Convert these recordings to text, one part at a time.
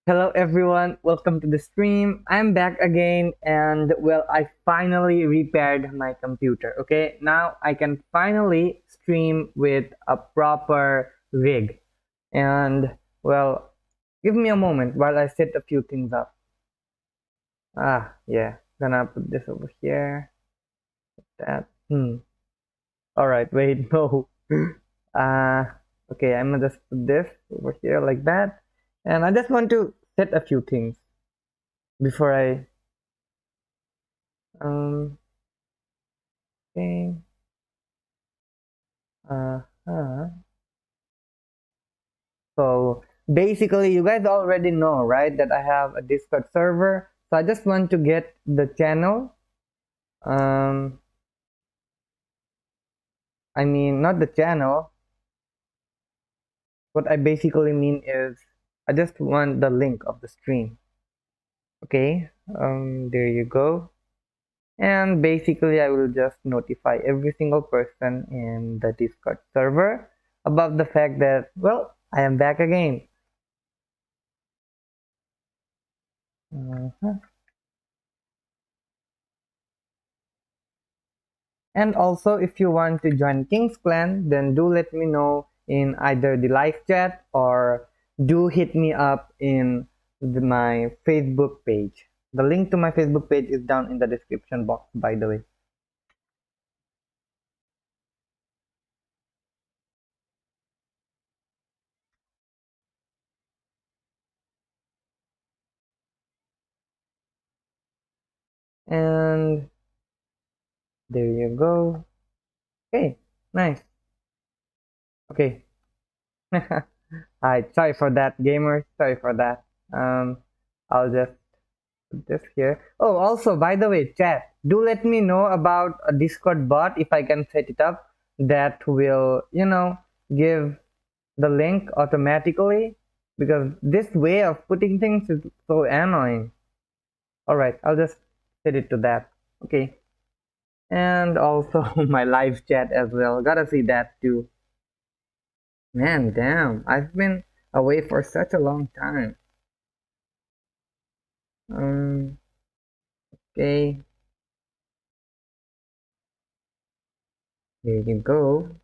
Hello everyone, welcome to the stream. I'm back again and well, I finally repaired my computer. Okay, now I can finally stream with a proper rig. And well, give me a moment while I set a few things up. Yeah, gonna put this over here. That. All right, wait, no. Uh, okay, I'm gonna just put this over here like that. And I just want to set a few things before I um okay. Uh-huh. So basically, you guys already know, right, that I have a Discord server. So I just want to get the channel. Um, I mean, not the channel. What I basically mean is I just want the link of the stream. Okay. There you go. And basically, I will just notify every single person in the Discord server about the fact that, well, I am back again. Uh-huh. And also, if you want to join King's Clan, then do let me know in either the live chat or do hit me up in my Facebook page. The link to my Facebook page is down in the description box, by the way. And there you go. Okay, nice. Okay. Alright, sorry for that, gamers. Sorry for that. I'll just put this here. Oh, also, by the way, chat, do let me know about a Discord bot if I can set it up that will, give the link automatically because this way of putting things is so annoying. Alright, I'll just set it to that. Okay. And also my live chat as well. Gotta see that too. Man, damn, I've been away for such a long time. Um, okay, here you go.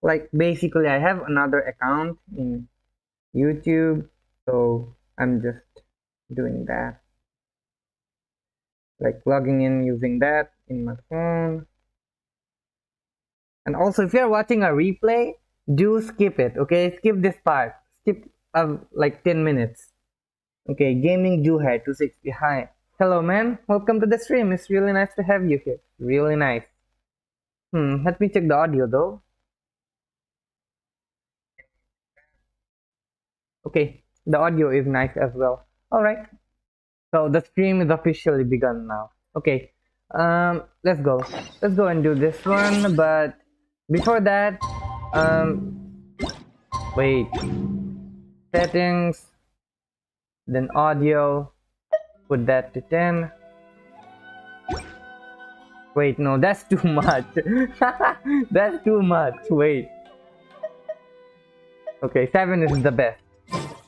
Like basically I have another account in YouTube, so I'm just doing that. Like logging in using that in my phone. And also if you're watching a replay, do skip it, okay? Skip this part. Skip like 10 minutes. Okay, Gaming Juhai 260. Hi. Hello man, welcome to the stream. It's really nice to have you here. Really nice. Let me check the audio though. Okay, the audio is nice as well. Alright. So the stream is officially begun now. Okay, let's go. Let's go and do this one. But before that, wait. Settings, then audio. Put that to 10. Wait, no, that's too much. That's too much. Wait. Okay, 7 is the best.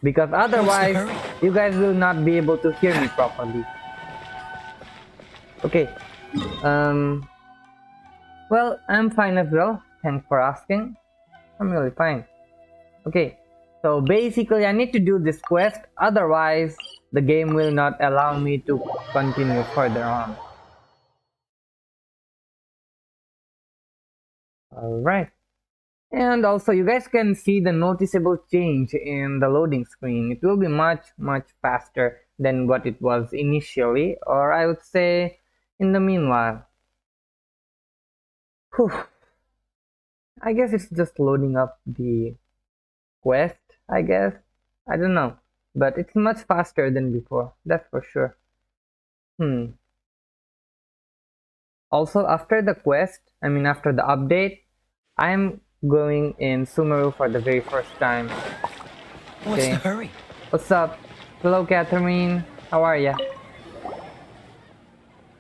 Because otherwise, you guys will not be able to hear me properly. Okay. Well, I'm fine as well. Thanks for asking. I'm really fine. Okay. So basically, I need to do this quest. Otherwise, the game will not allow me to continue further on. Alright. And also, you guys can see the noticeable change in the loading screen. It will be much, much faster than what it was initially, or I would say in the meanwhile. Whew. I guess it's just loading up the quest, I guess. I don't know. But it's much faster than before, that's for sure. Also, after the quest, after the update, I'm going in Sumeru for the very first time. What's the hurry? What's up? Hello, Catherine. How are ya?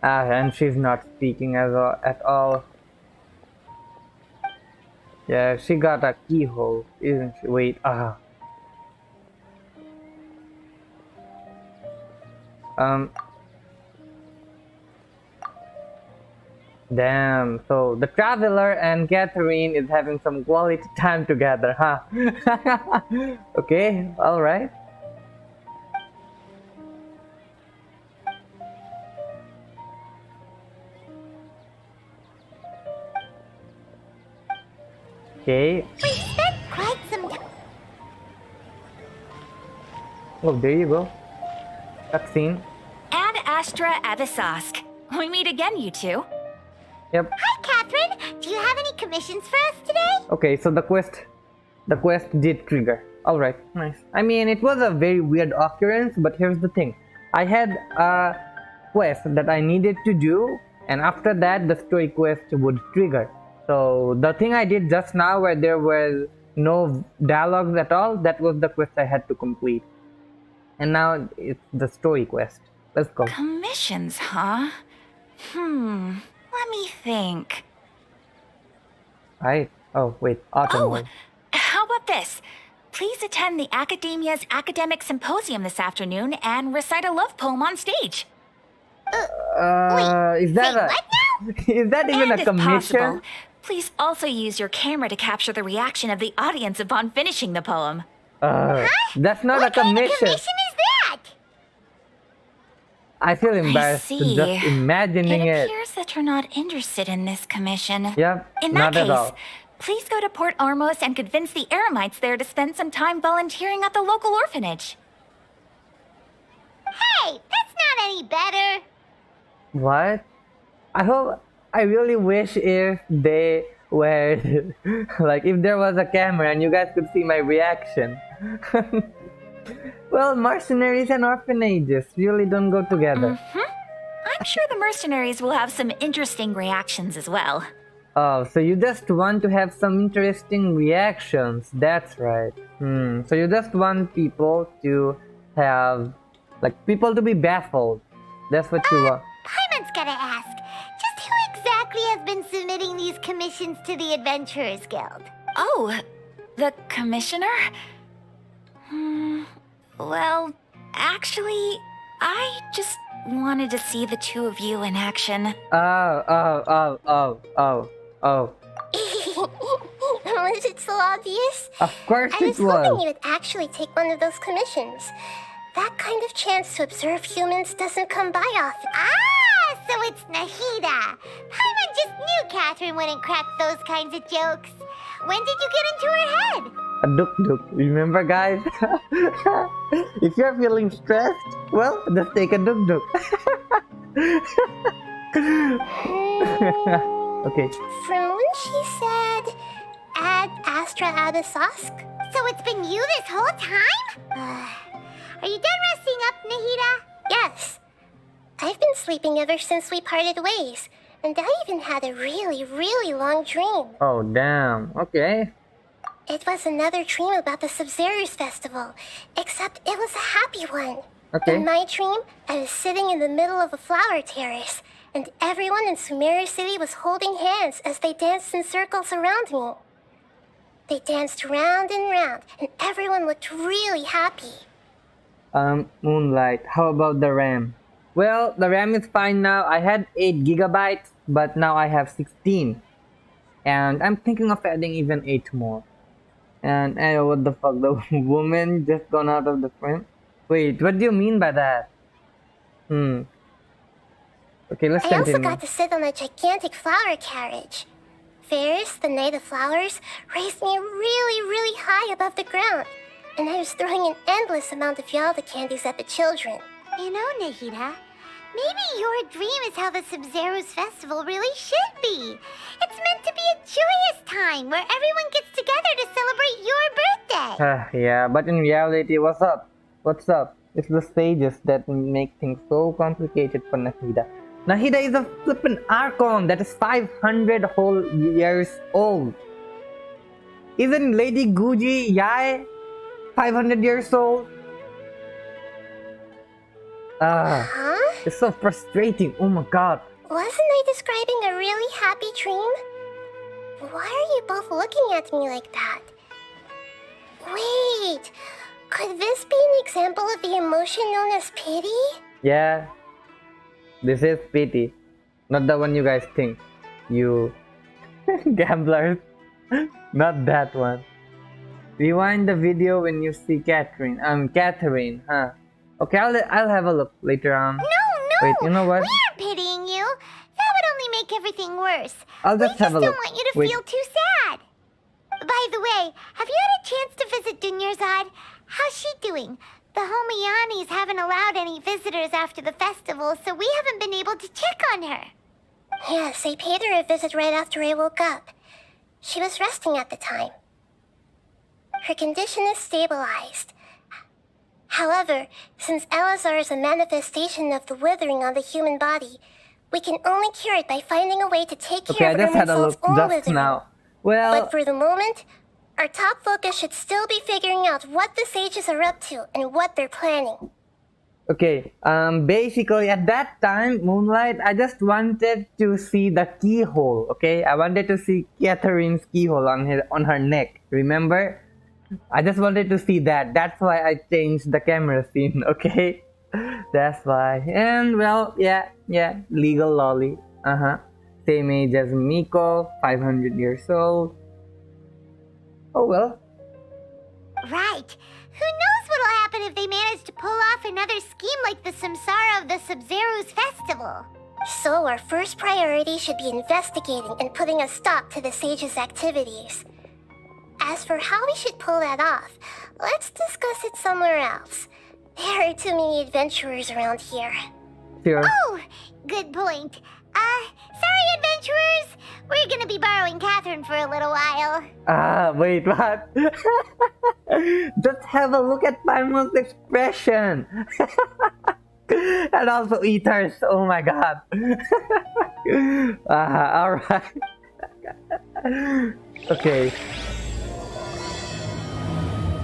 And she's not speaking at all. Yeah, she got a keyhole, isn't she? Wait, Um. Damn. So the traveler and Catherine is having some quality time together, huh? Okay. All right. Okay. We spent quite some time. Oh, there you go. Cutscene. Ad Astra Abyssosque. We meet again, you two. Yep. Hi, Catherine. Do you have any commissions for us today? Okay, so the quest did trigger. All right, nice. I mean, it was a very weird occurrence, but here's the thing: I had a quest that I needed to do, and after that, the story quest would trigger. So the thing I did just now, where there was no dialogues at all, that was the quest I had to complete. And now it's the story quest. Let's go. Commissions, huh? Let me think. Right. Oh wait, autumn. Oh, mode. how about this? Please attend the Academia's Academic Symposium this afternoon and recite a love poem on stage. Is that Wait, a what now? is that even And a if commission? possible, please also use your camera to capture the reaction of the audience upon finishing the poem. That's not What a kind of commission. commission is that? I feel I embarrassed see. just imagining It it. appears that you're not interested in this commission. Yep, In not that at case, all. please go to Port Armos and convince the Eremites there to spend some time volunteering at the local orphanage. Hey, that's not any better. What? I really wish if they were like if there was a camera and you guys could see my reaction. Well, mercenaries and orphanages really don't go together. I'm sure the mercenaries will have some interesting reactions as well. Oh, so you just want to have some interesting reactions. That's right. So you just want people to have, like, people to be baffled. That's what you want. Paimon's gotta ask. Just who exactly has been submitting these commissions to the Adventurers Guild? Oh, the commissioner? Well, actually, I just wanted to see the two of you in action. Oh. Was it so obvious? Of course I was it hoping was. you would actually take one of those commissions. That kind of chance to observe humans doesn't come by often. Ah, so it's Nahida. Paimon just knew Catherine wouldn't crack those kinds of jokes. When did you get into her head? A duk. Remember, guys? If you're feeling stressed, well, just take a duk. Okay. From when she said, Ad Astra Abyssosque? So it's been you this whole time? Are you done resting up, Nahida? Yes. I've been sleeping ever since we parted ways, and I even had a really, really long dream. Oh, damn. Okay. It was another dream about the Sumeru's festival, except it was a happy one. Okay. In my dream, I was sitting in the middle of a flower terrace, and everyone in Sumeru City was holding hands as they danced in circles around me. They danced round and round, and everyone looked really happy. Moonlight. How about the RAM? Well, the RAM is fine now. I had 8 gigabytes, but now I have 16. And I'm thinking of adding even 8 more. And what the fuck? The woman just gone out of the frame? Wait, what do you mean by that? Okay, let's I also continue. got to sit on a gigantic flower carriage. Ferris, the Knight of Flowers, raised me really, really high above the ground, and I was throwing an endless amount of Yalda candies at the children. You know, Nahida, maybe your dream is how the Sumeru's festival really should be. It's meant to be a joyous time where everyone gets together to celebrate your birthday. Yeah, but in reality, what's up? What's up? It's the stages that make things so complicated for Nahida. Nahida is a flippin' Archon that is 500 whole years old. Isn't Lady Guji Yae 500 years old? Huh? It's so frustrating. Oh my god. Wasn't I describing a really happy dream? Why are you both looking at me like that? Wait, could this be an example of the emotion known as pity? Yeah, this is PT. Not the one you guys think. You gamblers. Not that one. Rewind the video when you see Catherine. Catherine, huh? Okay, I'll have a look later on. No, no! Wait, you know what? We aren't pitying you. That would only make everything worse. I'll We just have a don't look. want you to Wait. feel too sad. By the way, have you had a chance to visit Dunyarzad? How's she doing? The Homiyanis haven't allowed any visitors after the festival, so we haven't been able to check on her. Yes, I paid her a visit right after I woke up. She was resting at the time. Her condition is stabilized. However, since Elazar is a manifestation of the withering on the human body, we can only cure it by finding a way to take Okay, care I of just had a Irminsul's look own just withering. now. Well, But for the moment, our top focus should still be figuring out what the sages are up to and what they're planning. okay. Basically, at that time, Moonlight, I just wanted to see the keyhole. Okay, I wanted to see Catherine's keyhole on her neck. Remember? I just wanted to see that. That's why I changed the camera scene. Okay, that's why. And well, yeah, legal lolly. Same age as Miko, 500 years old. Oh well. Right. Who knows what'll happen if they manage to pull off another scheme like the Samsara of the Sub-Zero's festival? So our first priority should be investigating and putting a stop to the sages' activities. As for how we should pull that off, let's discuss it somewhere else. There are too many adventurers around here. Sure. Oh, good point. Sorry, adventurers. We're gonna be borrowing Catherine for a little while. Wait, what? Just have a look at Paimon's expression. And also Ether's. Oh my god. Alright. Okay.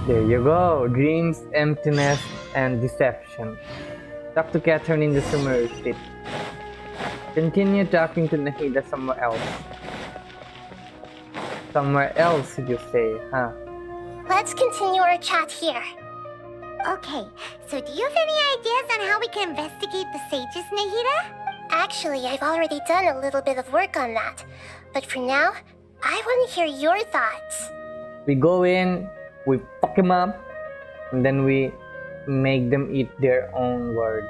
There you go. Dreams, emptiness, and deception. Talk to Catherine in the Sumeru state. Continue talking to Nahida somewhere else. Somewhere else, you say, huh? Let's continue our chat here. Okay, so do you have any ideas on how we can investigate the sages, Nahida? Actually, I've already done a little bit of work on that. But for now, I want to hear your thoughts. We go in, we fuck them up, and then we make them eat their own words.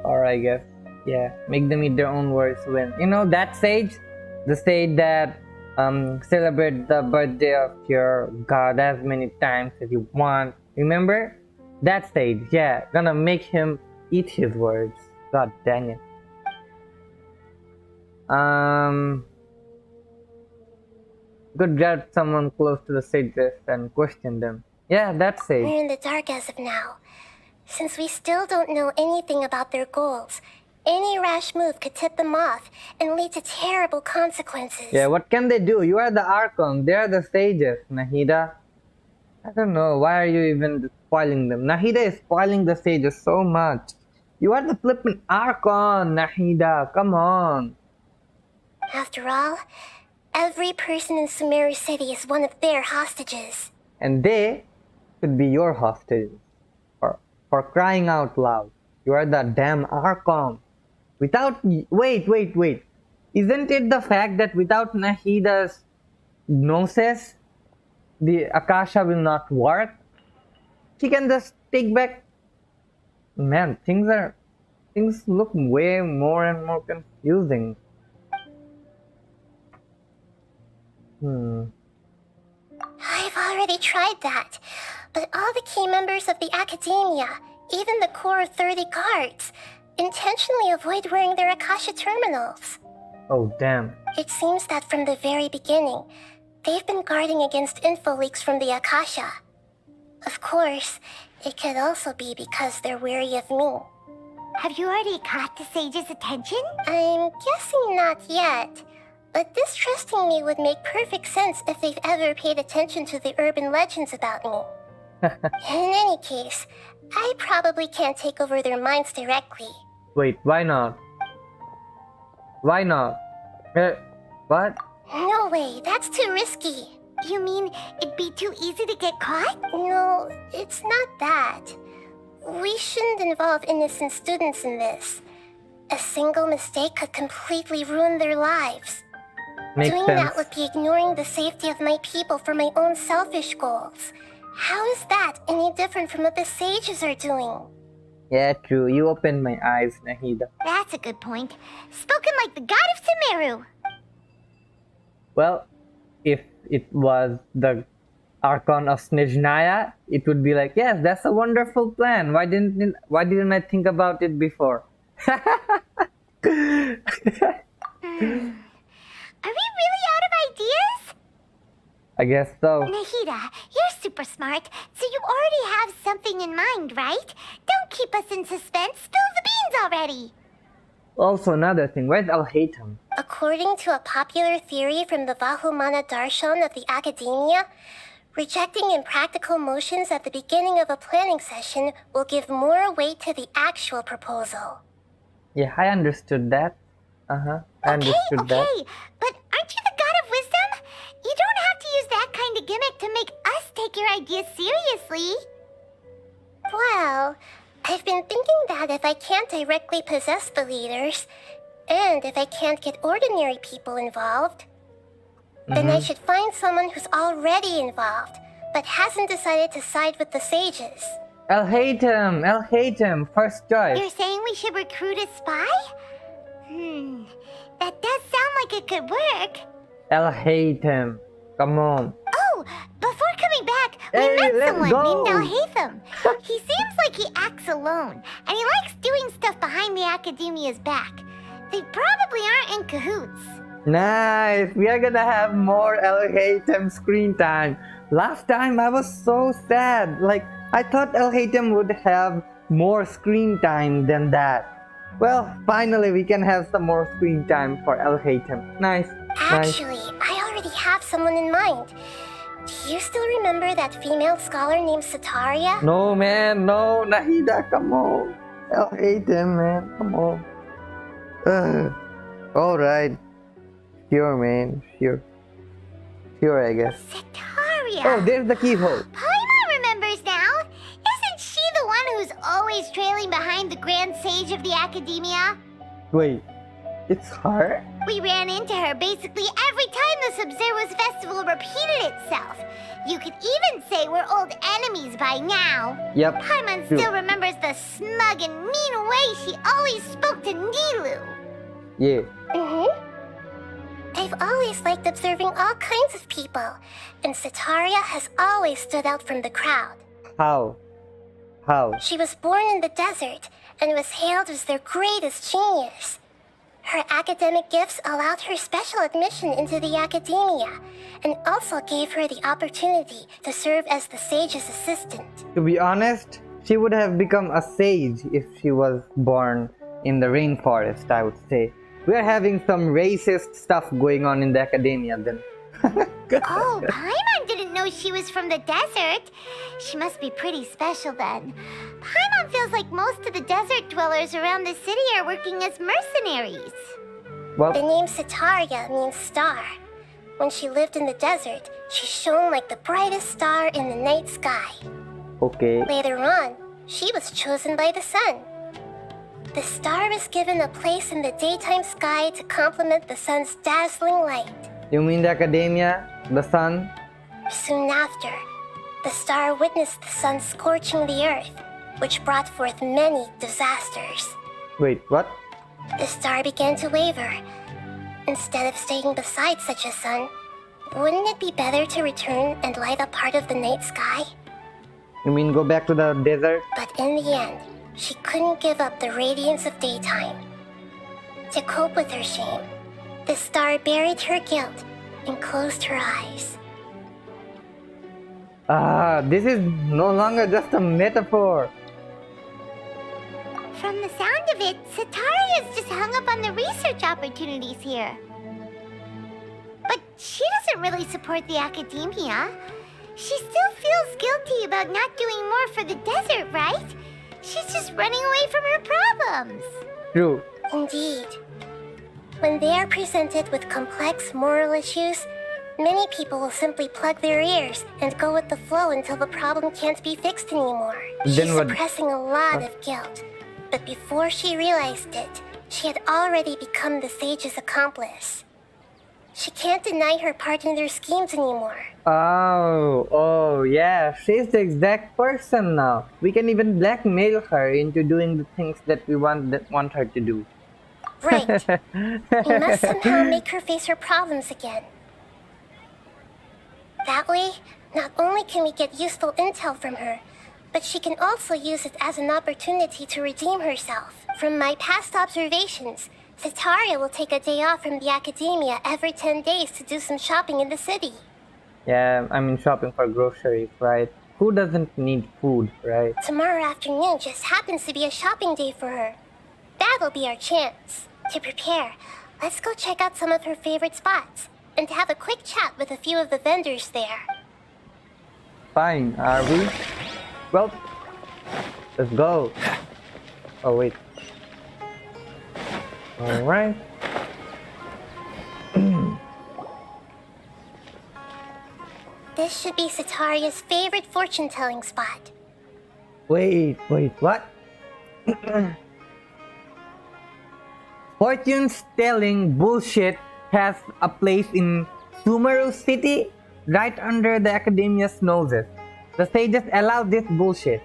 Or I guess, yeah, make them eat their own words when, you know, that sage? The sage that celebrate the birthday of your god as many times as you want. Remember? That stage, yeah, gonna make him eat his words. God dang it. Could get someone close to the sages and question them. Yeah, that sage. We're in the dark as of now. Since we still don't know anything about their goals, any rash move could tip them off and lead to terrible consequences. Yeah, what can they do? You are the Archon. They are the sages, Nahida. I don't know. Why are you even spoiling them? Nahida is spoiling the sages so much. You are the flippin' Archon, Nahida. Come on. After all, every person in Sumeru City is one of their hostages. And they could be your hostages. For crying out loud. You are the damn Archon. Without... Wait. Isn't it the fact that without Nahida's gnosis, the Akasha will not work? She can just take back... Man, things look way more and more confusing. I've already tried that, but all the key members of the Academia, even the core 30 guards, intentionally avoid wearing their Akasha terminals. Oh, damn. It seems that from the very beginning, they've been guarding against info leaks from the Akasha. Of course, it could also be because they're wary of me. Have you already caught the sage's attention? I'm guessing not yet. But distrusting me would make perfect sense if they've ever paid attention to the urban legends about me. In any case, I probably can't take over their minds directly. Wait, why not? Why not? What? No way, that's too risky. You mean it'd be too easy to get caught? No, it's not that. We shouldn't involve innocent students in this. A single mistake could completely ruin their lives. Makes Doing sense. that would be ignoring the safety of my people for my own selfish goals. How is that any different from what the sages are doing? Yeah, true. You opened my eyes, Nahida. That's a good point. Spoken like the god of Sumeru. Well, if it was the Archon of Snezhnaya, it would be like, yes, that's a wonderful plan. Why didn't I think about it before? Are we really out of ideas? I guess so. Nahida, you're super smart, so you already have something in mind, right? Don't keep us in suspense. Spill the beans already. Also, another thing, where's Al-Haytham? According to a popular theory from the Vahumana Darshan of the Academia, rejecting impractical motions at the beginning of a planning session will give more weight to the actual proposal. Yeah, I understood that. I understood that. Okay, but aren't you the god of wisdom? You don't have to use that kind of gimmick to make us take your ideas seriously. Well, I've been thinking that if I can't directly possess the leaders, and if I can't get ordinary people involved, then I should find someone who's already involved, but hasn't decided to side with the sages. Al-Haytham, first choice. You're saying we should recruit a spy? That does sound like it could work. Al-Haytham, come on. Oh, before coming back, we Hey, met let's someone go. named Al-Haytham. He seems like he acts alone, and he likes doing stuff behind the Academia's back. They probably aren't in cahoots. Nice, we are gonna have more Al-Haytham screen time. Last time I was so sad. Like, I thought Al-Haytham would have more screen time than that. Well, finally we can have some more screen time for Al-Haytham. Nice. Actually, I already have someone in mind. Do you still remember that female scholar named Sataria? No, man, no, Nahida, come on. Al-Haytham, man, come on. Alright. Sure, man, sure. Sure, I guess. Sataria! Oh, there's the keyhole. Paimon remembers now. Isn't she the one who's always trailing behind the Grand Sage of the Academia? Wait, it's her? We ran into her basically every time the Sub-Zero's festival repeated itself. You could even say we're old enemies by now. Yep. Paimon true. still remembers the smug and mean way she always spoke to Nilu. Yeah. I've always liked observing all kinds of people, and Sataria has always stood out from the crowd. How? She was born in the desert and was hailed as their greatest genius. Her academic gifts allowed her special admission into the academia, and also gave her the opportunity to serve as the sage's assistant. To be honest, she would have become a sage if she was born in the rainforest, I would say. We are having some racist stuff going on in the academia then. Oh, Paimon didn't know she was from the desert. She must be pretty special then. Paimon feels like most of the desert dwellers around the city are working as mercenaries. The Well, name Sataria means star. When she lived in the desert, she shone like the brightest star in the night sky. okay. Later on, she was chosen by the sun. The star was given a place in the daytime sky to complement the sun's dazzling light. You mean the academia? The sun? Soon after, the star witnessed the sun scorching the earth, which brought forth many disasters. Wait, what? The star began to waver. Instead of staying beside such a sun, wouldn't it be better to return and light up part of the night sky? You mean go back to the desert? But in the end, she couldn't give up the radiance of daytime. To cope with her shame, the star buried her guilt and closed her eyes. This is no longer just a metaphor. From the sound of it, Sataria's just hung up on the research opportunities here. But she doesn't really support the academia. She still feels guilty about not doing more for the desert, right? She's just running away from her problems. True. Indeed. When they are presented with complex moral issues, Many people will simply plug their ears and go with the flow until the problem can't be fixed anymore. Then She's what- suppressing a lot of guilt. But before she realized it, she had already become the sage's accomplice. She can't deny her part in their schemes anymore. Oh, yeah. She's the exact person now. We can even blackmail her into doing the things that we want her to do. Right. We must somehow make her face her problems again. That way, not only can we get useful intel from her, but she can also use it as an opportunity to redeem herself. From my past observations, Setaria will take a day off from the academia every 10 days to do some shopping in the city. Yeah, I mean shopping for groceries, right? Who doesn't need food, right? Tomorrow afternoon just happens to be a shopping day for her. That'll be our chance. To prepare, let's go check out some of her favorite spots and have a quick chat with a few of the vendors there. Fine, are we? Well, let's go. Oh, wait. Alright. This should be Setaria's favorite fortune-telling spot. Wait, what? Fortunes telling bullshit has a place in Sumeru City, right under the academia's noses. The sages allow this bullshit.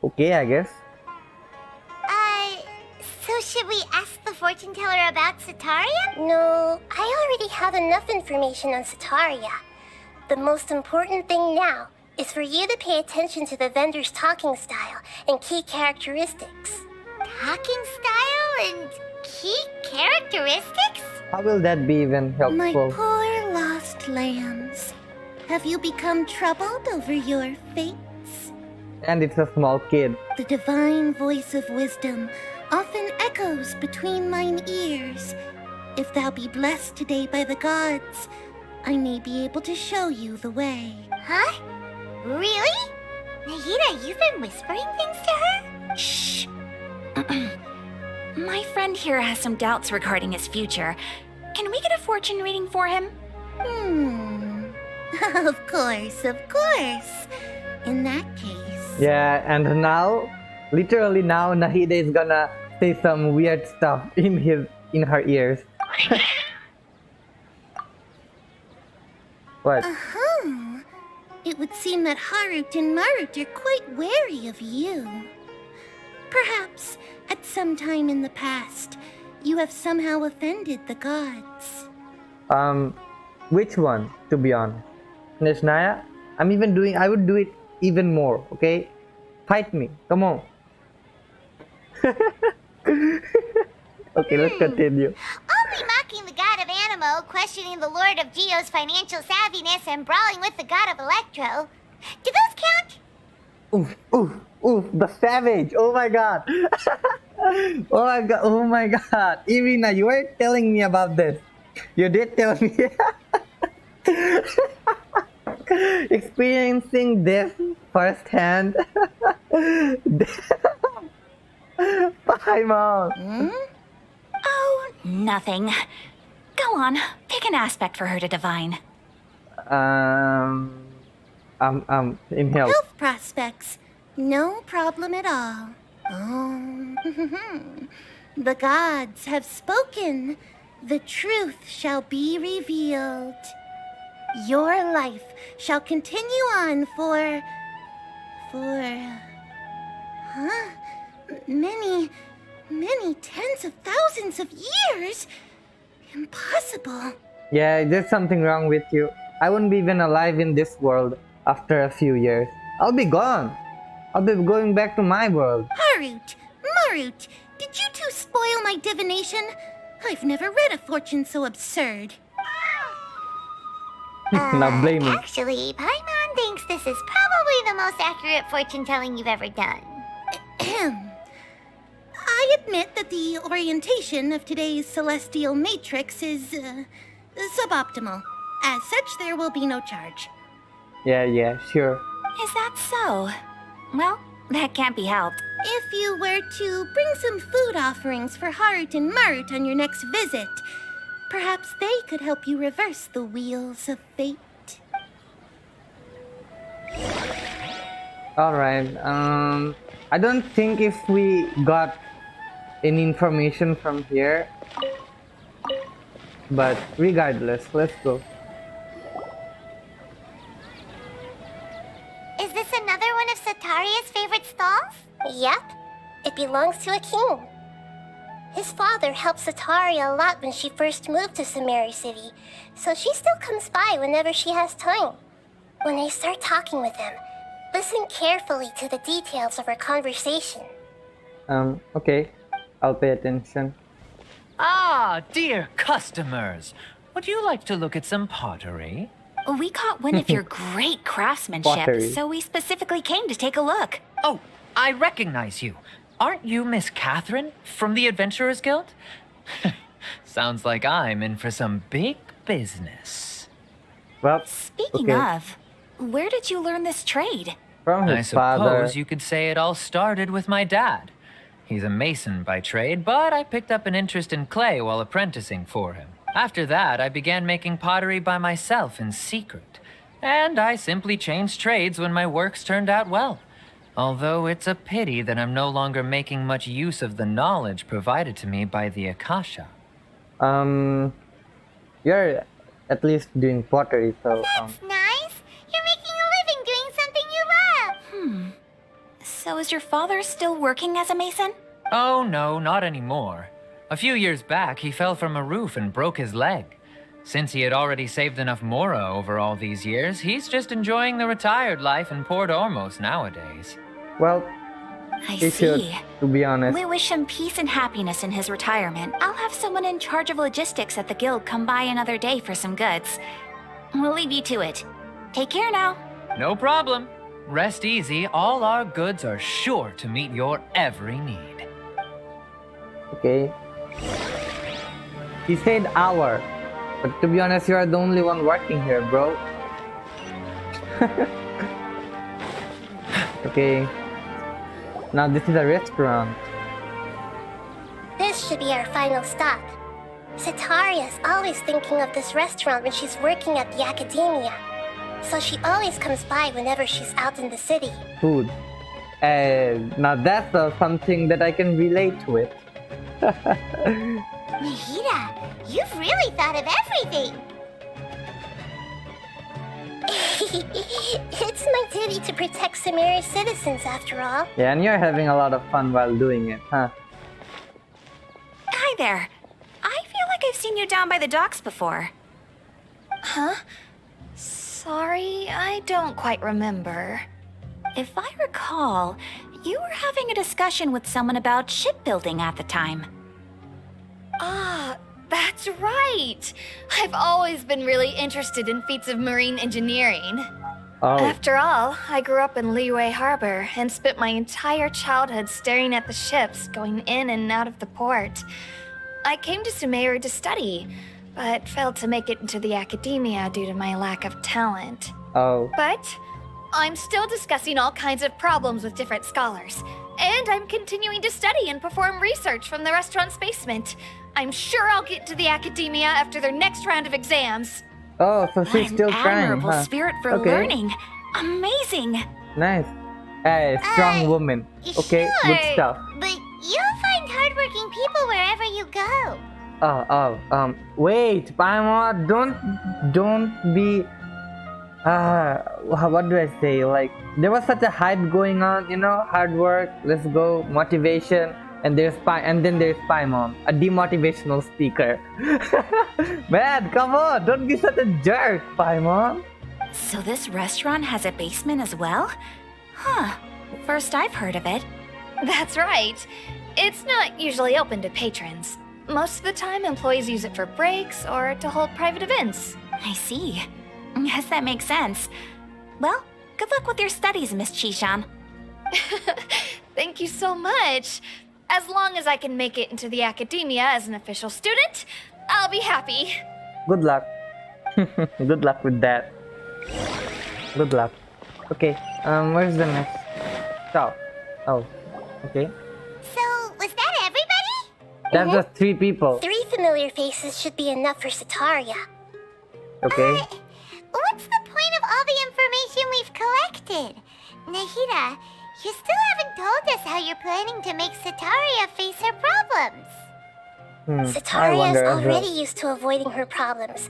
Okay, I guess. So should we ask the fortune teller about Setaria? No, I already have enough information on Setaria. The most important thing now is for you to pay attention to the vendor's talking style and key characteristics. Talking style and key characteristics? How will that be even My helpful? poor lost lambs. Have you become troubled over your fates? And it's a small kid. The divine voice of wisdom often echoes between mine ears. If thou be blessed today by the gods, I may be able to show you the way. Huh? Really? Nahida, you've been whispering things to her? Shh. My friend here has some doubts regarding his future. Can we get a fortune reading for him? Of course, of course. In that case. Yeah, and now, literally now, Nahida is gonna say some weird stuff in her ears. What? It would seem that Harut and Marut are quite wary of you. Perhaps, at some time in the past, you have somehow offended the gods. Which one, to be honest? Nishnaya? I would do it even more, okay? Fight me, come on. Okay, let's continue. I'll be mocking the god of Animo, questioning the lord of Geo's financial savviness, and brawling with the god of Electro. Do those count? Oof, the savage, oh my god. Oh my god. Irina, you were telling me about this. You did tell me. Experiencing this firsthand. Paimon. Oh, nothing. Go on, pick an aspect for her to divine. In health. Health prospects. No problem at all. Oh. The gods have spoken. The truth shall be revealed. Your life shall continue on for... Many tens of thousands of years? Impossible. Yeah, there's something wrong with you. I wouldn't be even alive in this world after a few years. I'll be gone. I'll be going back to my world. Harut, Marut, did you two spoil my divination? I've never read a fortune so absurd. Now blame me. Actually, Paimon thinks this is probably the most accurate fortune telling you've ever done. Ahem. I admit that the orientation of today's celestial matrix is suboptimal. As such, there will be no charge. Yeah, sure. Is that so? Well, that can't be helped. If you were to bring some food offerings for Harut and Marut on your next visit, Perhaps they could help you reverse the wheels of fate. Alright, I don't think if we got any information from here, but regardless, let's go. Is this another one of Sataria's favorite stalls? Yep. It belongs to a king. His father helped Sataria a lot when she first moved to Sumeru City, so she still comes by whenever she has time. When I start talking with him, listen carefully to the details of our conversation. Okay. I'll pay attention. Ah, dear customers. Would you like to look at some pottery? We caught wind of your great craftsmanship, Pottery. so we specifically came to take a look. Oh, I recognize you. Aren't you Miss Catherine from the Adventurers Guild? Sounds like I'm in for some big business. Well, Speaking okay. of, where did you learn this trade? From I his father. suppose you could say it all started with my dad. He's a mason by trade, but I picked up an interest in clay while apprenticing for him. After that, I began making pottery by myself in secret. And I simply changed trades when my works turned out well. Although it's a pity that I'm no longer making much use of the knowledge provided to me by the Akasha. You're at least doing pottery, so That's nice. You're making a living doing something you love. So is your father still working as a mason? Oh no, not anymore. A few years back, he fell from a roof and broke his leg. Since he had already saved enough mora over all these years, he's just enjoying the retired life in Port Ormos nowadays. well, I he should, see. to be honest. We wish him peace and happiness in his retirement. I'll have someone in charge of logistics at the guild come by another day for some goods. We'll leave you to it. Take care now. No problem. Rest easy, all our goods are sure to meet your every need. Okay. He said hour, but to be honest, you are the only one working here, bro. Okay. Now this is a restaurant. This should be our final stop. Sataria's always thinking of this restaurant when she's working at the academia. So she always comes by whenever she's out in the city. Food. Now that's something that I can relate to it. Nahida, you've really thought of everything. It's my duty to protect Sumeru's citizens, after all. Yeah, and you're having a lot of fun while doing it, huh? Hi there. I feel like I've seen you down by the docks before. Huh? Sorry, I don't quite remember. If I recall, you were having a discussion with someone about shipbuilding at the time. Ah, that's right! I've always been really interested in feats of marine engineering. Oh, After all, I grew up in Liyue Harbor and spent my entire childhood staring at the ships going in and out of the port. I came to Sumeru to study, but failed to make it into the academia due to my lack of talent. oh. But I'm still discussing all kinds of problems with different scholars. And I'm continuing to study and perform research from the restaurant's basement. I'm sure I'll get to the academia after their next round of exams. Oh, so What she's an still trying, admirable huh? spirit for Okay. learning. Amazing. Nice. Hey, strong Uh, woman. Okay, good Sure, stuff. but you'll find hardworking people wherever you go. Wait, Paimon, don't be, what do I say? Like, there was such a hype going on, you know, hard work, let's go, motivation, and then there's Paimon, a demotivational speaker. Man, come on, don't be such a jerk, Paimon. So this restaurant has a basement as well? Huh. First I've heard of it. That's right. It's not usually open to patrons. Most of the time, employees use it for breaks or to hold private events. I see. Guess that makes sense. Well, good luck with your studies, Miss Chishan. Thank you so much. As long as I can make it into the academia as an official student, I'll be happy. Good luck. Good luck with that. Good luck. Okay, where's the next stop? Oh, okay. So, was that everybody? That's just 3 people. 3 familiar faces should be enough for Sataria. Okay. What's the point of all the information we've collected? Nahida, you still haven't told us how you're planning to make Sataria face her problems. I Sataria is wonder as well. already used to avoiding her problems,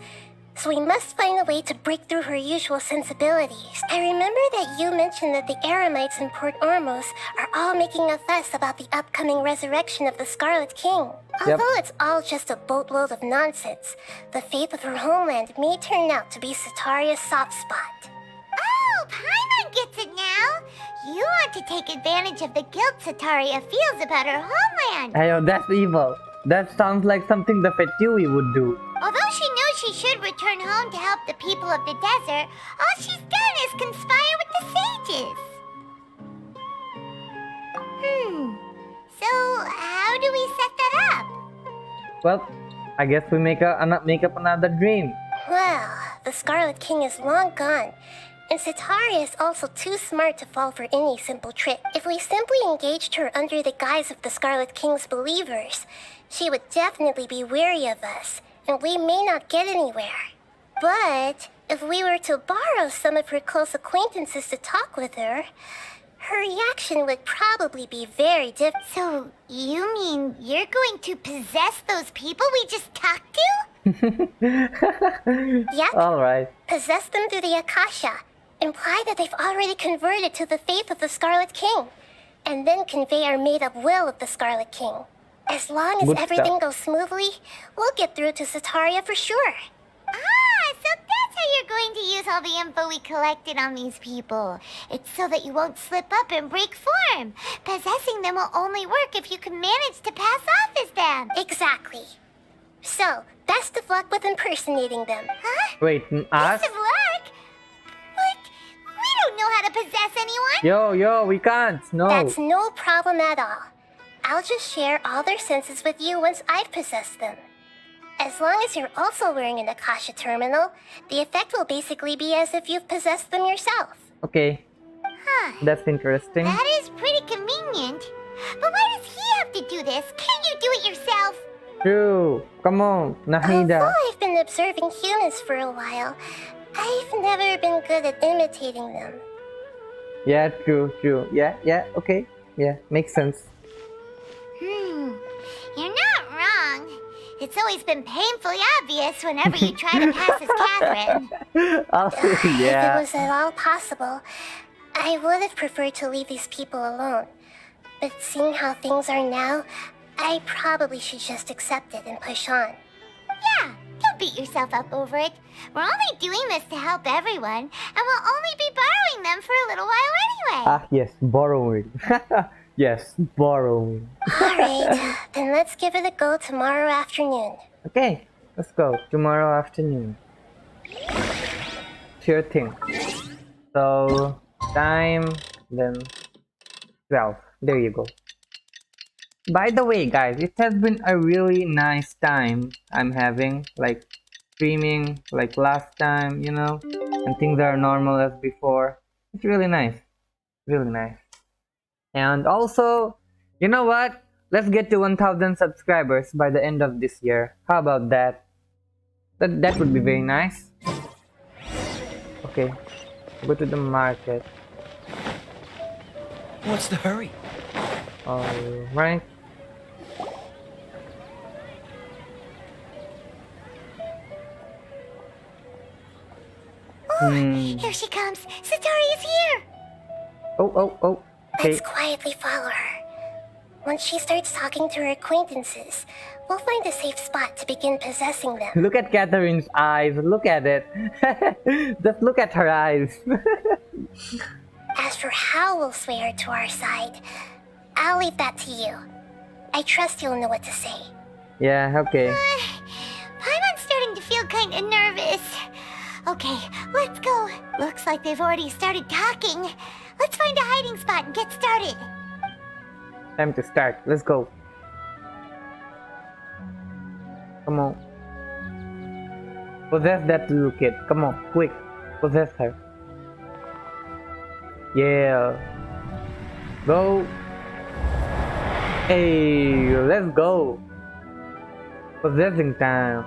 so we must find a way to break through her usual sensibilities. I remember that you mentioned that the Eremites in Port Ormos are all making a fuss about the upcoming resurrection of the Scarlet King. Yep. Although it's all just a boatload of nonsense, the fate of her homeland may turn out to be Sataria's soft spot. Oh, Paimon gets it now. You want to take advantage of the guilt Sataria feels about her homeland. Ayo, that's evil. That sounds like something the Fetui would do. Although she knows she should return home to help the people of the desert, all she's done is conspire with the sages. So how do we set that up? Well, I guess we make up another dream. Well, the Scarlet King is long gone, and Sataria is also too smart to fall for any simple trick. If we simply engaged her under the guise of the Scarlet King's believers, she would definitely be wary of us, and we may not get anywhere. But if we were to borrow some of her close acquaintances to talk with her, her reaction would probably be very different. So you mean you're going to possess those people we just talked to? Yep, Alright. possess them through the Akasha, imply that they've already converted to the faith of the Scarlet King, and then convey our made-up will of the Scarlet King. As long as Good everything stuff. goes smoothly, we'll get through to Sataria for sure. So that's how you're going to use all the info we collected on these people. It's so that you won't slip up and break form. Possessing them will only work if you can manage to pass off as them. Exactly. So, best of luck with impersonating them. Huh? Wait, us? Best of luck? But we don't know how to possess anyone. Yo, we can't. No. That's no problem at all. I'll just share all their senses with you once I've possessed them. As long as you're also wearing an Akasha terminal, the effect will basically be as if you've possessed them yourself. Okay, Huh. that's interesting. That is pretty convenient. But why does he have to do this? Can't you do it yourself? True. Come on, Nahida. Although I've been observing humans for a while, I've never been good at imitating them. Yeah, true. Yeah, okay. Yeah, makes sense. You're not wrong. It's always been painfully obvious whenever you try to pass as Catherine. Oh, If it yeah. was at all possible, I would have preferred to leave these people alone. But seeing how things are now, I probably should just accept it and push on. Yeah, don't beat yourself up over it. We're only doing this to help everyone, and we'll only be borrowing them for a little while anyway. Ah, yes, borrowing. Yes, borrowing. Alright, then let's give it a go tomorrow afternoon. Okay, let's go. Tomorrow afternoon. Sure thing. So, time, then 12. There you go. By the way, guys, it has been a really nice time I'm having. Like, streaming like last time, you know? And things are normal as before. It's really nice. Really nice. And also, you know what? Let's get to 1,000 subscribers by the end of this year. How about that? That would be very nice. Okay, go to the market. What's the hurry? Alright. Here she comes. Satori is here. Oh. Okay. Let's quietly follow her. Once she starts talking to her acquaintances, we'll find a safe spot to begin possessing them. Look at Catherine's eyes. Look at it. Just look at her eyes. As for how we'll sway her to our side, I'll leave that to you. I trust you'll know what to say. Yeah, okay. Paimon's starting to feel kind of nervous. Okay, let's go. Looks like they've already started talking. Let's find a hiding spot and get started. Time to start. Let's go. Come on. Possess that little kid. Come on, quick. Possess her. Yeah. Go. Hey, let's go. Possessing time.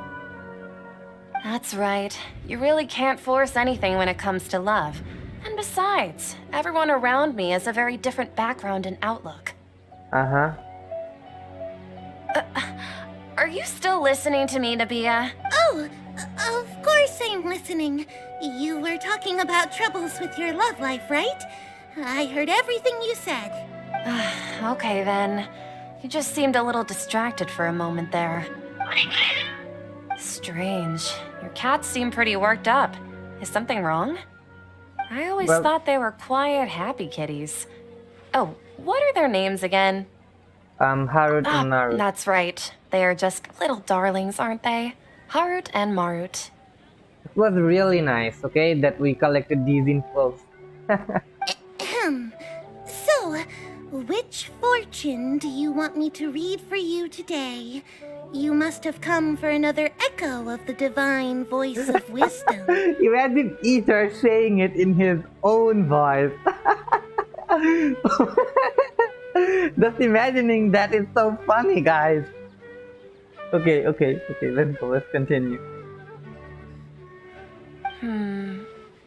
That's right. You really can't force anything when it comes to love. And besides, everyone around me has a very different background and outlook. Uh-huh. Are you still listening to me, Nabia? Oh, of course I'm listening. You were talking about troubles with your love life, right? I heard everything you said. Okay then. You just seemed a little distracted for a moment there. Strange. Your cats seem pretty worked up. Is something wrong? I always Well- thought they were quiet, happy kitties. Oh, what are their names again? Harut and Narut. That's right. They are just little darlings, aren't they? Harut and Marut. It was really nice, okay, that we collected these infos. Ahem. So, which fortune do you want me to read for you today? You must have come for another echo of the divine voice of wisdom. Imagine Ether saying it in his own voice. Just imagining that is so funny, guys. Okay, let's continue.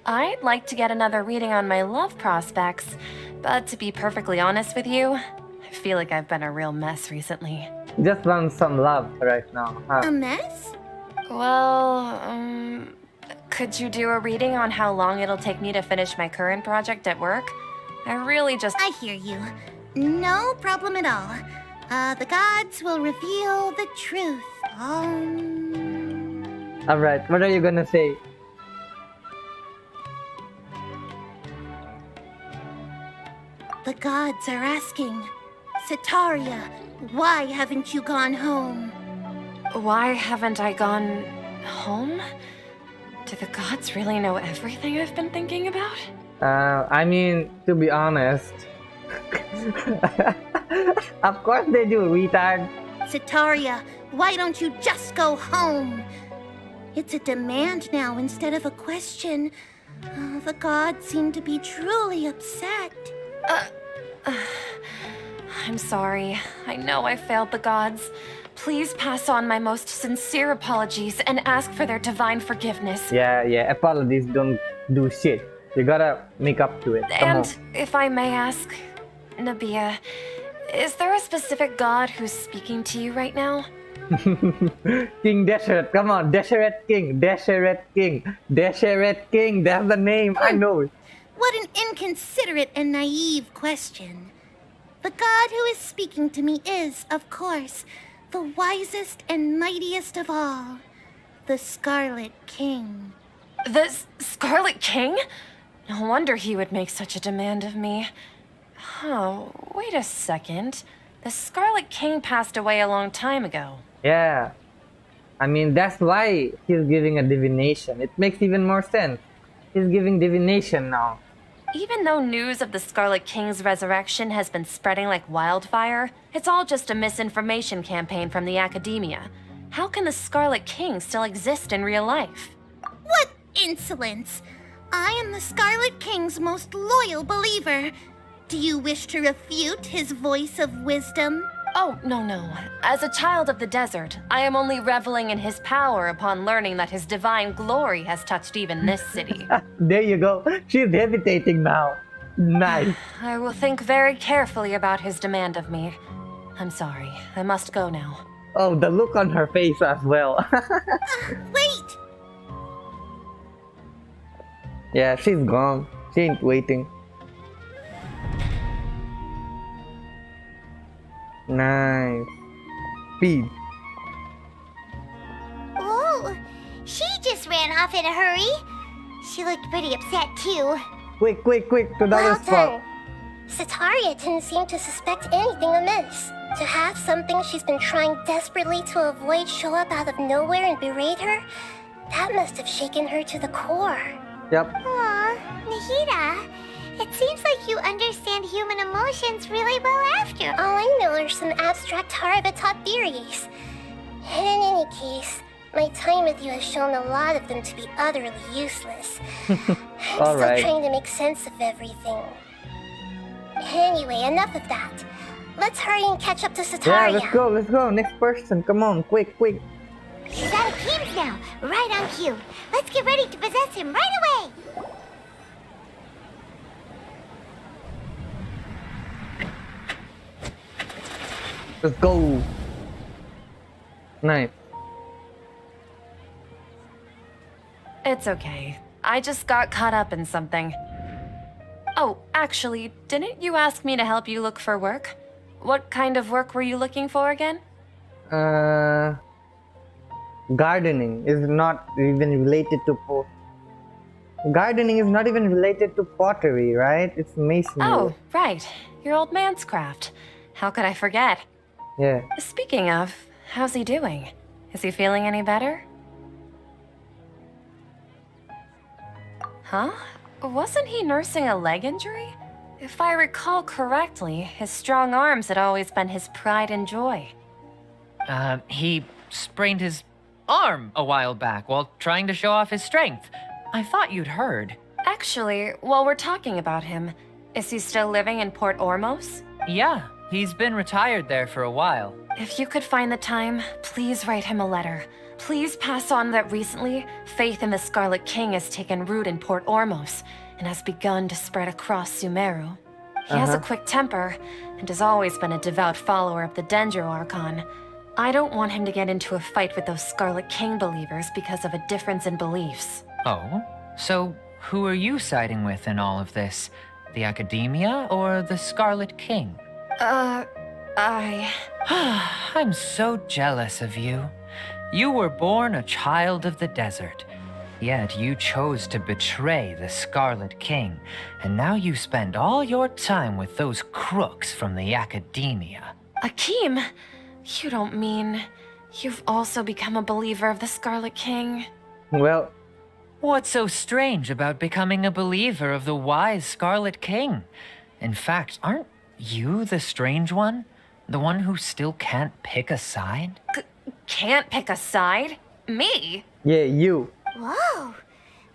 I'd like to get another reading on my love prospects, but to be perfectly honest with you, I feel like I've been a real mess recently. Just want some love right now, huh? A mess? Well, could you do a reading on how long it'll take me to finish my current project at work? I really just... I hear you. No problem at all. The gods will reveal the truth. Alright, what are you gonna say? The gods are asking, Sitaria, why haven't you gone home? Why haven't I gone home? Do the gods really know everything I've been thinking about? I mean, to be honest. Of course they do, retard. Sitaria, why don't you just go home? It's a demand now instead of a question. The gods seem to be truly upset. I'm sorry. I know I failed the gods. Please pass on my most sincere apologies and ask for their divine forgiveness. Yeah, apologies don't do shit. You gotta make up to it. Come And if I may ask, Nabia, is there a specific god who's speaking to you right now? on. King Desheret, come on, Desheret King, Desheret King, Desheret King, that's the name, I know it. What an inconsiderate and naive question. The god who is speaking to me is, of course, the wisest and mightiest of all, the Scarlet King. The Scarlet King? No wonder he would make such a demand of me. Oh, wait a second. The Scarlet King passed away a long time ago. Yeah, I mean, that's why he's giving a divination. It makes even more sense. He's giving divination now. Even though news of the Scarlet King's resurrection has been spreading like wildfire, it's all just a misinformation campaign from the academia. How can the Scarlet King still exist in real life? What insolence! I am the Scarlet King's most loyal believer. Do you wish to refute his voice of wisdom? Oh, no. As a child of the desert, I am only reveling in his power upon learning that his divine glory has touched even this city. There you go. She's hesitating now. Nice. I will think very carefully about his demand of me. I'm sorry. I must go now. Oh, the look on her face as well. Wait! Yeah, she's gone. She ain't waiting. Nice. Speed. Oh, she just ran off in a hurry. She looked pretty upset too. Quick, to the Well other spot. done. Sataria didn't seem to suspect anything amiss. To have something she's been trying desperately to avoid show up out of nowhere and berate her, that must have shaken her to the core. Yep. Aw, Nahida, it seems like you understand human emotions really well after. All I know are some abstract Harabata theories. And in any case, my time with you has shown a lot of them to be utterly useless. I'm still Alright. trying to make sense of everything. Anyway, enough of that. Let's hurry and catch up to Yeah, Sataria. let's go. Next person. Come on, quick. She's out of teams now, right on cue. Let's get ready to possess him right away! Let's go. Nice. It's okay. I just got caught up in something. Oh, actually, didn't you ask me to help you look for work? What kind of work were you looking for again? Gardening is not even related to Gardening is not even related to pottery, right? It's masonry. Oh, right. Your old man's craft. How could I forget? Yeah. Speaking of, how's he doing? Is he feeling any better? Huh? Wasn't he nursing a leg injury? If I recall correctly, his strong arms had always been his pride and joy. He sprained his arm a while back while trying to show off his strength. I thought you'd heard. Actually, while we're talking about him, is he still living in Port Ormos? Yeah, he's been retired there for a while. If you could find the time, please write him a letter. Please pass on that recently, faith in the Scarlet King has taken root in Port Ormos and has begun to spread across Sumeru. He has a quick temper and has always been a devout follower of the Dendro Archon. I don't want him to get into a fight with those Scarlet King believers because of a difference in beliefs. Oh? So who are you siding with in all of this? The Academia or the Scarlet King? I'm so jealous of you. You were born a child of the desert, yet you chose to betray the Scarlet King, and now you spend all your time with those crooks from the Academia. Akeem, you don't mean you've also become a believer of the Scarlet King? Well, What's so strange about becoming a believer of the wise Scarlet King? In fact, aren't you the strange one? The one who still can't pick a side? Can't pick a side? Me? yeah, you. Whoa!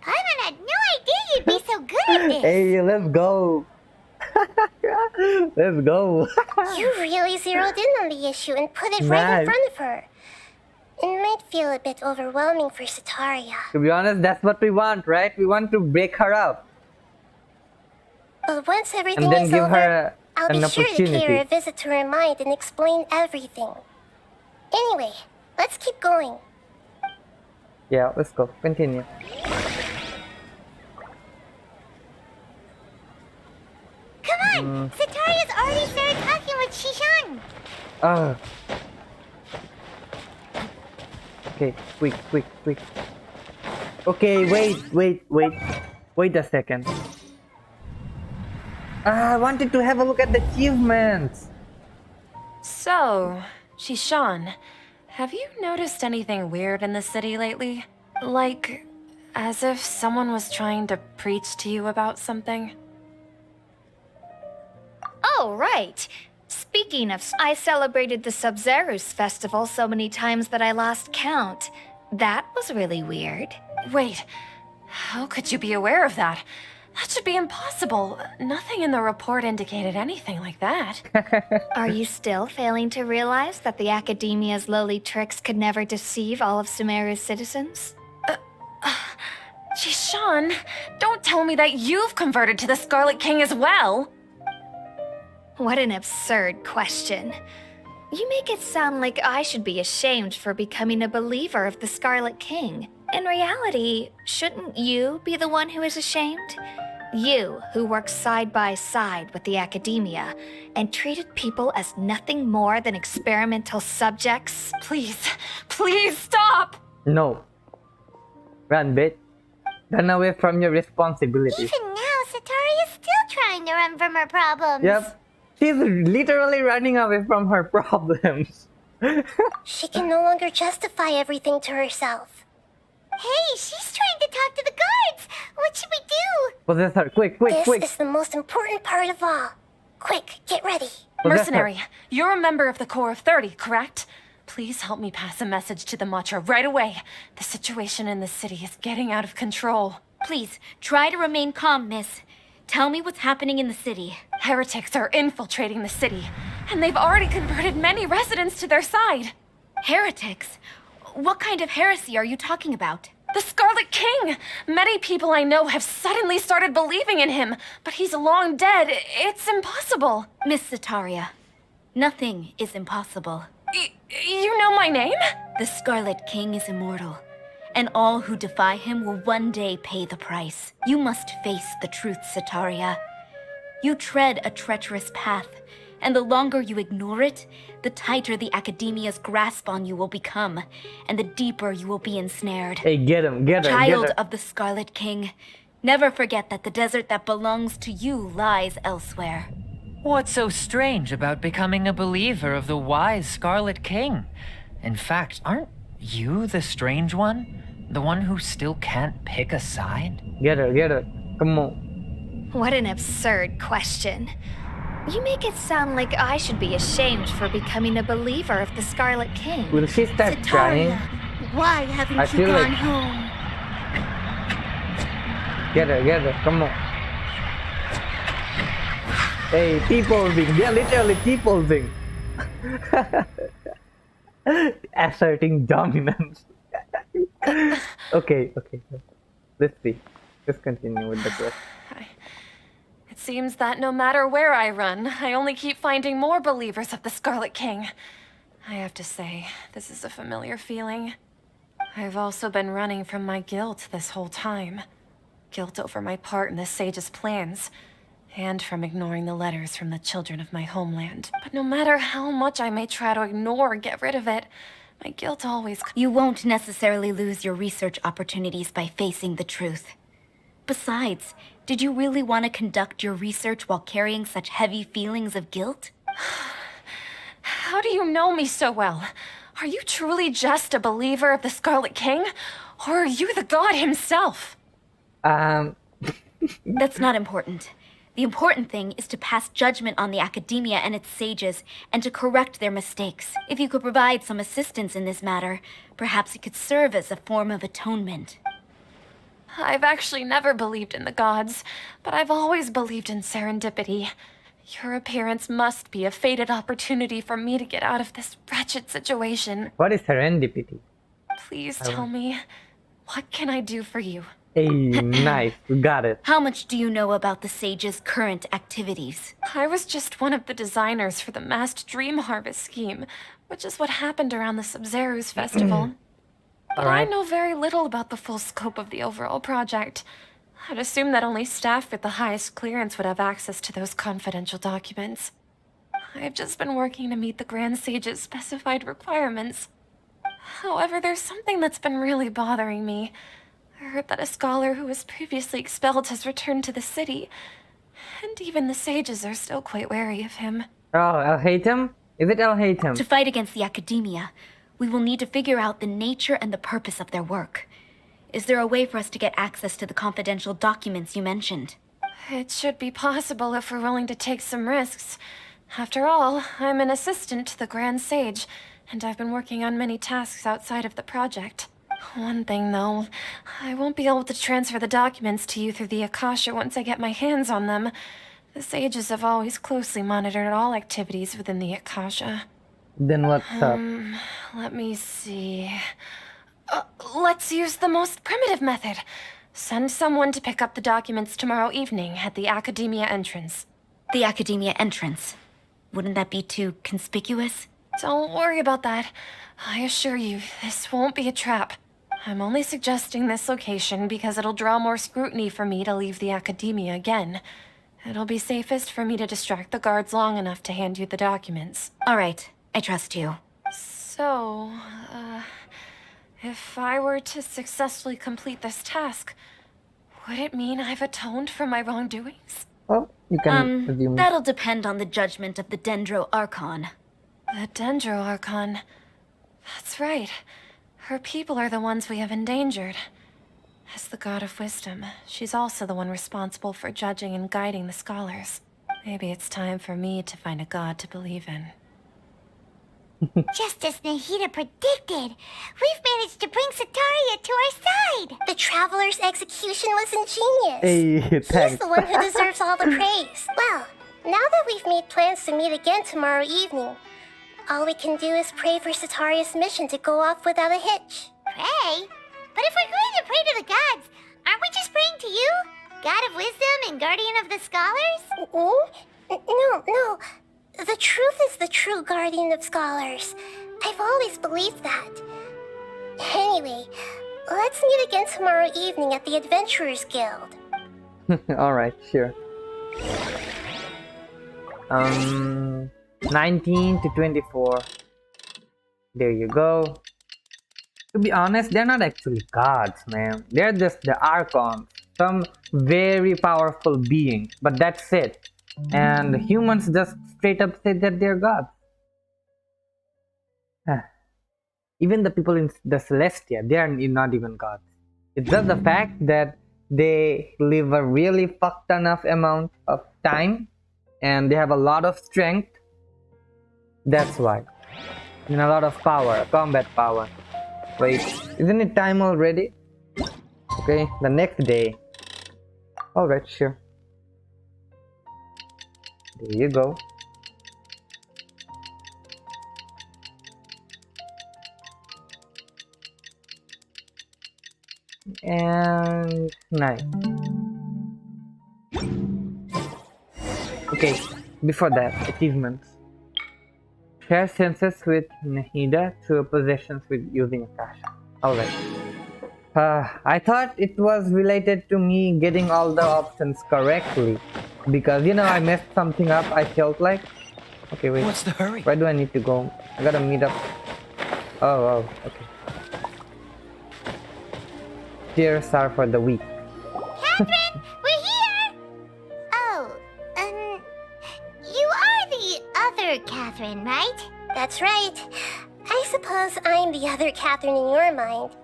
Paimon had no idea you'd be so good at this! Hey, let's go. Let's go. You really zeroed in on the issue and put it right Nice. in front of her. It might feel a bit overwhelming for Sataria, To be honest, that's what we want, right? We want to break her up but once everything and then is give over, her I'll an be sure to pay her a opportunity. visit to her mind and explain everything. Anyway, let's keep going. Yeah, let's go. Continue. Come on! Sataria's already started talking with Shishan! Ah. Okay, quick. Okay, wait a second. I wanted to have a look at the achievements. So, Shishan, have you noticed anything weird in the city lately? Like, as if someone was trying to preach to you about something? Oh, right. Speaking of, I celebrated the Sub-Zerus festival so many times that I lost count. That was really weird. Wait, how could you be aware of that? That should be impossible. Nothing in the report indicated anything like that. Are you still failing to realize that the Academia's lowly tricks could never deceive all of Sumeru's citizens? Shishan, don't tell me that you've converted to the Scarlet King as well. What an absurd question. You make it sound like I should be ashamed for becoming a believer of the Scarlet King. In reality, shouldn't you be the one who is ashamed? You, who worked side by side with the Academia and treated people as nothing more than experimental subjects. Please stop! No. Run, bitch. Run away from your responsibilities. Even now, Sataria's still trying to run from her problems. Yep. She's literally running away from her problems. She can no longer justify everything to herself. Hey, she's trying to talk to the guards! What should we do? Possess her. Quick. This is the most important part of all. Quick, get ready. Possess her. Mercenary, you're a member of the Corps of 30, correct? Please help me pass a message to the Matra right away. The situation in the city is getting out of control. Please, try to remain calm, miss. Tell me what's happening in the city. Heretics are infiltrating the city, and they've already converted many residents to their side. Heretics? What kind of heresy are you talking about? The Scarlet King! Many people I know have suddenly started believing in him, but he's long dead. It's impossible. Miss Sataria, nothing is impossible. You know my name? The Scarlet King is immortal, and all who defy him will one day pay the price. You must face the truth, Sataria. You tread a treacherous path, and the longer you ignore it, the tighter the Academia's grasp on you will become, and the deeper you will be ensnared. Hey, get him, get her, Child get her. of the Scarlet King, never forget that the desert that belongs to you lies elsewhere. What's so strange about becoming a believer of the wise Scarlet King? In fact, aren't you the strange one? The one who still can't pick a side? Get her, come on. What an absurd question. You make it sound like I should be ashamed for becoming a believer of the Scarlet King. Will she start crying? Sataria, why haven't I you feel gone like- home? Get her, come on. Hey, T-posing, they're literally T-posing. Asserting dominance. Okay. Let's see. Let's continue with the quest. It seems that no matter where I run, I only keep finding more believers of the Scarlet King. I have to say, this is a familiar feeling. I've also been running from my guilt this whole time. Guilt over my part in the Sage's plans, and from ignoring the letters from the children of my homeland. But no matter how much I may try to ignore or get rid of it, my guilt always... You won't necessarily lose your research opportunities by facing the truth. Besides, did you really want to conduct your research while carrying such heavy feelings of guilt? How do you know me so well? Are you truly just a believer of the Scarlet King? Or are you the god himself? That's not important. The important thing is to pass judgment on the Academia and its sages, and to correct their mistakes. If you could provide some assistance in this matter, perhaps it could serve as a form of atonement. I've actually never believed in the gods, but I've always believed in serendipity. Your appearance must be a fated opportunity for me to get out of this wretched situation. What is serendipity? Please tell me, what can I do for you? Hey, nice, we got it. How much do you know about the sages' current activities? I was just one of the designers for the masked dream harvest scheme, which is what happened around the Sumeru's festival. But I Alright. know very little about the full scope of the overall project. I'd assume that only staff with the highest clearance would have access to those confidential documents. I've just been working to meet the Grand Sage's specified requirements. However, there's something that's been really bothering me. I heard that a scholar who was previously expelled has returned to the city, and even the sages are still quite wary of him. Oh, I'll hate him? Is it I'll hate him? To fight against the Academia, we will need to figure out the nature and the purpose of their work. Is there a way for us to get access to the confidential documents you mentioned? It should be possible if we're willing to take some risks. After all, I'm an assistant to the Grand Sage, and I've been working on many tasks outside of the project. One thing, though, I won't be able to transfer the documents to you through the Akasha once I get my hands on them. The sages have always closely monitored all activities within the Akasha. Then what's up? Let me see. Let's use the most primitive method. Send someone to pick up the documents tomorrow evening at the Academia entrance. The Academia entrance. Wouldn't that be too conspicuous? Don't worry about that. I assure you, this won't be a trap. I'm only suggesting this location because it'll draw more scrutiny for me to leave the Academia again. It'll be safest for me to distract the guards long enough to hand you the documents. All right, I trust you. So, if I were to successfully complete this task, would it mean I've atoned for my wrongdoings? Oh, you can assume. That'll depend on the judgment of the Dendro Archon. The Dendro Archon. That's right. Her people are the ones we have endangered. As the god of wisdom, she's also the one responsible for judging and guiding the scholars. Maybe it's time for me to find a god to believe in. Just as Nahida predicted, we've managed to bring Sataria to our side. The Traveler's execution was ingenious. Hey, He's thanks. the one who deserves all the praise. Well, now that we've made plans to meet again tomorrow evening, All we can do is pray for Sataria's mission to go off without a hitch. Pray? But if we're going to pray to the gods, aren't we just praying to you? God of wisdom and guardian of the scholars? No. The truth is the true guardian of scholars. I've always believed that. Anyway, let's meet again tomorrow evening at the Adventurers Guild. Alright, sure. 19 to 24. There you go. To be honest, they're not actually gods, man. They're just the Archons. Some very powerful beings, but that's it. And humans just straight up say that they're gods. Even the people in the Celestia, they are not even gods. It's just the fact that they live a really fucked enough amount of time and they have a lot of strength. That's why. And a lot of power, combat power. Wait, isn't it time already? Okay, the next day. Alright, sure. There you go. And nice. Okay, before that, achievements. Share senses with Nahida through possessions with using a cash. Alright. I thought it was related to me getting all the options correctly. Because, I messed something up, I felt like. Okay, wait. What's the hurry? Where do I need to go? I gotta meet up. Oh, okay. Tears are for the weak. Catherine, we're here! Oh, you are the other Catherine, right? That's right. I suppose I'm the other Catherine in your mind.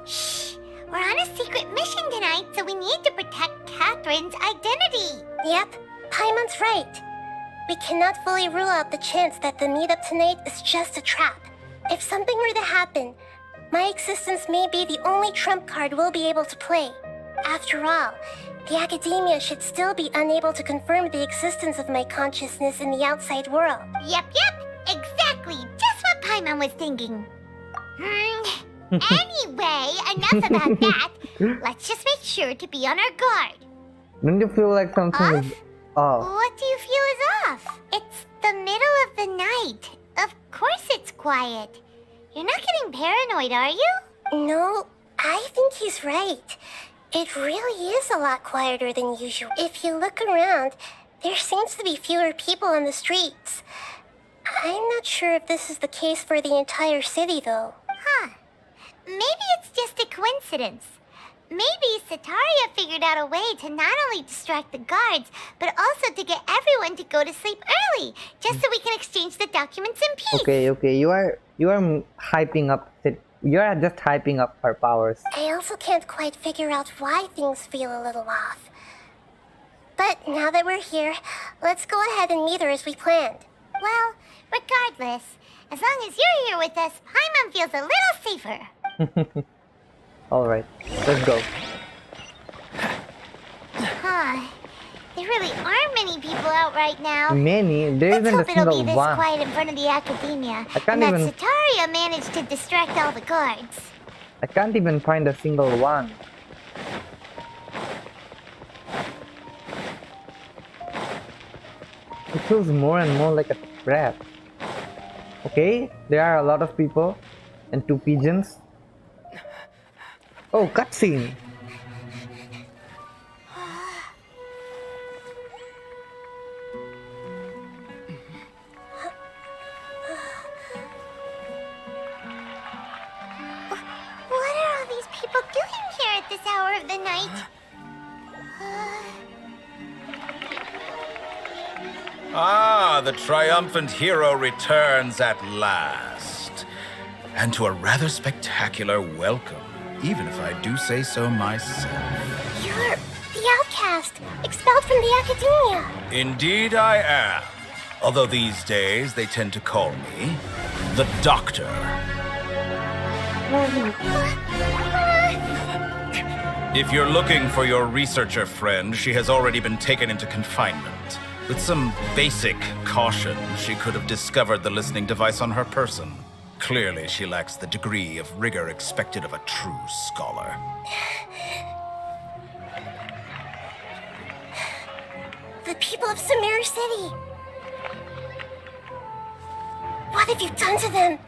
Shh! We're on a secret mission tonight, so we need to protect Catherine's identity. Yep, Paimon's right. We cannot fully rule out the chance that the meetup tonight is just a trap. If something were to happen, my existence may be the only trump card we'll be able to play. After all, the Academia should still be unable to confirm the existence of my consciousness in the outside world. Yep, exactly. Just what Paimon was thinking. Anyway, enough about that. Let's just make sure to be on our guard. Don't you feel like something is off? What do you feel is off? It's the middle of the night. Of course it's quiet. You're not getting paranoid, are you? No, I think he's right. It really is a lot quieter than usual. If you look around, there seems to be fewer people on the streets. I'm not sure if this is the case for the entire city, though. Huh. Maybe it's just a coincidence. Maybe Sataria figured out a way to not only distract the guards, but also to get everyone to go to sleep early, just so we can exchange the documents in peace. Okay, you are hyping up. You are just hyping up her powers. I also can't quite figure out why things feel a little off. But now that we're here, let's go ahead and meet her as we planned. Well, regardless, as long as you're here with us, Paimon feels a little safer. Alright, let's go. Huh. There really aren't many people out right now. Many? There Let's isn't a hope it'll be single this one. quiet in front of the Academia, I can't and that even- Sataria managed to distract all the guards. I can't even find a single one. It feels more and more like a trap. Okay, there are a lot of people and 2 pigeons. Oh, cutscene. What are all these people doing here at this hour of the night? Ah, the triumphant hero returns at last. And to a rather spectacular welcome, even if I do say so myself. You're the outcast, expelled from the Academia. Indeed I am. Although these days they tend to call me the Doctor. If you're looking for your researcher friend, she has already been taken into confinement. With some basic caution, she could have discovered the listening device on her person. Clearly, she lacks the degree of rigor expected of a true scholar. The people of Sumeru City. What have you done to them?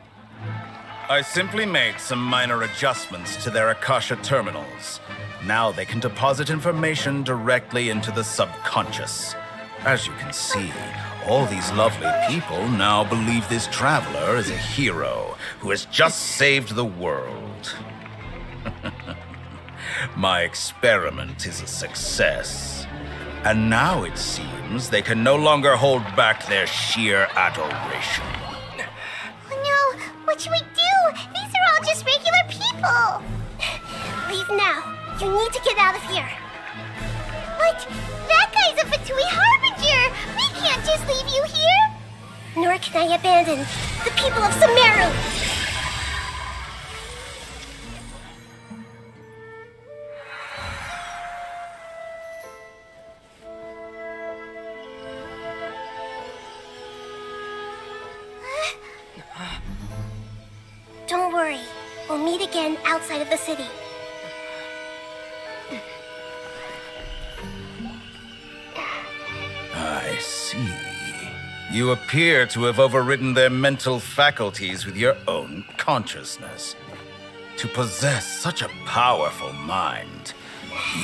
I simply made some minor adjustments to their Akasha terminals. Now they can deposit information directly into the subconscious. As you can see, all these lovely people now believe this traveler is a hero who has just saved the world. My experiment is a success. And now it seems they can no longer hold back their sheer adoration. Oh no, what should we do? These are all just regular people. Leave now. You need to get out of here. But that guy's a Fatui Harbinger. We can't just leave you here. Nor can I abandon the people of Sumeru. Don't worry. We'll meet again outside of the city. I see. You appear to have overridden their mental faculties with your own consciousness. To possess such a powerful mind,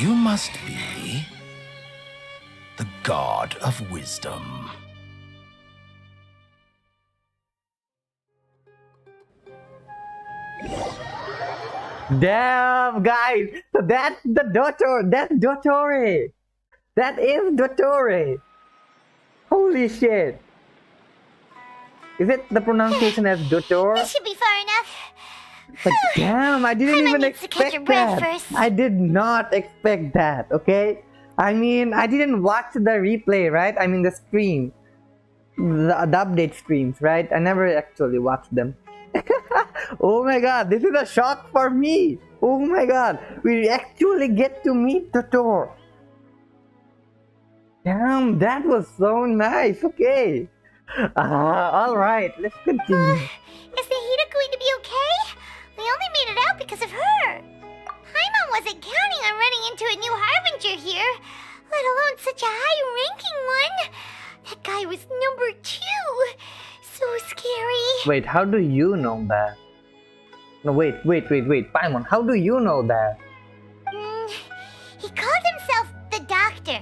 you must be the god of wisdom. Damn, guys! So that's the Dottore! That's Dottore! That is Dottore! Holy shit! Is it the pronunciation as Dottore? This should be far enough. But damn, I didn't even need to catch your expect breath that. first. I did not expect that, okay? I mean, I didn't watch the replay, right? I mean, the stream. The update streams, right? I never actually watched them. Oh my god, this is a shock for me! Oh my god, we actually get to meet Dottore. Damn, that was so nice. Okay. Alright, let's continue. Is Nahida going to be okay? We only made it out because of her. Paimon wasn't counting on running into a new Harbinger here, let alone such a high-ranking one. That guy was number 2. So scary. Wait, how do you know that? No, wait. Paimon, how do you know that? He called himself the Doctor.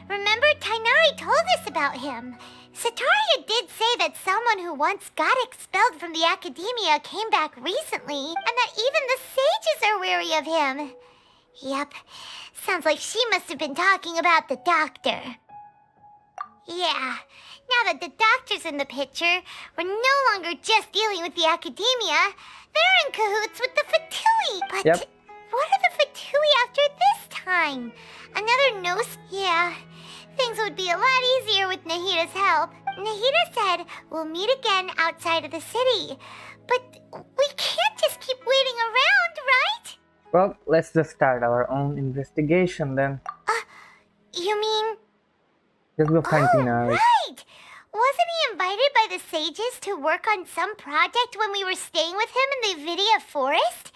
Remember, Tainari told us about him. Sataria did say that someone who once got expelled from the academia came back recently, and that even the sages are wary of him. Yep, sounds like she must have been talking about the Doctor. Yeah, now that the Doctor's in the picture, we're no longer just dealing with the academia. They're in cahoots with the Fatui. But Yep. what are the Fatui after this time? Another Nos? Yeah, things would be a lot easier with Nahida's help. Nahida said we'll meet again outside of the city. But we can't just keep waiting around, right? Well, let's just start our own investigation then. You mean... Let's go find Tina. right! Wasn't he invited by the sages to work on some project when we were staying with him in the Vidya forest?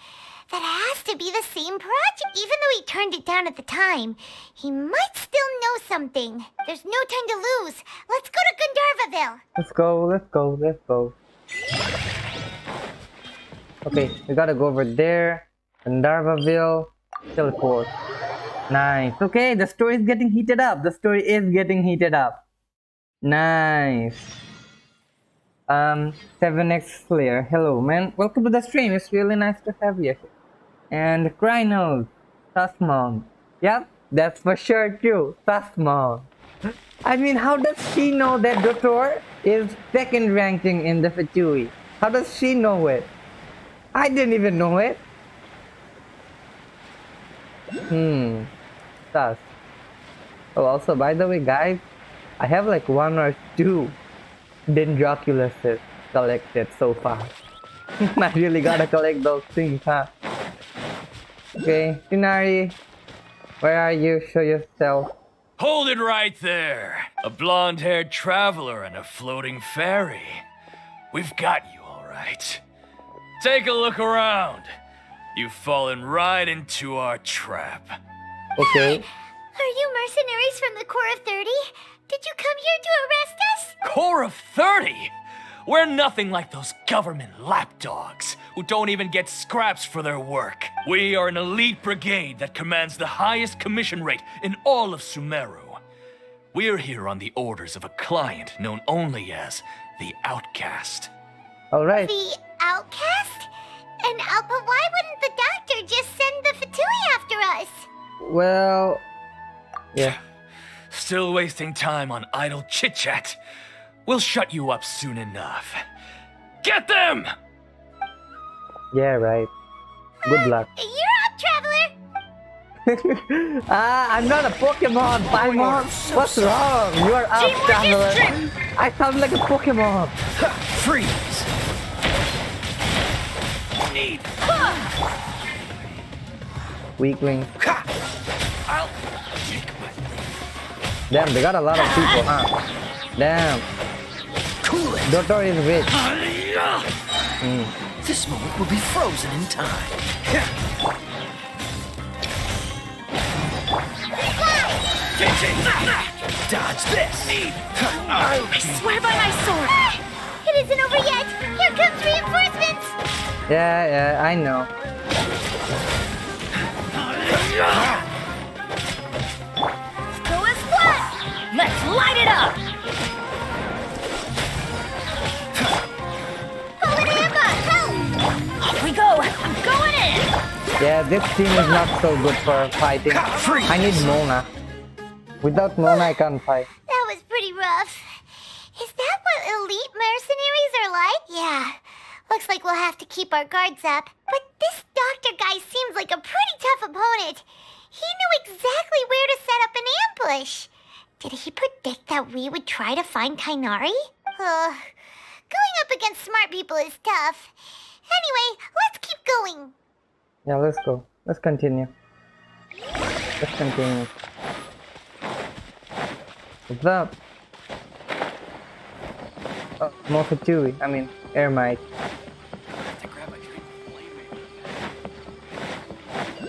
That has to be the same project, even though he turned it down at the time. He might still know something. There's no time to lose. Let's go to Gandharvaville. Let's go. Okay, we gotta go over there. Gandharvaville. Teleport. Nice. Okay, the story is getting heated up. Nice. 7x Slayer. Hello, man. Welcome to the stream. It's really nice to have you here. And Krynos. Sasmon. Yep, that's for sure too. Sasmon. I mean, how does she know that Dottore is second ranking in the Fatui? How does she know it? I didn't even know it. Sus. Oh, also, by the way, guys, I have like 1 or 2 Dendroculuses collected so far. I really gotta collect those things, huh? Okay, Tinari, where are you? Show yourself. Hold it right there. A blonde-haired traveler and a floating fairy. We've got you, all right. Take a look around. You've fallen right into our trap. Are Okay. you mercenaries from the Corps of 30? Did you come here to arrest us? Corps of 30? We're nothing like those government lapdogs who don't even get scraps for their work. We are an elite brigade that commands the highest commission rate in all of Sumeru. We're here on the orders of a client known only as the Outcast. All right. The outcast? But why wouldn't the doctor just send the Fatui after us? Well, yeah. Still wasting time on idle chit-chat. We'll shut you up soon enough. Get them! Yeah, right. Good luck. You're up, traveler! I'm not a Pokemon, Paimon. What's wrong? You are up, traveler. I sound like a Pokemon. Freeze! Need. Weakling. I'll take my Damn, they got a lot of people, huh? Damn. cool it. Doctor is rich. This moment will be frozen in time. Dodge this. I swear by my sword! It isn't over yet! Here comes reinforcements! Yeah, I know. Go as one! Let's light it up! Hold it, Amber! Help! Off we go! I'm going in! Yeah, this team is not so good for fighting. I need Mona. Without Mona, I can't fight. That was pretty rough. Is that what elite mercenaries are like? Yeah. Looks like we'll have to keep our guards up. But this doctor guy seems like a pretty tough opponent. He knew exactly where to set up an ambush. Did he predict that we would try to find Tainari? Going up against smart people is tough. Anyway, let's keep going. Yeah, let's go. Let's continue. What's up? Oh, more Fatui. I mean, Airmite.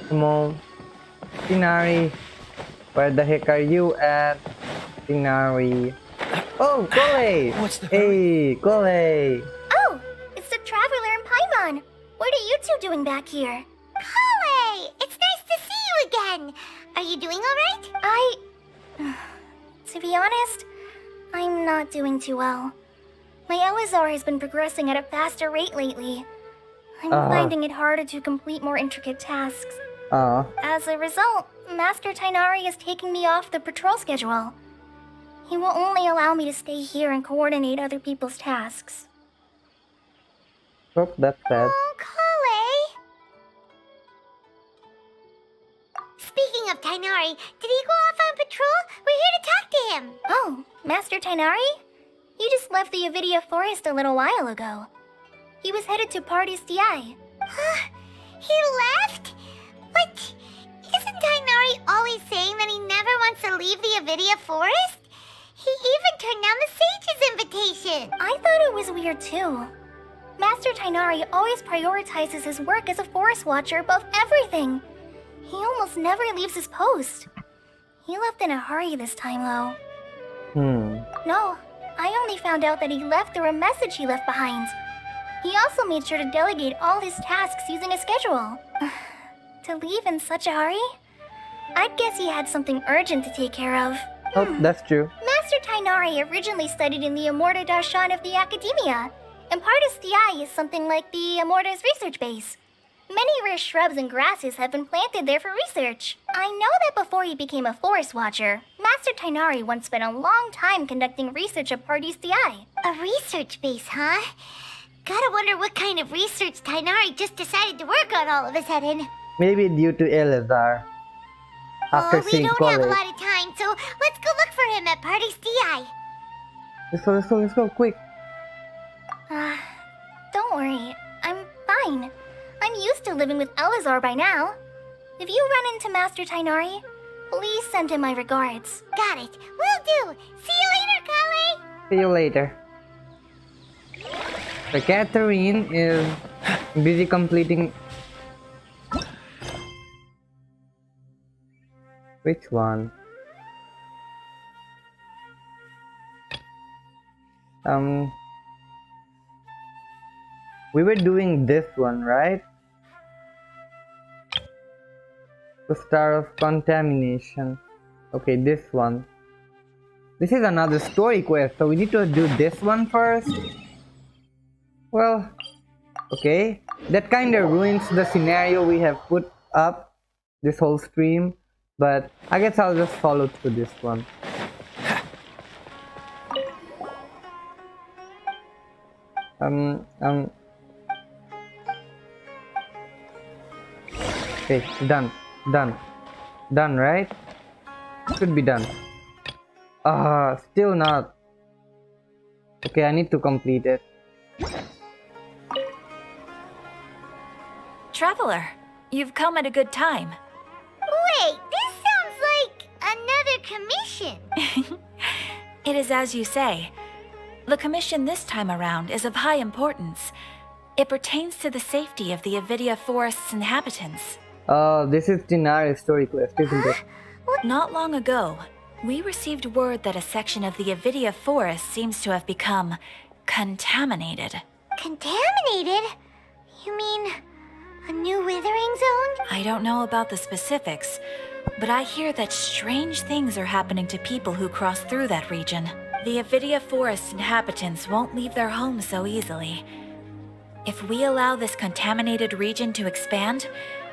Come on. Tinari. Where the heck are you at? Tinari. Oh, Kole! Hey, Kole! Oh, it's the Traveler and Paimon. What are you two doing back here? Kale! It's nice to see you again. Are you doing alright? To be honest, I'm not doing too well. My Elazar has been progressing at a faster rate lately. I'm finding it harder to complete more intricate tasks. As a result, Master Tainari is taking me off the patrol schedule. He will only allow me to stay here and coordinate other people's tasks. Oh, that's bad. Oh, Kale! Speaking of Tainari, did he go off on patrol? We're here to talk to him. Oh, Master Tainari? He just left the Avidia Forest a little while ago. He was headed to Party's DI. He left? But isn't Tainari always saying that he never wants to leave the Avidia Forest? He even turned down the Sage's invitation. I thought it was weird too. Master Tainari always prioritizes his work as a forest watcher above everything. He almost never leaves his post. He left in a hurry this time, though. No, I only found out that he left through a message he left behind. He also made sure to delegate all his tasks using a schedule. To leave in such a hurry? I'd guess he had something urgent to take care of. Oh, that's true. Master Tainari originally studied in the Amorta Darshan of the Academia, and Partis DI is something like the Amorta's research base. Many rare shrubs and grasses have been planted there for research. I know that before he became a forest watcher, Master Tainari once spent a long time conducting research at Partis DI. A research base, huh? Gotta wonder what kind of research Tainari just decided to work on all of a sudden. Maybe due to Elazar. After We seeing don't have a Kole. lot of time, so let's go look for him at Partis DI. Let's go, quick. Don't worry. I'm fine. I'm used to living with Elazar by now. If you run into Master Tainari, Please send him my regards. Got it. Will do. See you later, Kale. See you later. So Catherine is busy completing. Which one? We were doing this one, right? The Star of Contamination. Okay, this one. This is another story quest, so we need to do this one first. Well, okay. That kind of ruins the scenario we have put up this whole stream, but I guess I'll just follow through this one. Okay, done, right? Should be done. Still not. Okay, I need to complete it. Traveler, you've come at a good time. Wait, this sounds like another commission. It is as you say. The commission this time around is of high importance. It pertains to the safety of the Avidia Forest's inhabitants. This is Dinari's story quest, isn't it? Not long ago, we received word that a section of the Avidia Forest seems to have become contaminated. Contaminated? You mean a new withering zone? I don't know about the specifics, but I hear that strange things are happening to people who cross through that region. The Avidia Forest inhabitants won't leave their homes so easily. If we allow this contaminated region to expand,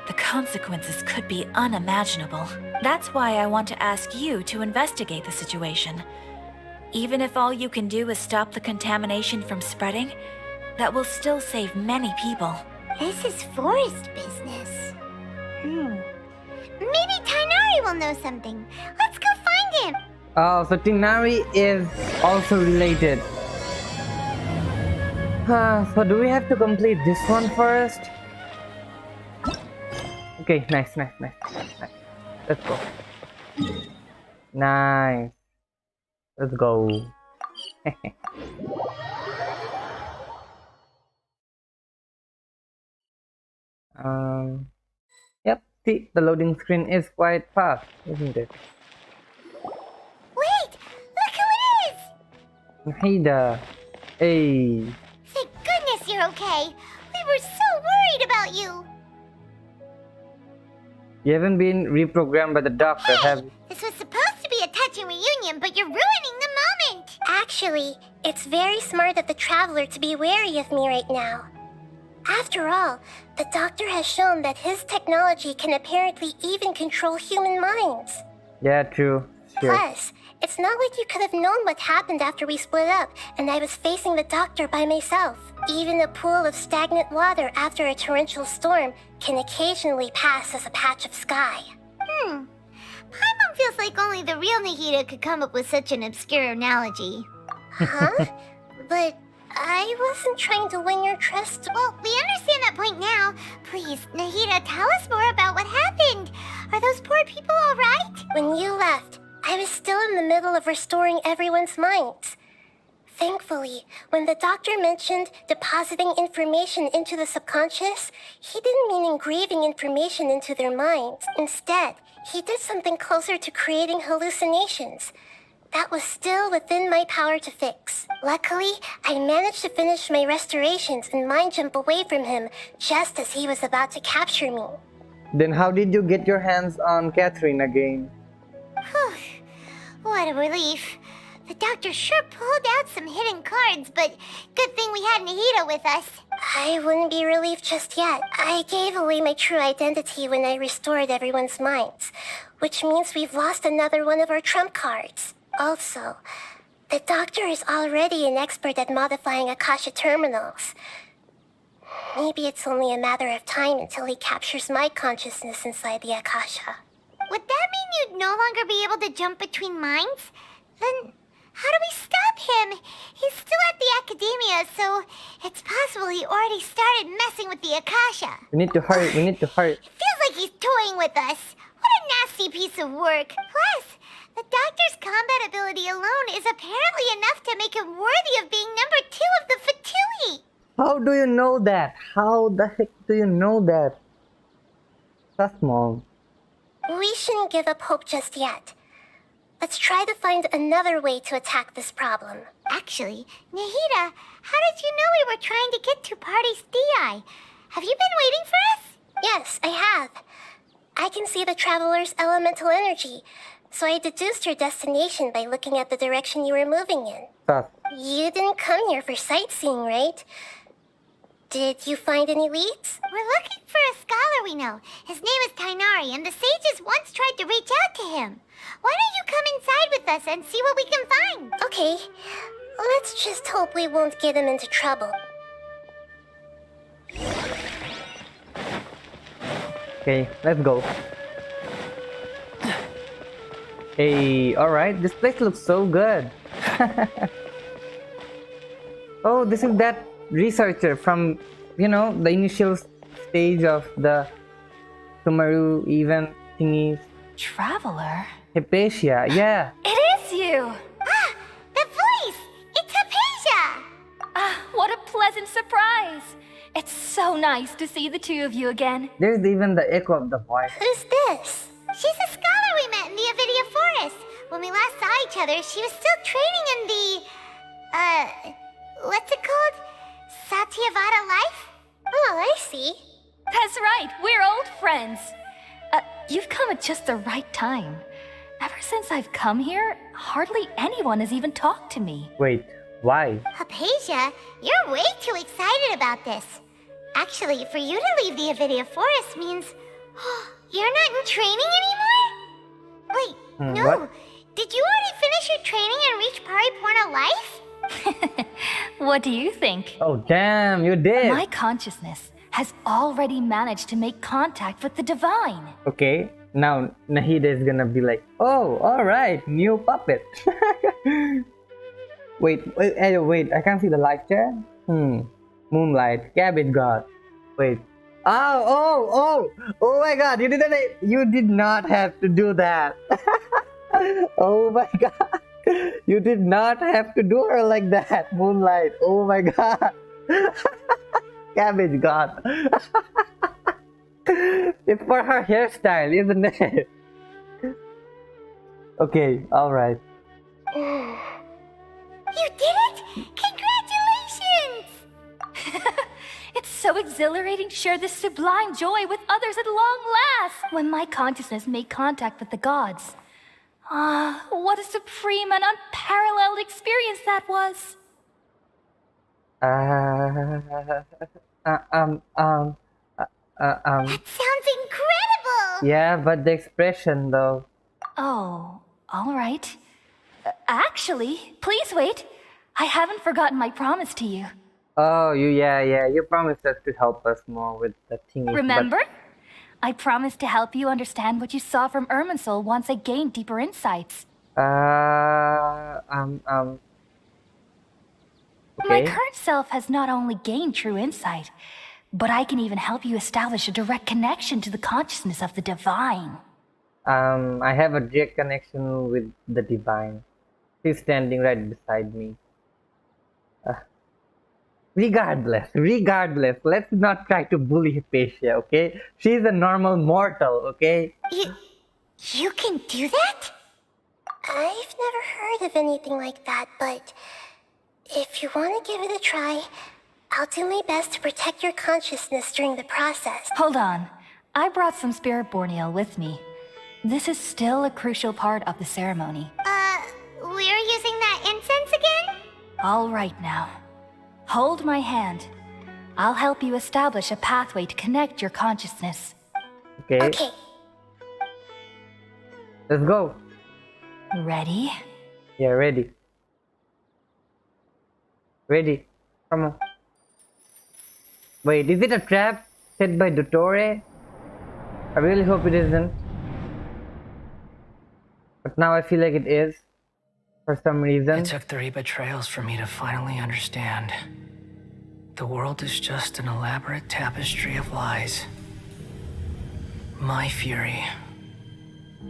the consequences could be unimaginable. That's why I want to ask you to investigate the situation. Even if all you can do is stop the contamination from spreading, that will still save many people. This is forest business. Maybe Tainari will know something. Let's go find him. Oh, so Tinari is also related. So do we have to complete this one first? Okay, nice. Let's go. Nice. Let's go. Yep, see, the loading screen is quite fast, isn't it? Wait, look who it is! Nahida. Hey. Thank goodness you're okay. We were so worried about you. You haven't been reprogrammed by the doctor, have you? This was supposed to be a touching reunion, but you're ruining the moment. Actually, it's very smart of the traveler to be wary of me right now. After all, the doctor has shown that his technology can apparently even control human minds. Yeah, true. Sure. Plus, it's not like you could have known what happened after we split up and I was facing the doctor by myself. Even a pool of stagnant water after a torrential storm can occasionally pass as a patch of sky. Paimon feels like only the real Nahida could come up with such an obscure analogy. Huh? But I wasn't trying to win your trust. Well, we understand that point now. Please, Nahida, tell us more about what happened. Are those poor people all right? When you left, I was still in the middle of restoring everyone's minds. Thankfully, when the doctor mentioned depositing information into the subconscious, he didn't mean engraving information into their minds. Instead, he did something closer to creating hallucinations. That was still within my power to fix. Luckily, I managed to finish my restorations and mind jump away from him just as he was about to capture me. Then how did you get your hands on Catherine again? What a relief. The doctor sure pulled out some hidden cards, but good thing we had Nahida with us. I wouldn't be relieved just yet. I gave away my true identity when I restored everyone's minds, which means we've lost another one of our trump cards. Also, the doctor is already an expert at modifying Akasha terminals. Maybe it's only a matter of time until he captures my consciousness inside the Akasha. Would that mean you'd no longer be able to jump between minds? Then how do we stop him? He's still at the academia, so it's possible he already started messing with the Akasha. We need to hurry, It feels like he's toying with us. What a nasty nasty piece of work. Plus, the doctor's combat ability alone is apparently enough to make him worthy of being number 2 of the Fatui. How do you know that? How the heck do you know that? So small. We shouldn't give up hope just yet. Let's try to find another way to attack this problem. Actually, Nahida, how did you know we were trying to get to Party's DI? Have you been waiting for us? Yes, I have. I can see the traveler's elemental energy, so I deduced your destination by looking at the direction you were moving in. Sus. You didn't come here for sightseeing, right? Did you find any leads? We're looking for a scholar we know. His name is Tainari, and the sages once tried to reach out to him. Why don't you come inside with us and see what we can find? Okay. Let's just hope we won't get him into trouble. Okay, let's go. Hey, alright, this place looks so good. Oh, this is that researcher from, you know, the initial stage of the Sumeru event thingies. Traveler? Hypatia, yeah. It is you! Ah, the voice! It's Hypatia! Ah, what a pleasant surprise! It's so nice to see the two of you again. There's even the echo of the voice. Who's this? She's a scholar we met in the Avidia Forest. When we last saw each other, she was still training in the... what's it called? Satyavada life? Oh, I see. That's right, we're old friends. You've come at just the right time. Ever since I've come here, hardly anyone has even talked to me. Wait, why? Hypatia, you're way too excited about this. Actually, for you to leave the Avidia Forest means... you're not in training anymore? Wait, no. What? Did you already finish your training and reach Paripurna life? What do you think? Oh, damn, you did. My consciousness has already managed to make contact with the divine. Okay, now Nahida is gonna be like, oh, alright, new puppet. wait, I can't see the light chat. Moonlight, cabbage god. Wait. Oh my god, you did not have to do that. Oh my god. You did not have to do her like that, Moonlight. Oh my god. Cabbage god. It's for her hairstyle, isn't it? Okay, alright. You did it! Congratulations! It's so exhilarating to share this sublime joy with others at long last. When my consciousness made contact with the gods. Ah, what a supreme and unparalleled experience that was. That sounds incredible! Yeah, but the expression though. Oh, all right. Actually, please wait. I haven't forgotten my promise to you. Oh, you promised us to help us more with the thingy. Remember? I promised to help you understand what you saw from Irminsul once I gained deeper insights. Okay. My current self has not only gained true insight, but I can even help you establish a direct connection to the consciousness of the divine. I have a direct connection with the divine. She's standing right beside me. Regardless, let's not try to bully Hypatia, okay? She's a normal mortal, okay? You can do that? I've never heard of anything like that, but if you want to give it a try, I'll do my best to protect your consciousness during the process. Hold on. I brought some spirit borneal with me. This is still a crucial part of the ceremony. We're using that incense again? All right now. Hold my hand. I'll help you establish a pathway to connect your consciousness. Okay. Let's go. Ready? Yeah, ready. Ready. Come on. Wait, is it a trap set by Dottore? I really hope it isn't. But now I feel like it is. For some reason. It took 3 betrayals for me to finally understand. The world is just an elaborate tapestry of lies. My fury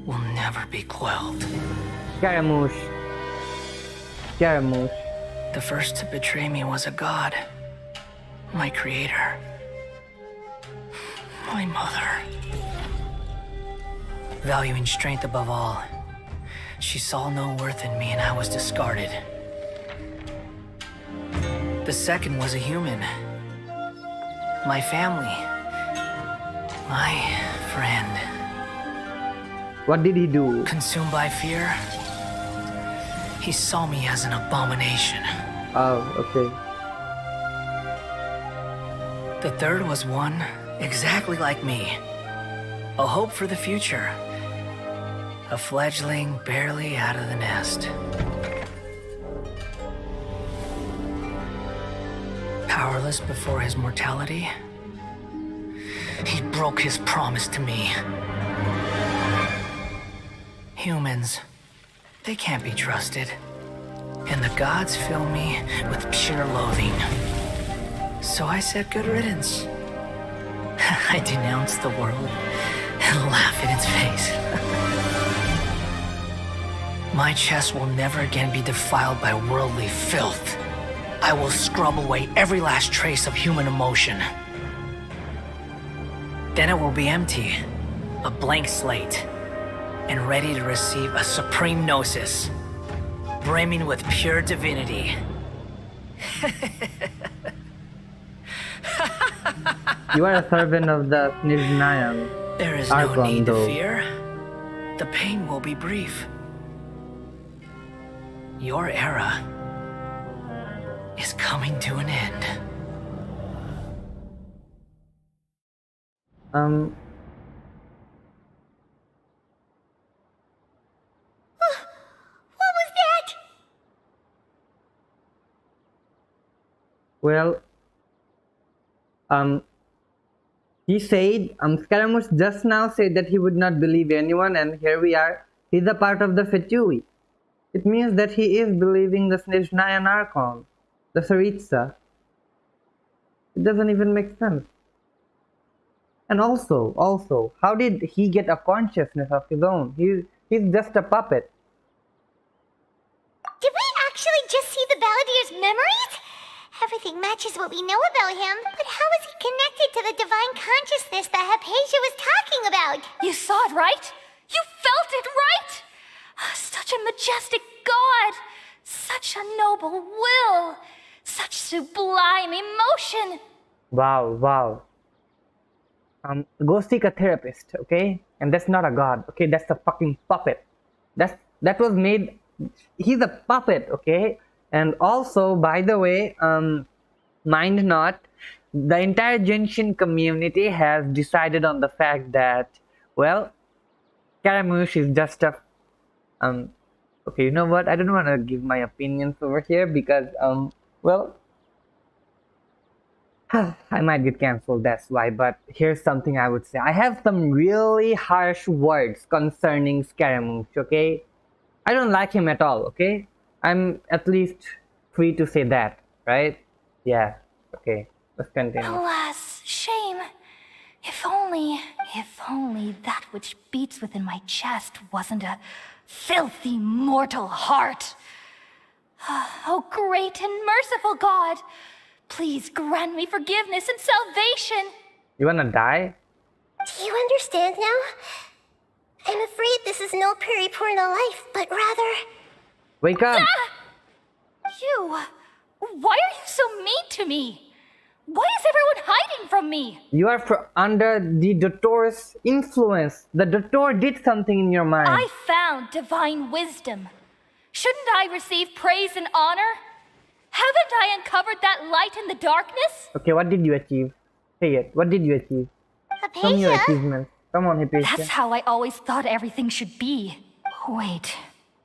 will never be quelled. Scaramouche. Scaramouche. The first to betray me was a god. My creator. My mother. Valuing strength above all, she saw no worth in me and I was discarded. The second was a human. My family. My friend. What did he do? Consumed by fear, he saw me as an abomination. Oh, okay. The third was one exactly like me. A hope for the future. A fledgling barely out of the nest. Powerless before his mortality, he broke his promise to me. Humans, they can't be trusted. And the gods fill me with pure loathing. So I said good riddance. I denounce the world and laugh in its face. My chest will never again be defiled by worldly filth. I will scrub away every last trace of human emotion. Then it will be empty, a blank slate, and ready to receive a supreme gnosis, brimming with pure divinity. You are a servant of the Nizhnayan. There is no need to fear. The pain will be brief. Your era is coming to an end. What was that? Well, he said, Scaramouche just now said that he would not believe anyone, and here we are. He's a part of the Fetui. It means that he is believing the Snezhnayan Archon, the Saritsa. It doesn't even make sense. And also, how did he get a consciousness of his own? He's just a puppet. Did we actually just see the Balladeer's memories? Everything matches what we know about him, but how is he connected to the divine consciousness that Hypatia was talking about? You saw it, right? You felt it, right? Such a majestic god! Such a noble will! Such sublime emotion! Wow. Go seek a therapist, okay? And that's not a god, okay? That's a fucking puppet. That was made. He's a puppet, okay? And also, by the way, mind not, the entire Genshin community has decided on the fact that, well, Scaramouche is just a okay, you know what? I don't want to give my opinions over here because well, I might get cancelled, that's why. But here's something I would say. I have some really harsh words concerning Scaramouche, okay? I don't like him at all, okay? I'm at least free to say that, right? Yeah, okay, let's continue. Alas, shame. If only that which beats within my chest wasn't a filthy mortal heart. Oh, great and merciful God, please grant me forgiveness and salvation. You wanna die? Do you understand now? I'm afraid this is no Purna life, but rather... Wake up! You! Why are you so mean to me? Why is everyone hiding from me? You are under the Doctor's influence. The Doctor did something in your mind. I found divine wisdom. Shouldn't I receive praise and honor? Haven't I uncovered that light in the darkness? Okay, what did you achieve? Say it. What did you achieve? Show me your Hypatia? achievements. Come on, Hypatia. That's how I always thought everything should be. Wait,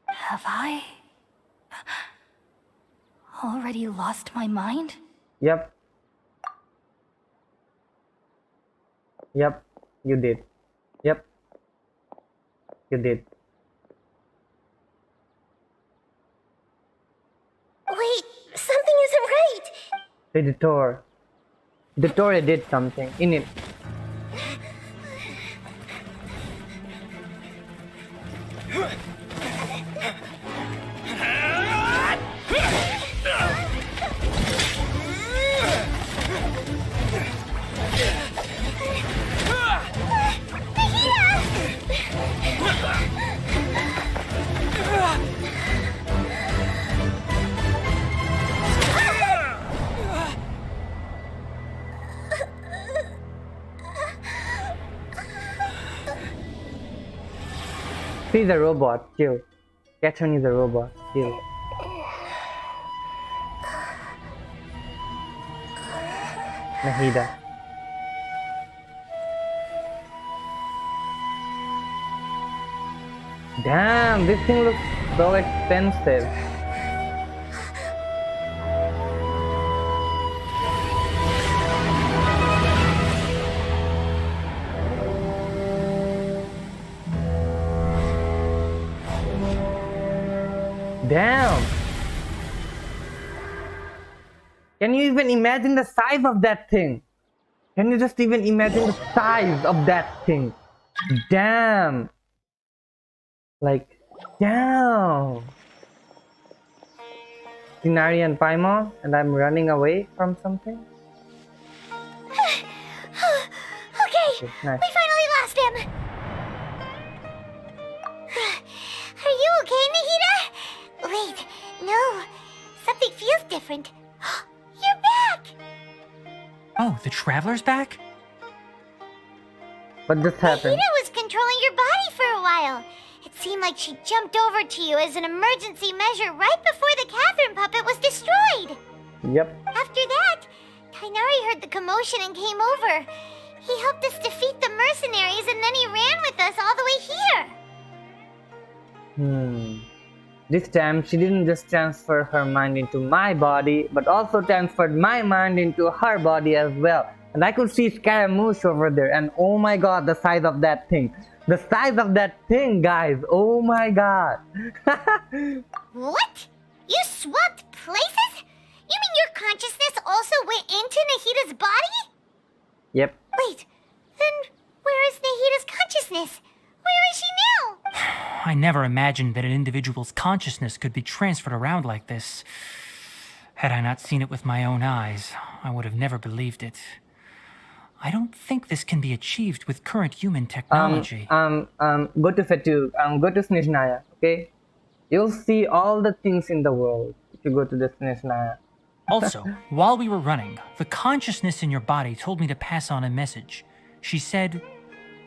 have I already lost my mind? Yep, you did. Yep, you did. Wait, something isn't right. The Doctor did something in it. She's a robot. Chill. Catherine is a robot. Chill. Nahida. Damn, this thing looks so expensive. Damn! Can you even imagine the size of that thing? Can you just even imagine the size of that thing? Damn! Like, damn! Scenario and Paimon, and I'm running away from something? Okay, Nice. we finally lost him. Are you okay, Nahida? Wait, no. Something feels different. You're back! Oh, the Traveler's back? What just happened? Nahida was controlling your body for a while. It seemed like she jumped over to you as an emergency measure right before the Catherine puppet was destroyed. Yep. After that, Tainari heard the commotion and came over. He helped us defeat the mercenaries and then he ran with us all the way here. This time, she didn't just transfer her mind into my body, but also transferred my mind into her body as well. And I could see Scaramouche over there, and oh my god, the size of that thing. The size of that thing, guys. Oh my god. What? You swapped places? You mean your consciousness also went into Nahida's body? Yep. Wait, then where is Nahida's consciousness? Where is she now? I never imagined that an individual's consciousness could be transferred around like this. Had I not seen it with my own eyes, I would have never believed it. I don't think this can be achieved with current human technology. Go to Fetu, go to Snezhnaya, okay? You'll see all the things in the world if you go to the Snezhnaya. Also, while we were running, the consciousness in your body told me to pass on a message. She said,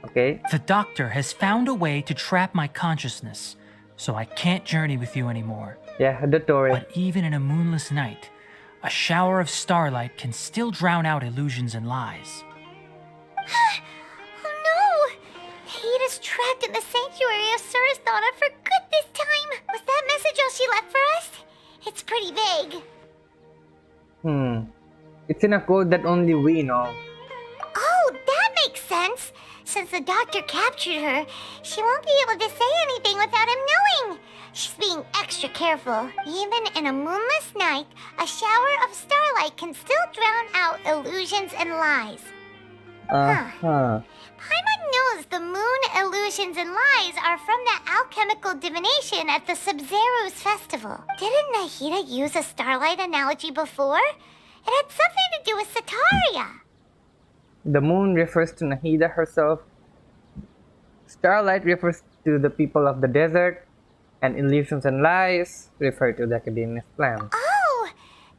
Okay. "The doctor has found a way to trap my consciousness, so I can't journey with you anymore. Yeah, Dotori. But even in a moonless night, a shower of starlight can still drown out illusions and lies." Oh no! Nahida's trapped in the sanctuary of Suristhana for good this time. Was that message all she left for us? It's pretty vague. It's in a code that only we know. Oh, that makes sense. Since the doctor captured her, she won't be able to say anything without him knowing. She's being extra careful. Even in a moonless night, a shower of starlight can still drown out illusions and lies. Paimon knows the moon illusions and lies are from the alchemical divination at the Sumeru's festival. Didn't Nahida use a starlight analogy before? It had something to do with Sataria. The moon refers to Nahida herself. Starlight refers to the people of the desert. And illusions and lies refer to the academia's plan. Oh,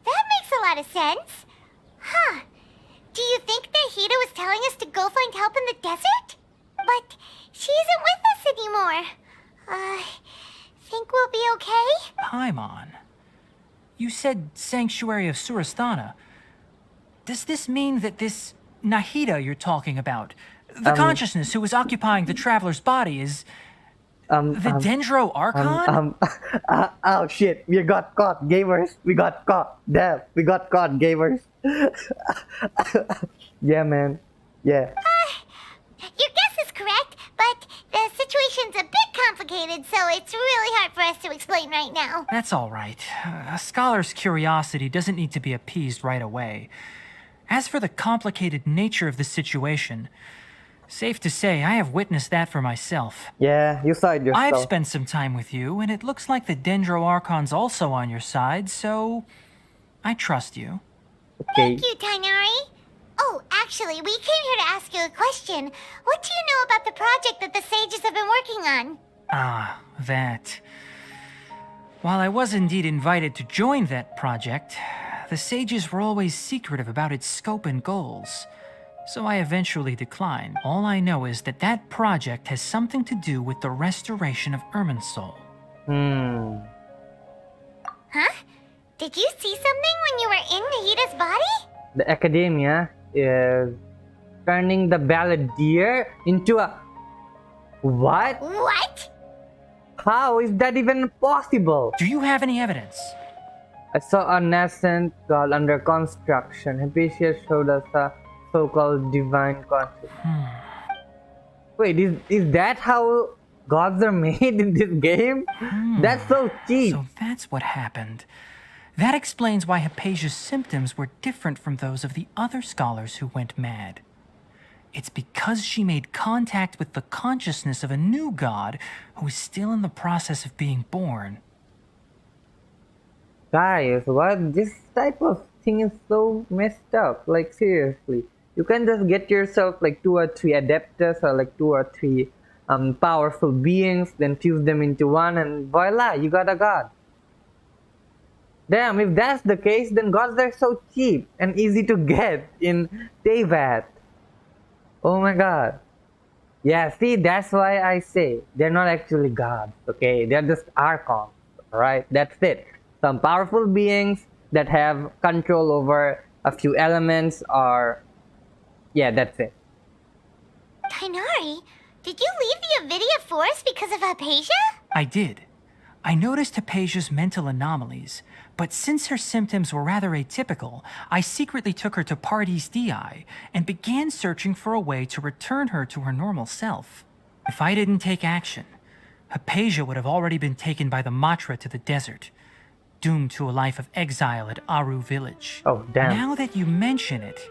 that makes a lot of sense. Huh. Do you think Nahida was telling us to go find help in the desert? But she isn't with us anymore. Think we'll be okay? Paimon, you said Sanctuary of Suristhana. Does this mean that this Nahida you're talking about, the consciousness who was occupying the traveler's body, is the Dendro Archon? Oh shit, we got caught, gamers. We got caught. Damn, we got caught, gamers. Yeah, man. Yeah. Your guess is correct, but the situation's a bit complicated, so it's really hard for us to explain right now. That's all right. A scholar's curiosity doesn't need to be appeased right away. As for the complicated nature of the situation, safe to say I have witnessed that for myself. Yeah, you saw it yourself. I've spent some time with you, and it looks like the Dendro Archon's also on your side, so I trust you. Okay. Thank you, Tainari. Oh, actually, we came here to ask you a question. What do you know about the project that the sages have been working on? Ah, that. While I was indeed invited to join that project, the sages were always secretive about its scope and goals. so I eventually declined. All I know is that that project has something to do with the restoration of Irminsul. Huh? Did you see something when you were in Nahida's body? The academia is turning the balladeer into a... What? What? How is that even possible? Do you have any evidence? I saw a nascent god under construction. Hypatia showed us a so-called divine concept. Wait, is that how gods are made in this game? That's so cheap. So that's what happened. That explains why Hypatia's symptoms were different from those of the other scholars who went mad. It's because she made contact with the consciousness of a new god who is still in the process of being born. Guys, what? This type of thing is so messed up. Like, seriously. You can just get yourself like 2 or 3 adeptus or like 2 or 3 powerful beings, then fuse them into one, and voila, you got a god. Damn, if that's the case, then gods are so cheap and easy to get in Teyvat. Oh my god. Yeah, see, that's why I say they're not actually gods, okay? They're just archons, alright? That's it. Some powerful beings that have control over a few elements, or... yeah, that's it. Tainari, did you leave the Avidia Forest because of Hypatia? I did. I noticed Hypatia's mental anomalies, but since her symptoms were rather atypical, I secretly took her to Pardes Dii and began searching for a way to return her to her normal self. If I didn't take action, Hypatia would have already been taken by the Matra to the desert, doomed to a life of exile at Aru village. Oh, damn. Now that you mention it,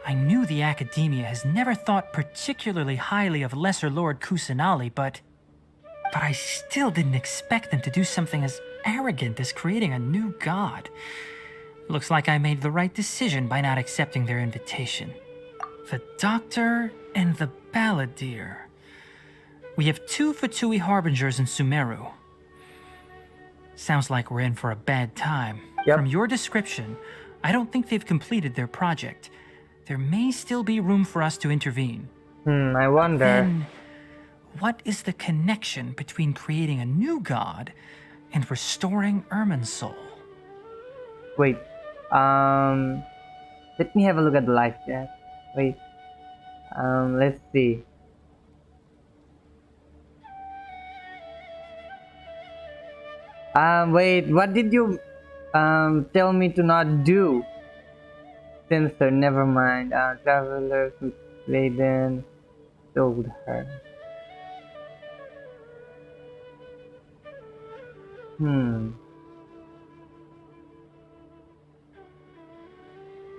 I knew the Academia has never thought particularly highly of Lesser Lord Kusanali, but I still didn't expect them to do something as arrogant as creating a new god. Looks like I made the right decision by not accepting their invitation. The Doctor and the Balladeer. We have 2 Fatui Harbingers in Sumeru. Sounds like we're in for a bad time. Yep. From your description, I don't think they've completed their project. There may still be room for us to intervene. I wonder. Then, what is the connection between creating a new god and restoring Irminsul? Wait. Let me have a look at the live chat. Wait. Let's see. Wait, what did you tell me to not do? Censor, never mind. Travelers with Laden told her.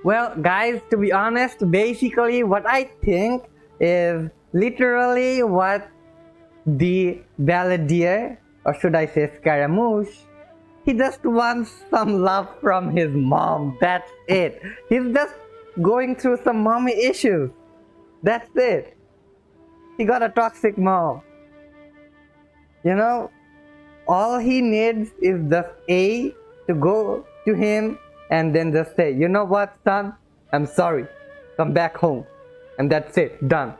Well, guys, to be honest, basically what I think is literally what the Balladeer, or should I say Scaramouche, he just wants some love from his mom. That's it. He's just going through some mommy issues. That's it. He got a toxic mom. You know, all he needs is just A to go to him and then just say, you know what, son? I'm sorry. Come back home. And that's it. Done.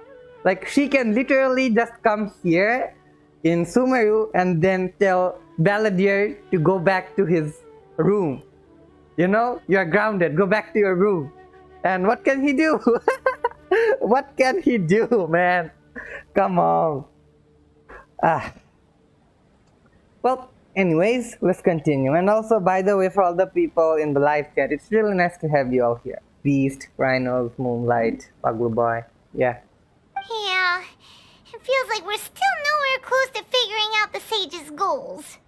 Like, she can literally just come here in Sumeru and then tell Balladeer to go back to his room. You know, you're grounded. Go back to your room. And what can he do? What can he do, man? Come on. Well, anyways, let's continue. And also, by the way, for all the people in the live chat, it's really nice to have you all here. Beast, Rhinos, Moonlight, Puggle Boy. Yeah. Yeah. It feels like we're still nowhere close to figuring out the sage's goals.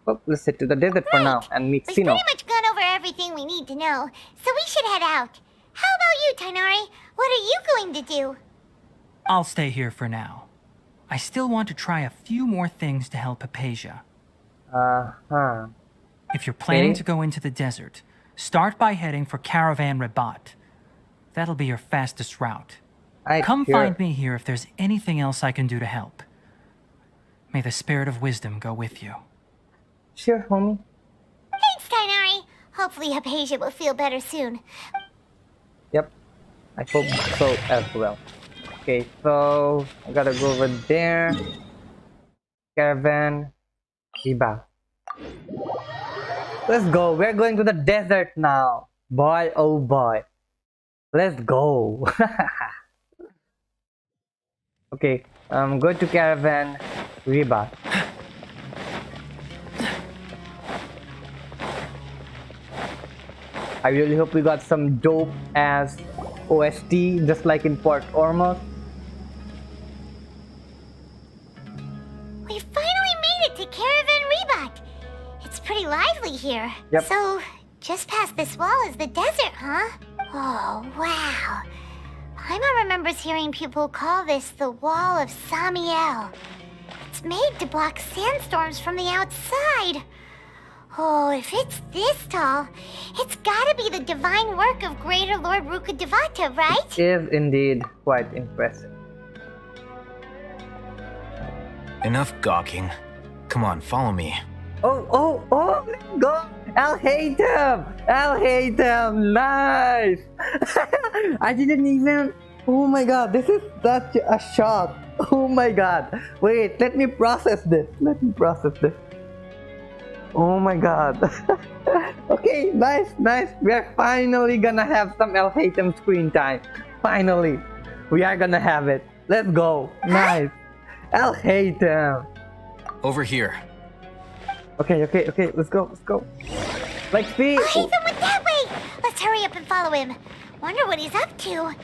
Well, let's head to the desert for now and meet We've Sino. pretty much gone over everything we need to know, so we should head out. How about you, Tainari? What are you going to do? I'll stay here for now. I still want to try a few more things to help Hypatia. If you're planning Okay. to go into the desert, start by heading for Caravan Rabat. That'll be your fastest route. Come find me here if there's anything else I can do to help. May the spirit of wisdom go with you. Sure, homie. Thanks, Tainari. Hopefully Hypatia will feel better soon. Yep. I hope so as well. Okay, so I gotta go over there. Caravan. Riba. Let's go. We're going to the desert now. Boy, oh boy. Let's go. Okay, go to Caravan. Riba. I really hope we got some dope ass OST just like in Port Ormos. We finally made it to Caravan Rebot. It's pretty lively here. Yep. So, just past this wall is the desert, huh? Oh, wow. Paimon remembers hearing people call this the Wall of Samiel. It's made to block sandstorms from the outside. Oh, if it's this tall, it's gotta be the divine work of Greater Lord Rukkhadevata, right? It is indeed quite impressive. Enough gawking. Come on, follow me. Oh, let's go! I'll hate him! I'll hate him! Nice! I didn't even... Oh my god, this is such a shock. Oh my god. Wait, let me process this. Oh my god. Okay, nice. We're finally gonna have some El Hatem screen time. Finally. We are gonna have it. Let's go. Nice. El Hatem. Over here. Okay, let's go. Like, see? Oh, Hatham went that way! Let's hurry up and follow him. Wonder what he's up to.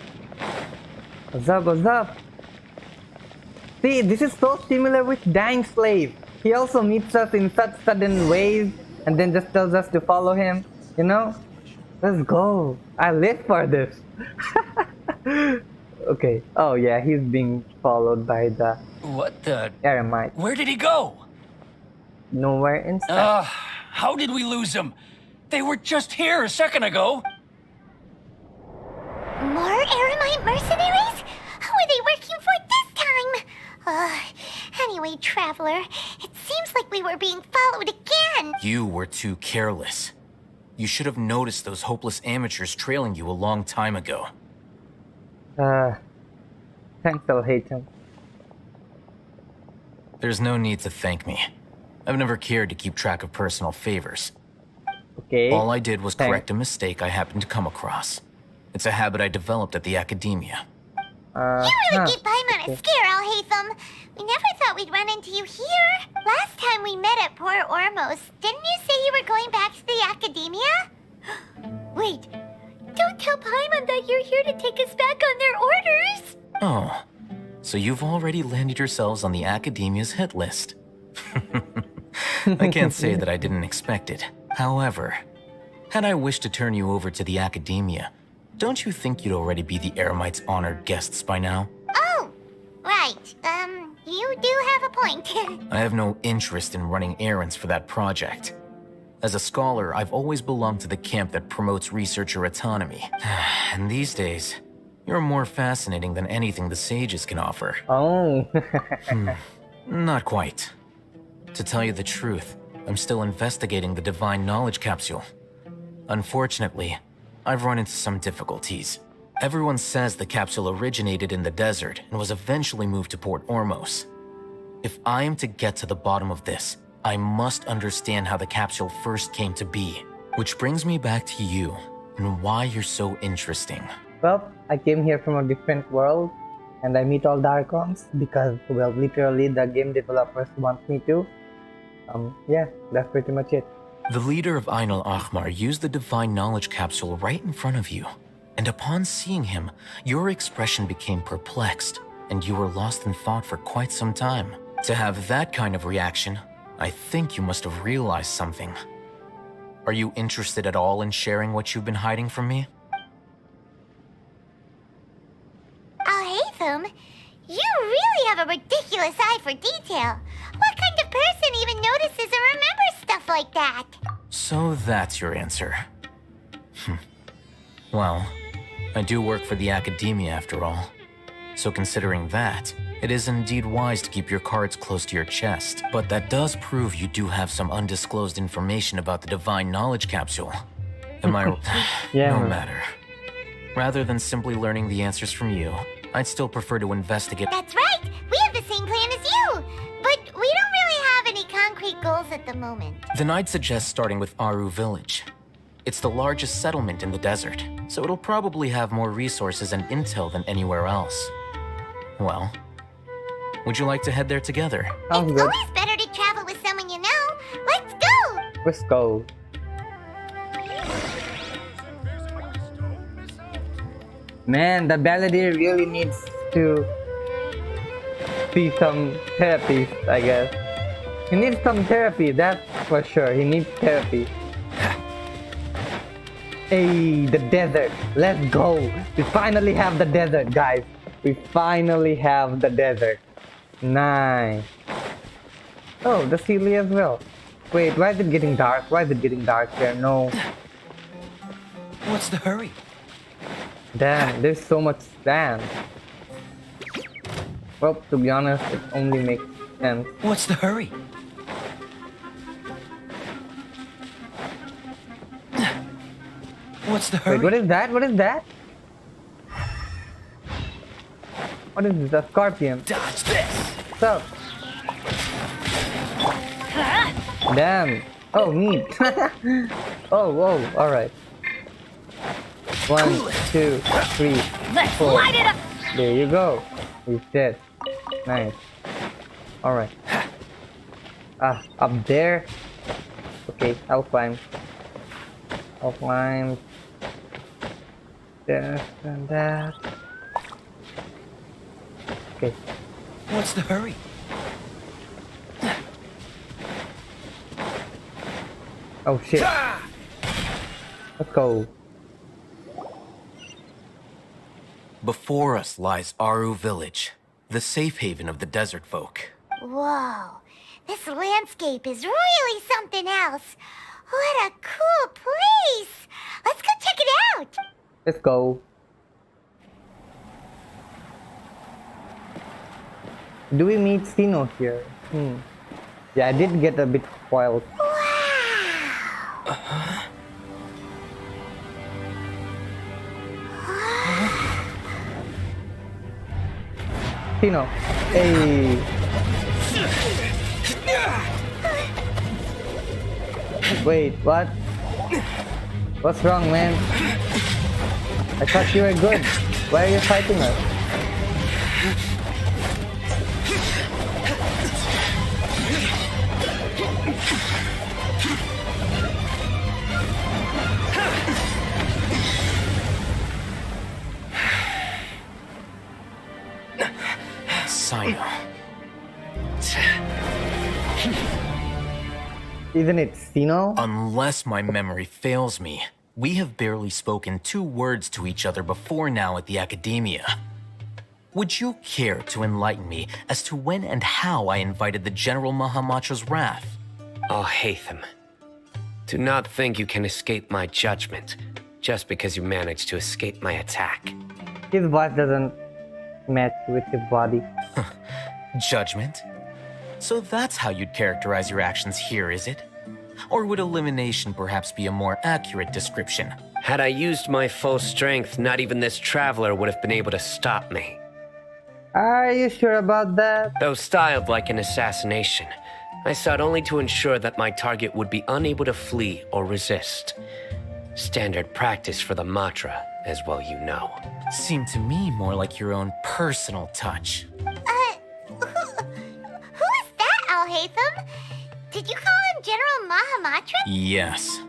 What's up? See, this is so similar with Dying Slave. He also meets us in such sudden ways and then just tells us to follow him, you know? Let's go. I live for this. Okay. Oh yeah, he's being followed by the What the? Eremite. Where did he go? Nowhere in sight. How did we lose him? They were just here a second ago. More Eremite mercenaries? Who are they working for this time? Anyway, Traveler, it seems like we were being followed again. You were too careless. You should have noticed those hopeless amateurs trailing you a long time ago. Thanks, El Hatem. There's no need to thank me. I've never cared to keep track of personal favors. Okay. All I did was Thanks. correct a mistake I happened to come across. It's a habit I developed at the academia. You really gave Paimon a scare, Al Hatham. We never thought we'd run into you here. Last time we met at Port Ormos, didn't you say you were going back to the academia? Wait, don't tell Paimon that you're here to take us back on their orders. Oh, so you've already landed yourselves on the academia's hit list. I can't say that I didn't expect it. However, had I wished to turn you over to the academia, don't you think you'd already be the Eremites' honored guests by now? Oh, right. You do have a point. I have no interest in running errands for that project. As a scholar, I've always belonged to the camp that promotes researcher autonomy. And these days, you're more fascinating than anything the sages can offer. Oh. Not quite. To tell you the truth, I'm still investigating the Divine Knowledge Capsule. Unfortunately, I've run into some difficulties. Everyone says the capsule originated in the desert and was eventually moved to Port Ormos. If I am to get to the bottom of this, I must understand how the capsule first came to be. Which brings me back to you and why you're so interesting. Well, I came here from a different world and I meet all the Archons because, well, literally the game developers want me to. Yeah, that's pretty much it. The leader of Ain al-Ahmar used the Divine Knowledge Capsule right in front of you, and upon seeing him, your expression became perplexed, and you were lost in thought for quite some time. To have that kind of reaction, I think you must have realized something. Are you interested at all in sharing what you've been hiding from me? Al Hatham, you really have a ridiculous eye for detail. What kind of person even notices and remembers stuff like that? So that's your answer. Well, I do work for the academia after all. So considering that, it is indeed wise to keep your cards close to your chest. But that does prove you do have some undisclosed information about the Divine Knowledge Capsule. Am I... Yeah. No matter. Rather than simply learning the answers from you, I'd still prefer to investigate. That's right! We have the same plan as you! But we don't really have any concrete goals at the moment. Then I'd suggest starting with Aru Village. It's the largest settlement in the desert, so it'll probably have more resources and intel than anywhere else. Well, would you like to head there together? Sounds It's good. always better to travel with someone you know. Let's go! Let's go. Man, the balladeer really needs to see some therapist, I guess. He needs some therapy, that's for sure. He needs therapy. Hey, the desert. Let's go. We finally have the desert, guys. We finally have the desert. Nice. Oh, the Sealy as well. Wait, why is it getting dark? Why is it getting dark here? No. What's the hurry? Damn, there's so much sand. Well, to be honest, it only makes sense. What's the hurry? What's the hurry? Wait, what is that? What is that? What is this? A scorpion? Dodge this! What's up? Damn. Oh, meat. Oh, whoa. Alright. 1, 2, 3, 4. Light it up! There you go. He's dead. Nice. Alright. Ah, up there. Okay, I'll climb. I'll climb. This and that. Okay. What's the hurry? Oh shit. Let's go. Before us lies Aru Village, the safe haven of the desert folk. Whoa, this landscape is really something else. What a cool place! Let's go check it out! Let's go. Do we meet Sino here? Yeah, I did get a bit spoiled. Sino. Hey. Wait, what? What's wrong, man? I thought you were good. Why are you fighting us? Sino. Isn't it Sino? Unless my memory fails me, we have barely spoken 2 words to each other before now at the Academia. Would you care to enlighten me as to when and how I invited the General Mahamatra's wrath? Oh, Hatham. Do not think you can escape my judgment just because you managed to escape my attack. His voice doesn't match with his body. Judgment? So that's how you'd characterize your actions here, is it? Or would elimination perhaps be a more accurate description? Had I used my full strength, not even this traveler would have been able to stop me. Are you sure about that? Though styled like an assassination, I sought only to ensure that my target would be unable to flee or resist. Standard practice for the Matra, as well you know. Seemed to me more like your own personal touch. Who is that, Al-Hatham? Did you call him General Mahamatra? Yes.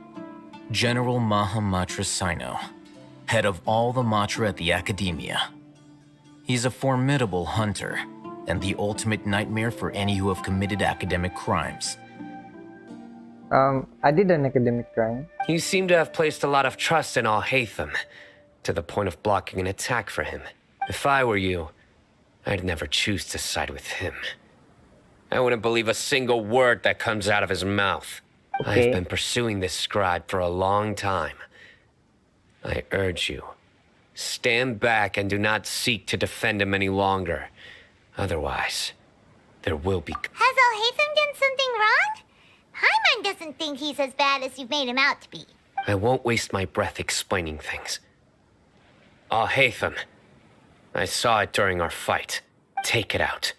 General Mahamatra Sino, head of all the Matra at the Academia. He's a formidable hunter, and the ultimate nightmare for any who have committed academic crimes. I did an academic crime. You seem to have placed a lot of trust in Al-Hatham, to the point of blocking an attack for him. If I were you, I'd never choose to side with him. I wouldn't believe a single word that comes out of his mouth. Okay. I've been pursuing this scribe for a long time. I urge you, stand back and do not seek to defend him any longer. Otherwise, there will be... Has Al-Hatham done something wrong? Hyman doesn't think he's as bad as you've made him out to be. I won't waste my breath explaining things. Alhaitham. I saw it during our fight. Take it out.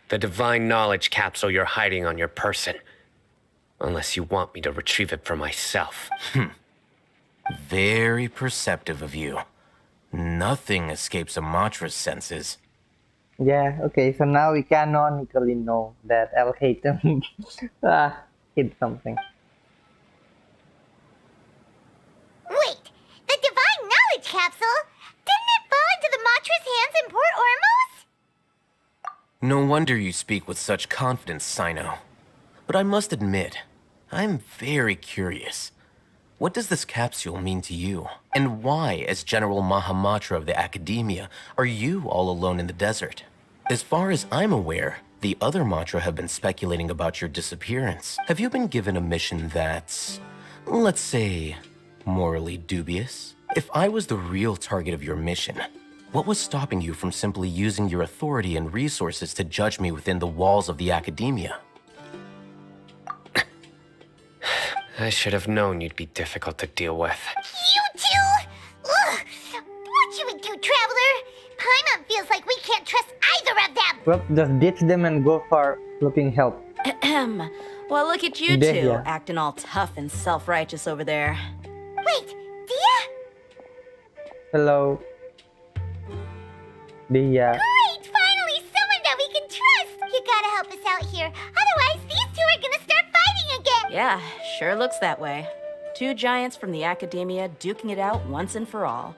The divine knowledge capsule you're hiding on your person. Unless you want me to retrieve it for myself. Very perceptive of you. Nothing escapes Amatra's senses. Yeah, okay, so now we canonically know that El Haytham hid something. Wait, the divine knowledge capsule? Didn't it fall into the Matra's hands in Port Ormos? No wonder you speak with such confidence, Sino. But I must admit, I'm very curious. What does this capsule mean to you? And why, as General Mahamatra of the Academia, are you all alone in the desert? As far as I'm aware, the other Matra have been speculating about your disappearance. Have you been given a mission that's, let's say, morally dubious? If I was the real target of your mission, what was stopping you from simply using your authority and resources to judge me within the walls of the Academia? I should have known you'd be difficult to deal with. You two? Ugh! What should we do, Traveler? Paimon feels like we can't trust either of them! Well, just ditch them and go for looking help. Ahem. Well, look at you There, two, yeah. acting all tough and self-righteous over there. Wait, Dia? Hello. Dia. Great! Finally, someone that we can trust! You gotta help us out here. Otherwise, these two are gonna start fighting again! Yeah, sure looks that way. Two giants from the Academia duking it out once and for all.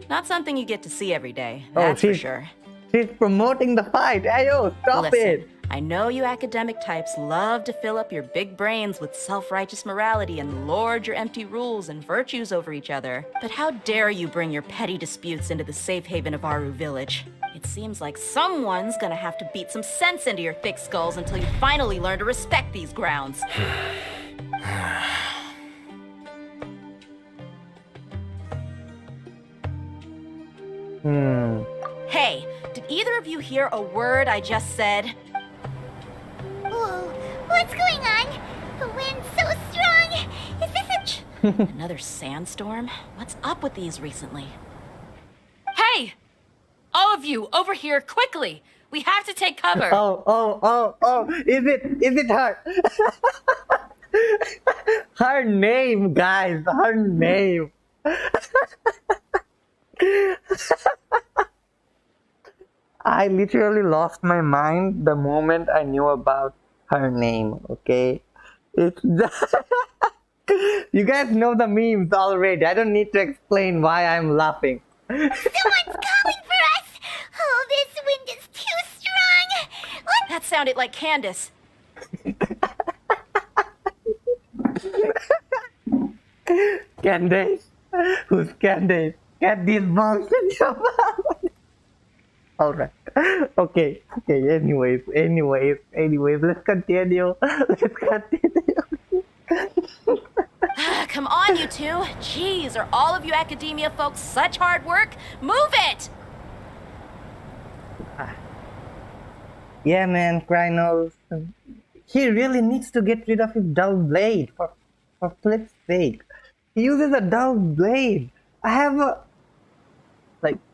Not something you get to see every day, that's for sure. She's promoting the fight. Ayo, stop Listen, it. I know you academic types love to fill up your big brains with self-righteous morality and lord your empty rules and virtues over each other. But how dare you bring your petty disputes into the safe haven of Aru Village? It seems like someone's gonna have to beat some sense into your thick skulls until you finally learn to respect these grounds. Hey, did either of you hear a word I just said? Whoa, what's going on? The wind's so strong! Is this a... Another sandstorm? What's up with these recently? Hey! All of you, over here, quickly! We have to take cover! Oh, is it her? Her name, guys, her name. I literally lost my mind the moment I knew about her name, okay? It's you guys know the memes already. I don't need to explain why I'm laughing. Someone's calling for us! Oh, this wind is too strong! What? That sounded like Candace. Candace? Who's Candace? Get these balls in your mouth. Alright. Okay. Anyways, let's continue. Come on, you two. Jeez, are all of you Academia folks such hard work? Move it! Yeah, man, Krynos. He really needs to get rid of his dull blade for flip's sake. He uses a dull blade. I have a...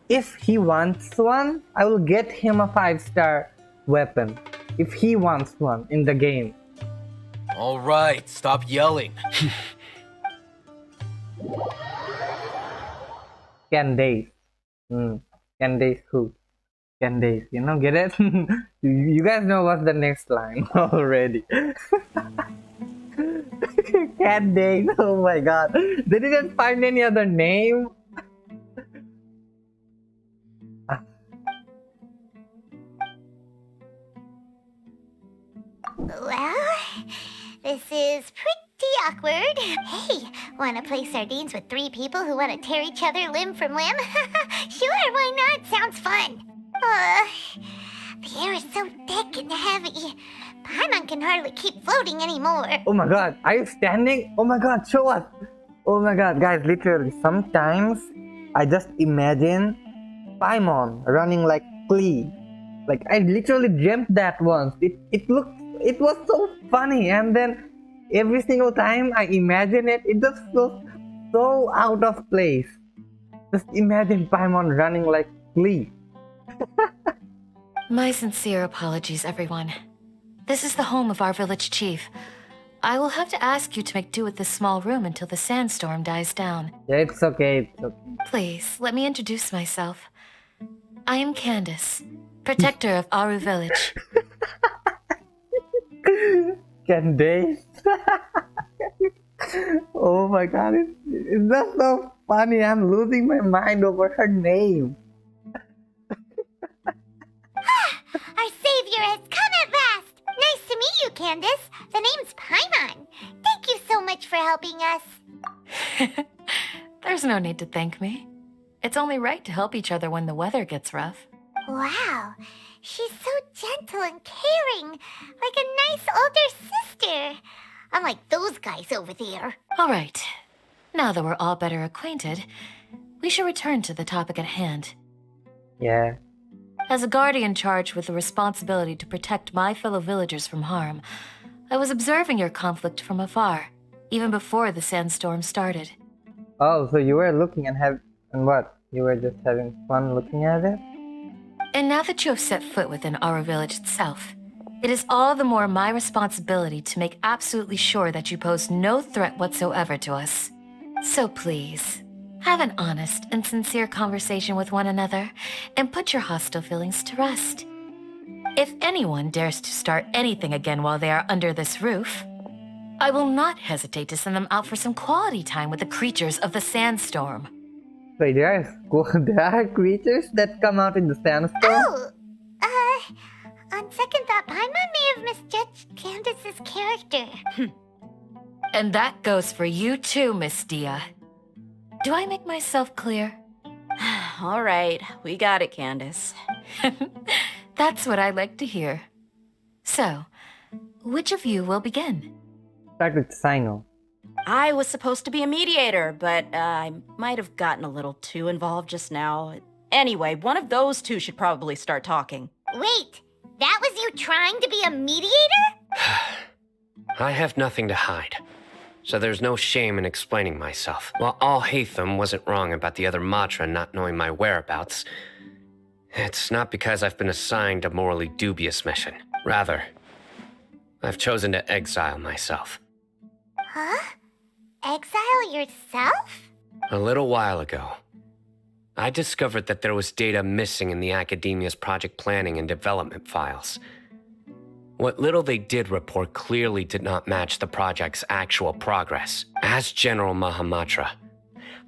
if he wants one, I will get him a 5-star weapon. If he wants one in the game. All right, stop yelling. Candace. Candace who? Candace, you know, get it? You guys know what's the next line already. Candace, oh my god. They didn't find any other name? Well, this is pretty awkward. Hey, wanna play sardines with 3 people who wanna tear each other limb from limb? Sure, why not? Sounds fun. The air is so thick and heavy. Paimon can hardly keep floating anymore. Oh my god, are you standing? Oh my god, show us! Oh my god, guys, literally, sometimes I just imagine Paimon running like Flea. Like, I literally dreamt that once. It was so funny, and then every single time I imagine it, it just feels so out of place. Just imagine Paimon running like Lee. My sincere apologies, everyone. This is the home of our village chief. I will have to ask you to make do with this small room until the sandstorm dies down. Yeah, it's okay. It's okay. Please, let me introduce myself. I am Candace, protector of Aru village. Candace. Oh my god, it's just so funny. I'm losing my mind over her name. Our savior has come at last! Nice to meet you, Candace. The name's Paimon. Thank you so much for helping us. There's no need to thank me. It's only right to help each other when the weather gets rough. Wow, she's so gentle and caring, like a nice older sister. Unlike those guys over there. All right. Now that we're all better acquainted, we should return to the topic at hand. Yeah. As a guardian charged with the responsibility to protect my fellow villagers from harm, I was observing your conflict from afar, even before the sandstorm started. Oh, so you were looking and what? You were just having fun looking at it? And now that you have set foot within our village itself, it is all the more my responsibility to make absolutely sure that you pose no threat whatsoever to us. So please, have an honest and sincere conversation with one another and put your hostile feelings to rest. If anyone dares to start anything again while they are under this roof, I will not hesitate to send them out for some quality time with the creatures of the sandstorm. Wait, there are creatures that come out in the sandstorm? On second thought, Paimon may have misjudged Candace's character. And that goes for you too, Miss Dia. Do I make myself clear? All right, we got it, Candace. That's what I like to hear. So, which of you will begin? Start with Sino. I was supposed to be a mediator, but I might have gotten a little too involved just now. Anyway, one of those two should probably start talking. Wait, that was you trying to be a mediator? I have nothing to hide, so there's no shame in explaining myself. While Alhaitham wasn't wrong about the other Matra not knowing my whereabouts, it's not because I've been assigned a morally dubious mission. Rather, I've chosen to exile myself. Huh? Exile yourself? A little while ago, I discovered that there was data missing in the Academia's project planning and development files. What little they did report clearly did not match the project's actual progress. As General Mahamatra,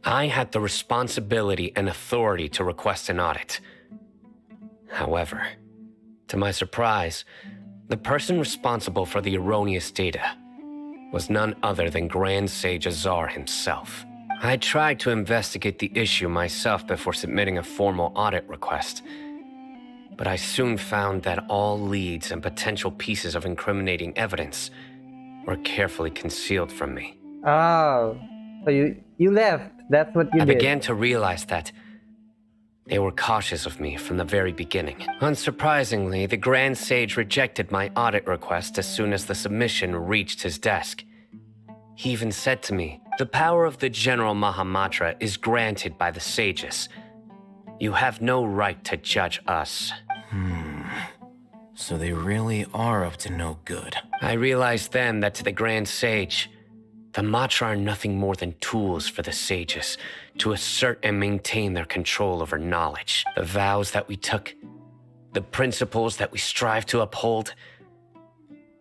I had the responsibility and authority to request an audit. However, to my surprise, the person responsible for the erroneous data was none other than Grand Sage Azar himself. I tried to investigate the issue myself before submitting a formal audit request, but I soon found that all leads and potential pieces of incriminating evidence were carefully concealed from me. Oh, so you left. That's what you I did. began to realize that they were cautious of me from the very beginning. Unsurprisingly, the Grand Sage rejected my audit request as soon as the submission reached his desk. He even said to me, "The power of the General Mahamatra is granted by the sages. You have no right to judge us." So they really are up to no good. I realized then that to the Grand Sage, the Matra are nothing more than tools for the sages to assert and maintain their control over knowledge. The vows that we took, the principles that we strive to uphold,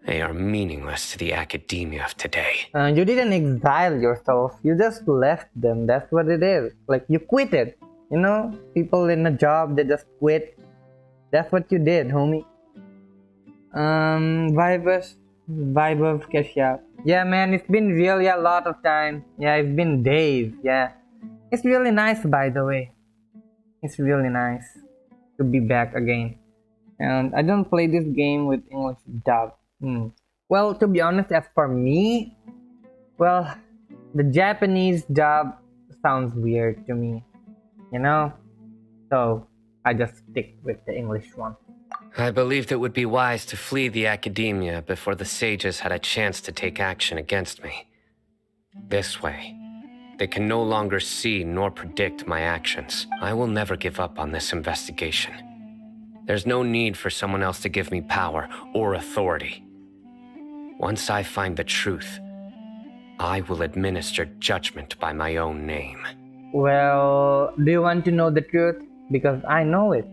they are meaningless to the academia of today. You didn't exile yourself. You just left them. That's what it is. Like, you quit it. You know, people in a job, they just quit. That's what you did, homie. Vibe of Kesha. Yeah, man, it's been really a lot of time. Yeah, it's been days. Yeah. It's really nice, by the way. It's really nice to be back again. And I don't play this game with English dub. Well, to be honest, as for me, well, the Japanese dub sounds weird to me, you know? So I just stick with the English one. I believed it would be wise to flee the academia before the sages had a chance to take action against me. This way, They can no longer see nor predict my actions. I will never give up on this investigation. There's no need for someone else to give me power or authority. Once I find the truth, I will administer judgment by my own name. Well, do you want to know the truth? Because I know it.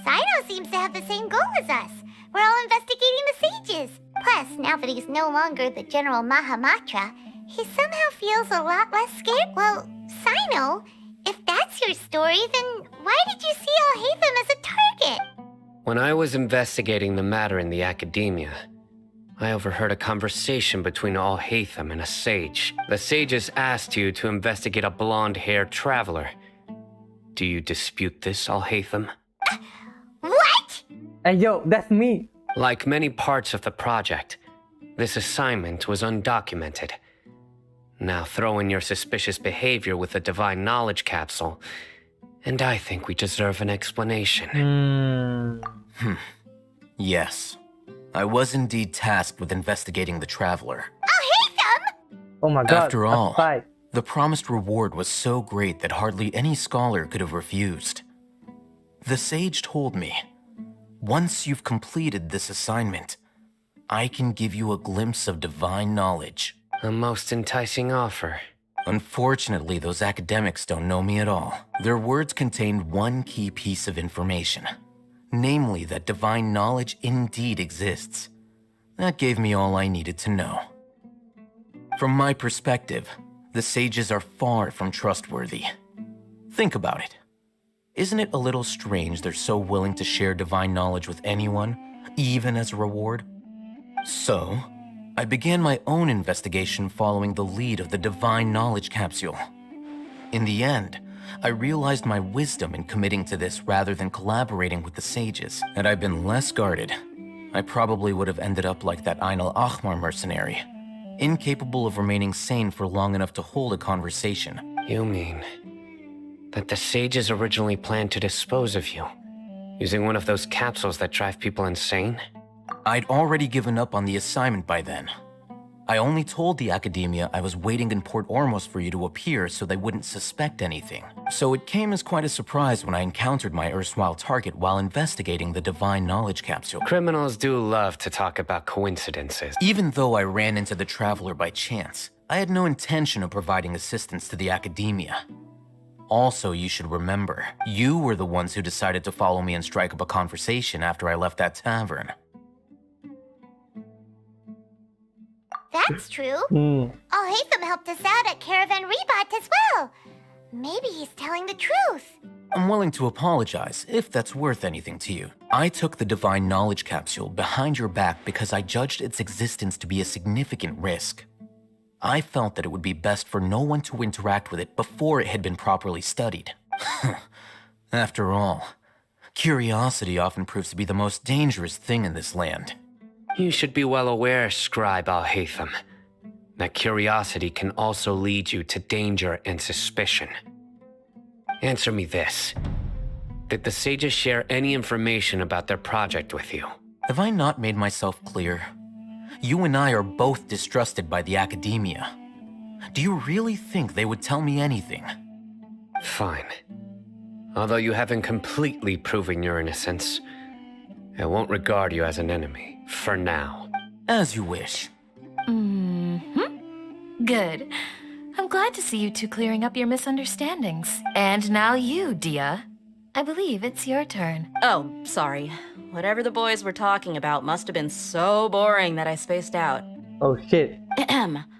Sino seems to have the same goal as us. We're all investigating the sages. Plus, now that he's no longer the General Mahamatra, he somehow feels a lot less scared. Well, Sino, if that's your story, then why did you see Alhaitham as a target? When I was investigating the matter in the academia, I overheard a conversation between Alhaitham and a sage. The sages asked you to investigate a blonde-haired traveler. Do you dispute this, Alhaitham? What? Hey, yo, that's me. Like many parts of the project, this assignment was undocumented. Now throw in your suspicious behavior with the Divine Knowledge Capsule, and I think we deserve an explanation. Yes. I was indeed tasked with investigating the traveler. Alhaitham! Oh my god. After a all, spy. the promised reward was so great that hardly any scholar could have refused. The sage told me, once you've completed this assignment, I can give you a glimpse of divine knowledge. A most enticing offer. Unfortunately, those academics don't know me at all. Their words contained one key piece of information, namely that divine knowledge indeed exists. That gave me all I needed to know. From my perspective, the sages are far from trustworthy. Think about it. Isn't it a little strange they're so willing to share divine knowledge with anyone, even as a reward? So, I began my own investigation following the lead of the Divine Knowledge Capsule. In the end, I realized my wisdom in committing to this rather than collaborating with the sages. Had I been less guarded, I probably would have ended up like that Ain al-Ahmar mercenary, incapable of remaining sane for long enough to hold a conversation. You mean that the sages originally planned to dispose of you, using one of those capsules that drive people insane? I'd already given up on the assignment by then. I only told the academia I was waiting in Port Ormos for you to appear so they wouldn't suspect anything. So it came as quite a surprise when I encountered my erstwhile target while investigating the Divine Knowledge Capsule. Criminals do love to talk about coincidences. Even though I ran into the Traveler by chance, I had no intention of providing assistance to the academia. Also, you should remember, you were the ones who decided to follow me and strike up a conversation after I left that tavern. That's true. Alhaitham helped us out at Caravan Rebat as well. Maybe he's telling the truth. I'm willing to apologize, if that's worth anything to you. I took the Divine Knowledge Capsule behind your back because I judged its existence to be a significant risk. I felt that it would be best for no one to interact with it before it had been properly studied. After all, curiosity often proves to be the most dangerous thing in this land. You should be well aware, Scribe Alhaitham, that curiosity can also lead you to danger and suspicion. Answer me this. Did the sages share any information about their project with you? Have I not made myself clear? You and I are both distrusted by the academia. Do you really think they would tell me anything? Fine. Although you haven't completely proven your innocence, I won't regard you as an enemy, for now. As you wish. Good. I'm glad to see you two clearing up your misunderstandings. And now you, Dia. I believe it's your turn. Oh, sorry. Whatever the boys were talking about must have been so boring that I spaced out. Oh shit.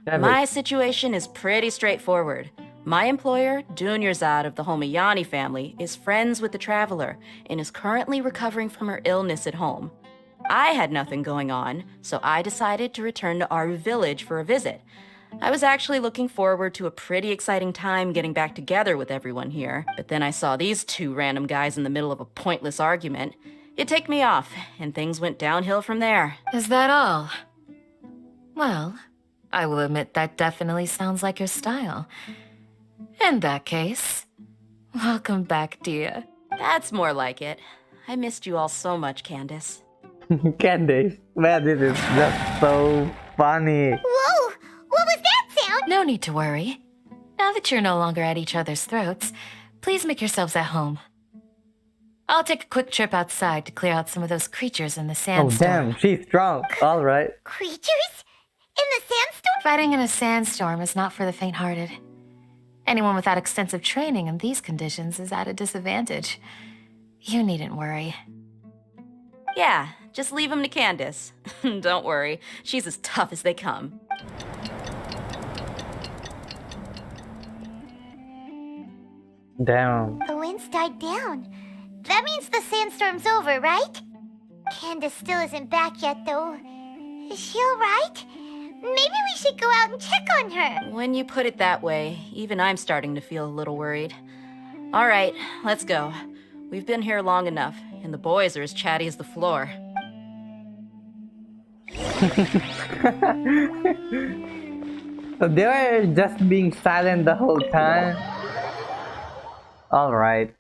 My situation is pretty straightforward. My employer, Dunyarzad of the Homayani family, is friends with the Traveler and is currently recovering from her illness at home. I had nothing going on, so I decided to return to Aru village for a visit. I was actually looking forward to a pretty exciting time getting back together with everyone here, but then I saw these two random guys in the middle of a pointless argument. It ticked me off, and things went downhill from there. Is that all? Well, I will admit that definitely sounds like your style. In that case, welcome back, Dia. That's more like it. I missed you all so much, Candace. Candace, man, this is just so funny. Whoa! What was that sound? No need to worry. Now that you're no longer at each other's throats, please make yourselves at home. I'll take a quick trip outside to clear out some of those creatures in the Oh sandstorm. damn, she's strong. All right. Creatures? In the sandstorm? Fighting in a sandstorm is not for the faint-hearted. Anyone without extensive training in these conditions is at a disadvantage. You needn't worry. Yeah, just leave him to Candace. Don't worry, she's as tough as they come. Damn. The winds died down. That means the sandstorm's over, right? Candace still isn't back yet, though. Is she alright? Maybe we should go out and check on her. When you put it that way, even I'm starting to feel a little worried. All right, let's go. We've been here long enough, and the boys are as chatty as the floor. So they were just being silent the whole time. All right.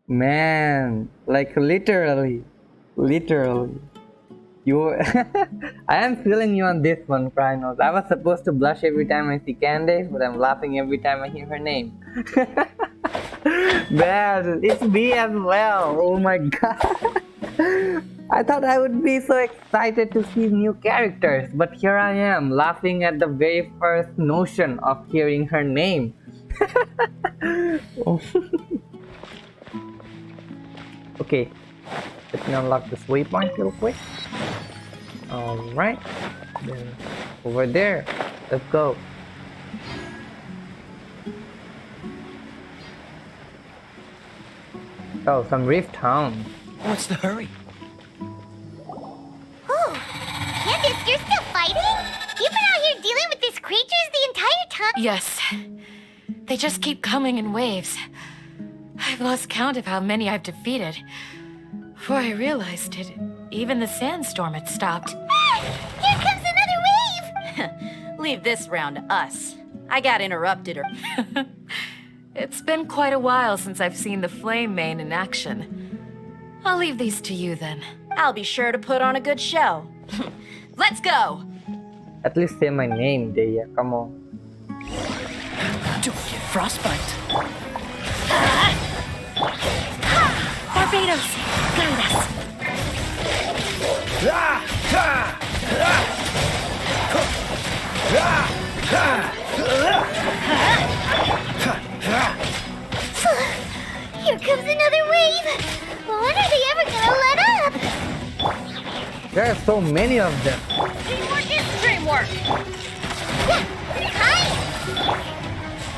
Man, like literally. You, I am feeling you on this one, Krynos. I was supposed to blush every time I see Candace, but I'm laughing every time I hear her name. Man, it's me as well. Oh my god. I thought I would be so excited to see new characters, but here I am, laughing at the very first notion of hearing her name. Okay, let me unlock this waypoint real quick. Alright, then over there, let's go. Oh, some Rift Town. What's the hurry? Oh, Candace, you're still fighting? You've been out here dealing with these creatures the entire time? Yes. They just keep coming in waves. I've lost count of how many I've defeated. Before I realized it, even the sandstorm had stopped. Ah, here comes another wave! Leave this round to us. I got interrupted or... It's been quite a while since I've seen the Flame Mane in action. I'll leave these to you then. I'll be sure to put on a good show. Let's go! At least say my name, Deya. Come on. Don't get frostbite. Barbados, guide us. Here comes another wave! When are they ever gonna let up? There are so many of them. Teamwork is dreamwork! Hi!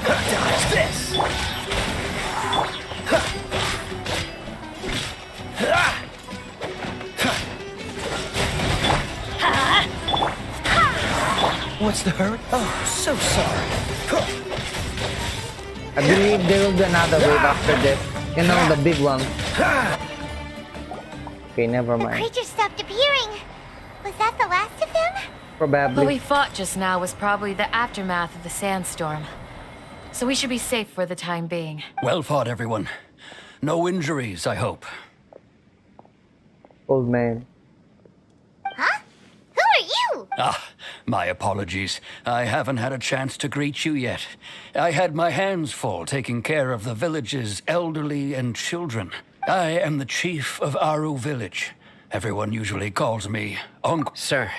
Dodge this. What's the hurry? Oh, so sorry. I believe there will be another wave after this. You know, the big one. Okay, never The mind. creatures stopped appearing. Was that the last of them? What we Probably. fought just now was probably the aftermath of the sandstorm. So we should be safe for the time being. Well fought, everyone. No injuries, I hope. Old man. Huh? Who are you? Ah, my apologies. I haven't had a chance to greet you yet. I had my hands full taking care of the village's elderly and children. I am the chief of Aru village. Everyone usually calls me Uncle. Sir,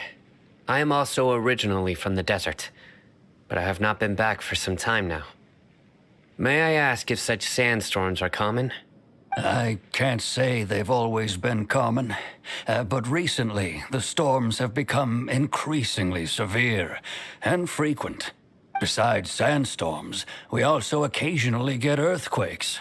I am also originally from the desert, but I have not been back for some time now. May I ask if such sandstorms are common? I can't say they've always been common, but recently the storms have become increasingly severe and frequent. Besides sandstorms, we also occasionally get earthquakes.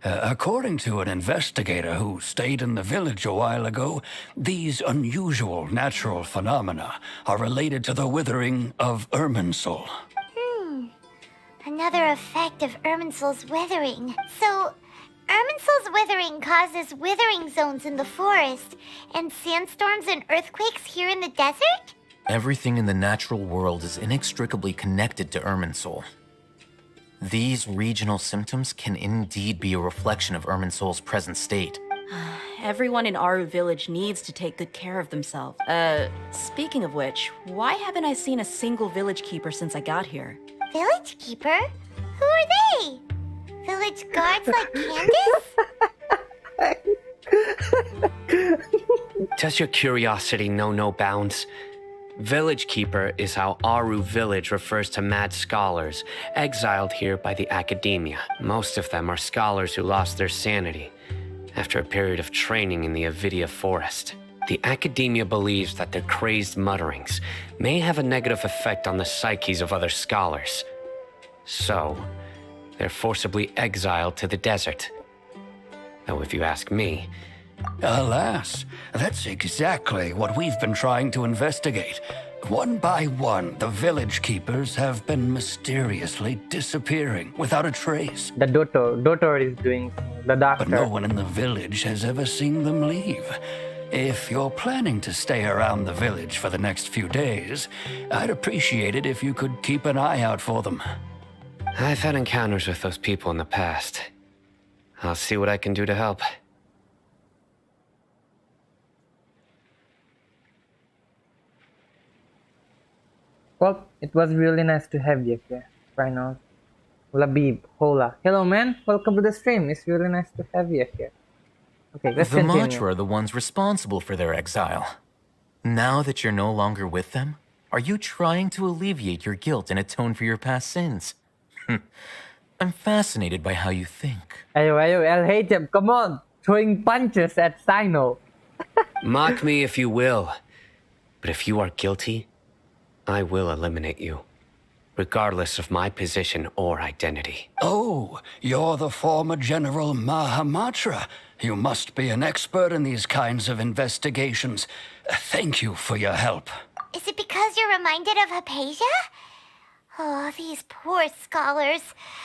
According to an investigator who stayed in the village a while ago, these unusual natural phenomena are related to the withering of Irminsul. Another effect of Irminsul's withering. So, Irminsul's withering causes withering zones in the forest, and sandstorms and earthquakes here in the desert? Everything in the natural world is inextricably connected to Irminsul. These regional symptoms can indeed be a reflection of Irminsul's present state. everyone in Aru Village needs to take good care of themselves. Speaking of which, why haven't I seen a single village keeper since I got here? Village keeper? Who are they? Village guards like Candace? Does your curiosity know no bounds? Village Keeper is how Aru Village refers to mad scholars, exiled here by the Academia. Most of them are scholars who lost their sanity after a period of training in the Avidia Forest. The Academia believes that their crazed mutterings may have a negative effect on the psyches of other scholars. So, they're forcibly exiled to the desert. Though if you ask me, alas, that's exactly what we've been trying to investigate. One by one, the village keepers have been mysteriously disappearing without a trace. The doctor is doing the doctor. But no one in the village has ever seen them leave. If you're planning to stay around the village for the next few days, I'd appreciate it if you could keep an eye out for them. I've had encounters with those people in the past. I'll see what I can do to help. Well, it was really nice to have you here, Rhino. Labib, hola. Hello, man. Welcome to the stream. It's really nice to have you here. Okay, let's the continue. Matra are the ones responsible for their exile. Now that you're no longer with them, are you trying to alleviate your guilt and atone for your past sins? I'm fascinated by how you think. Ayo, El Hatem, come on! Throwing punches at Sino. Mock me if you will, but if you are guilty, I will eliminate you, regardless of my position or identity. Oh, you're the former General Mahamatra. You must be an expert in these kinds of investigations. Thank you for your help. Is it because you're reminded of Hypatia? Oh, these poor scholars.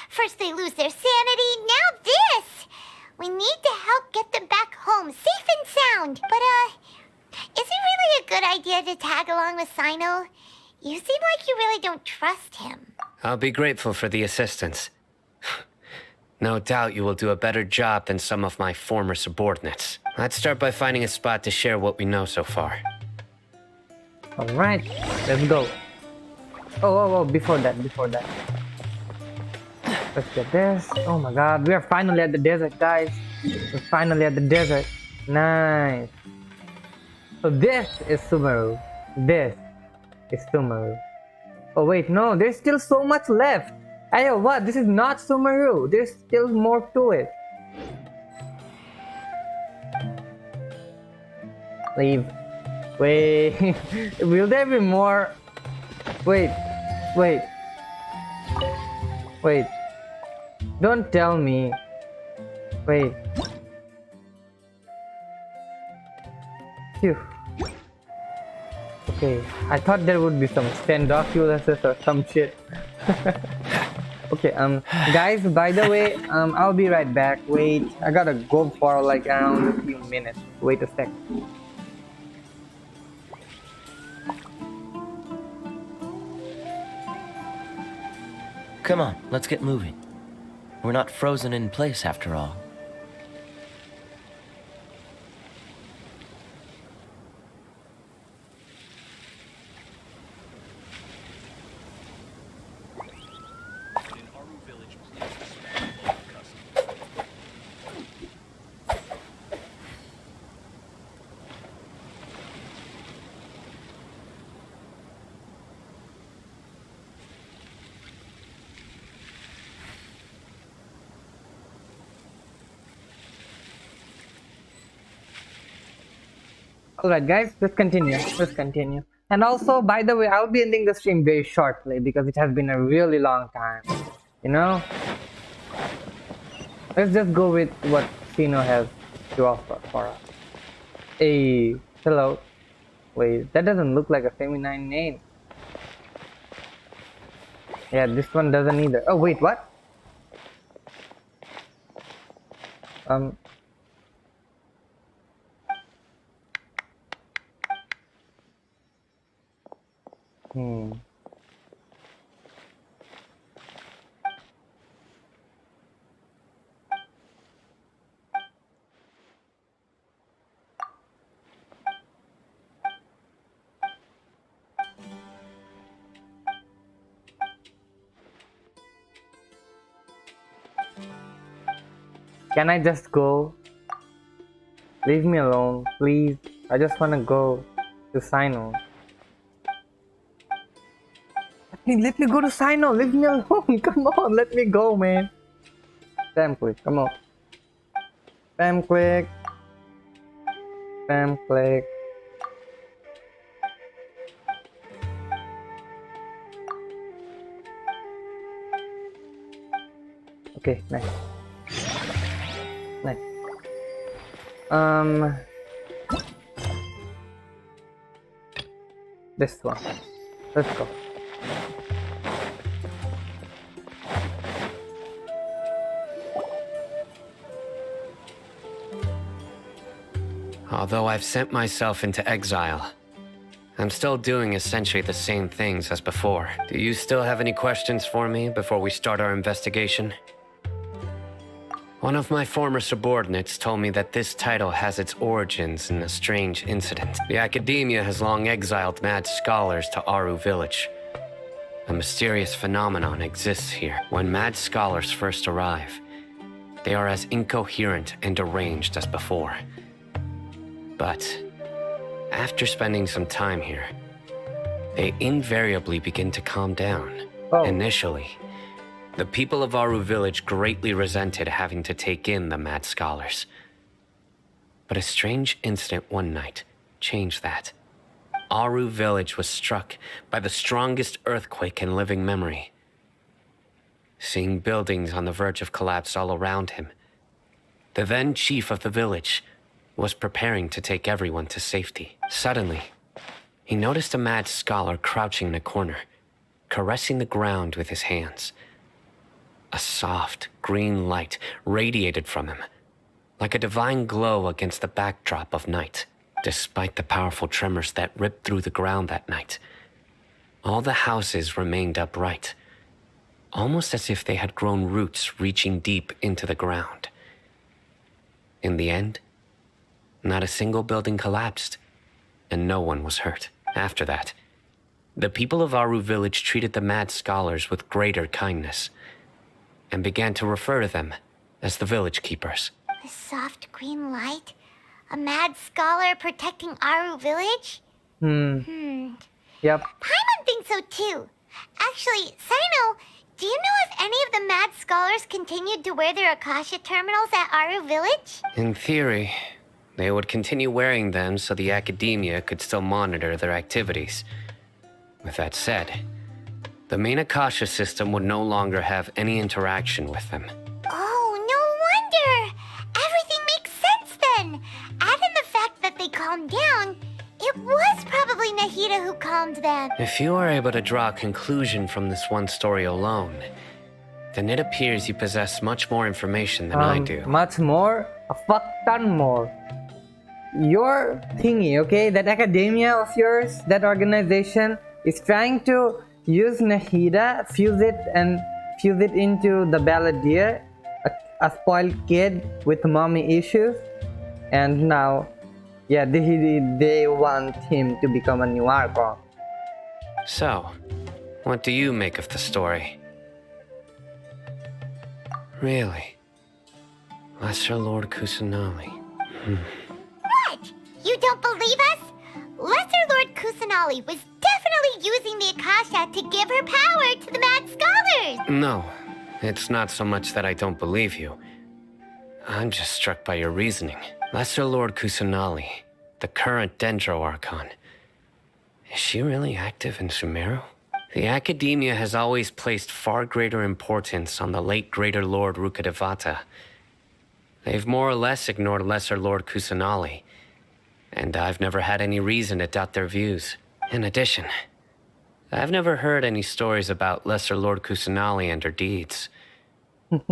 First they lose their sanity, now this! We need to help get them back home, safe and sound. But, is it really a good idea to tag along with Sino? You seem like you really don't trust him. I'll be grateful for the assistance. No doubt you will do a better job than some of my former subordinates. Let's start by finding a spot to share what we know so far. Alright, let's go. Oh, before that. Let's get this. Oh my god, we are finally at the desert, guys. We're finally at the desert. Nice. So this is Sumeru. This is Sumeru. Oh wait, no, there's still so much left. Ayo, what? This is not Sumeru. There's still more to it. Leave. Wait. Will there be more? Wait. Don't tell me. Wait. Phew. Okay, I thought there would be some standoculouses or some shit. Okay, guys, by the way, I'll be right back. Wait, I gotta go for like around a few minutes. Wait a sec. Come on, let's get moving. We're not frozen in place after all. Alright guys, let's continue. And also, by the way, I'll be ending the stream very shortly because it has been a really long time. You know? Let's just go with what Sino has to offer for us. Hey, hello. Wait, that doesn't look like a feminine name. Yeah, this one doesn't either. Oh wait, what? Can I just go? Leave me alone, please. I just wanna go to Sino. Let me go to Sino. Leave me alone. Come on, let me go, man. Spam click. Come on. Spam click. Spam click. Okay, nice. Nice. This one. Let's go. Although I've sent myself into exile, I'm still doing essentially the same things as before. Do you still have any questions for me before we start our investigation? One of my former subordinates told me that this title has its origins in a strange incident. The Academia has long exiled mad scholars to Aru Village. A mysterious phenomenon exists here. When mad scholars first arrive, they are as incoherent and deranged as before. But after spending some time here, they invariably begin to calm down. Initially, the people of Aru Village greatly resented having to take in the mad scholars. But a strange incident one night changed that. Aru Village was struck by the strongest earthquake in living memory. Seeing buildings on the verge of collapse all around him, the then chief of the village was preparing to take everyone to safety. Suddenly, he noticed a mad scholar crouching in a corner, caressing the ground with his hands. A soft, green light radiated from him, like a divine glow against the backdrop of night. Despite the powerful tremors that ripped through the ground that night, all the houses remained upright, almost as if they had grown roots reaching deep into the ground. In the end, not a single building collapsed, and no one was hurt. After that, the people of Aru Village treated the mad scholars with greater kindness, and began to refer to them as the village keepers. The soft green light? A mad scholar protecting Aru Village? Yep. Paimon thinks so too. Actually, Sino, do you know if any of the mad scholars continued to wear their Akasha terminals at Aru Village? In theory, they would continue wearing them so the Academia could still monitor their activities. With that said, the main Akasha system would no longer have any interaction with them. Oh, no wonder! Everything makes sense then! Add in the fact that they calmed down, it was probably Nahida who calmed them. If you are able to draw a conclusion from this one story alone, then it appears you possess much more information than I do. Much more? A fuck ton more. Your thingy, okay? That academia of yours, that organization, is trying to use Nahida, fuse it into the balladeer, a spoiled kid with mommy issues, and now, yeah, they want him to become a new Archon. So, what do you make of the story? Really? Lesser Lord Kusanali. What? You don't believe us? Lesser Lord Kusanali was definitely using the Akasha to give her power to the mad scholars! No, it's not so much that I don't believe you. I'm just struck by your reasoning. Lesser Lord Kusanali, the current Dendro Archon, is she really active in Sumeru? The Academia has always placed far greater importance on the late Greater Lord Rukkhadevata. They've more or less ignored Lesser Lord Kusanali, and I've never had any reason to doubt their views. In addition, I've never heard any stories about Lesser Lord Kusanali and her deeds.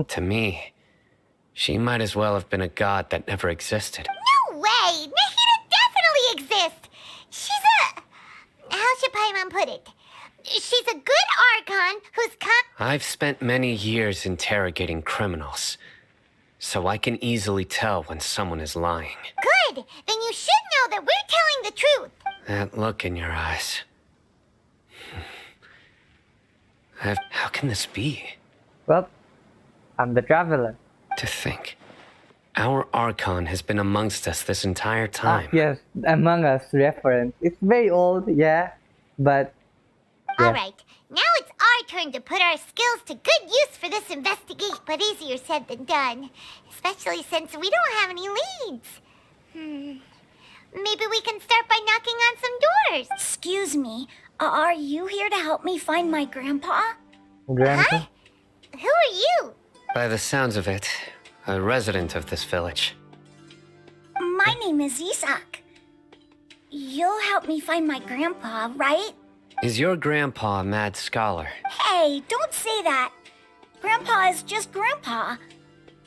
To me, she might as well have been a god that never existed. No way! Nahida definitely exists! She's a... how should Paimon put it? She's a good Archon who's I've spent many years interrogating criminals, so I can easily tell when someone is lying. Good! Then you should know that we're telling the truth! That look in your eyes. How can this be? Well, I'm the traveler. To think, Our Archon has been amongst us this entire time. Yes, Among Us reference. It's very old, yeah, but yeah. Alright, now it's our turn to put our skills to good use for this investigation, but easier said than done. Especially since we don't have any leads. Maybe we can start by knocking on some doors. Excuse me, are you here to help me find my grandpa? Grandpa? Huh? Who are you? By the sounds of it, a resident of this village. My name is Isak. You'll help me find my grandpa, right? Is your grandpa a mad scholar? Hey, don't say that. Grandpa is just Grandpa.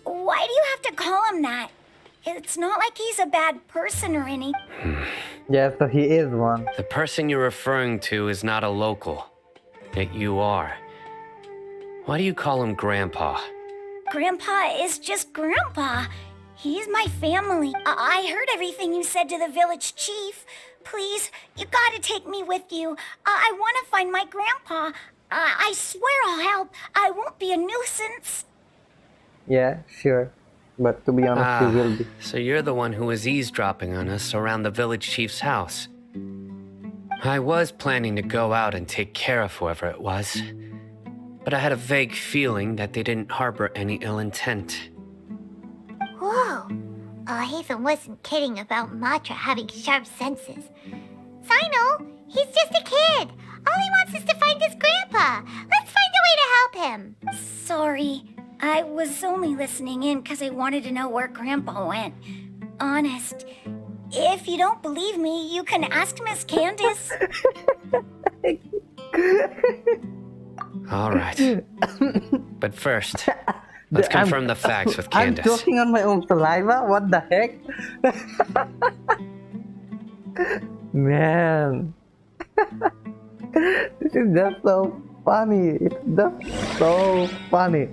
Why do you have to call him that? It's not like he's a bad person or anything. Yeah, so he is one. The person you're referring to is not a local. Yet you are. Why do you call him Grandpa? Grandpa is just Grandpa. He's my family. I heard everything you said to the village chief. Please, you gotta take me with you. I wanna find my grandpa. I swear I'll help. I won't be a nuisance. Yeah, sure. But to be honest, he will be. So you're the one who was eavesdropping on us around the village chief's house. I was planning to go out and take care of whoever it was, but I had a vague feeling that they didn't harbor any ill intent. Whoa. Hatham wasn't kidding about Matra having sharp senses. Sino, he's just a kid. All he wants is to find his grandpa. Let's find a way to help him. Sorry. I was only listening in because I wanted to know where Grandpa went. Honest. If you don't believe me, you can ask Miss Candace. All right. But first, let's confirm the facts with Candace. I'm choking on my own saliva? What the heck? Man. This is just so funny. It's just so funny.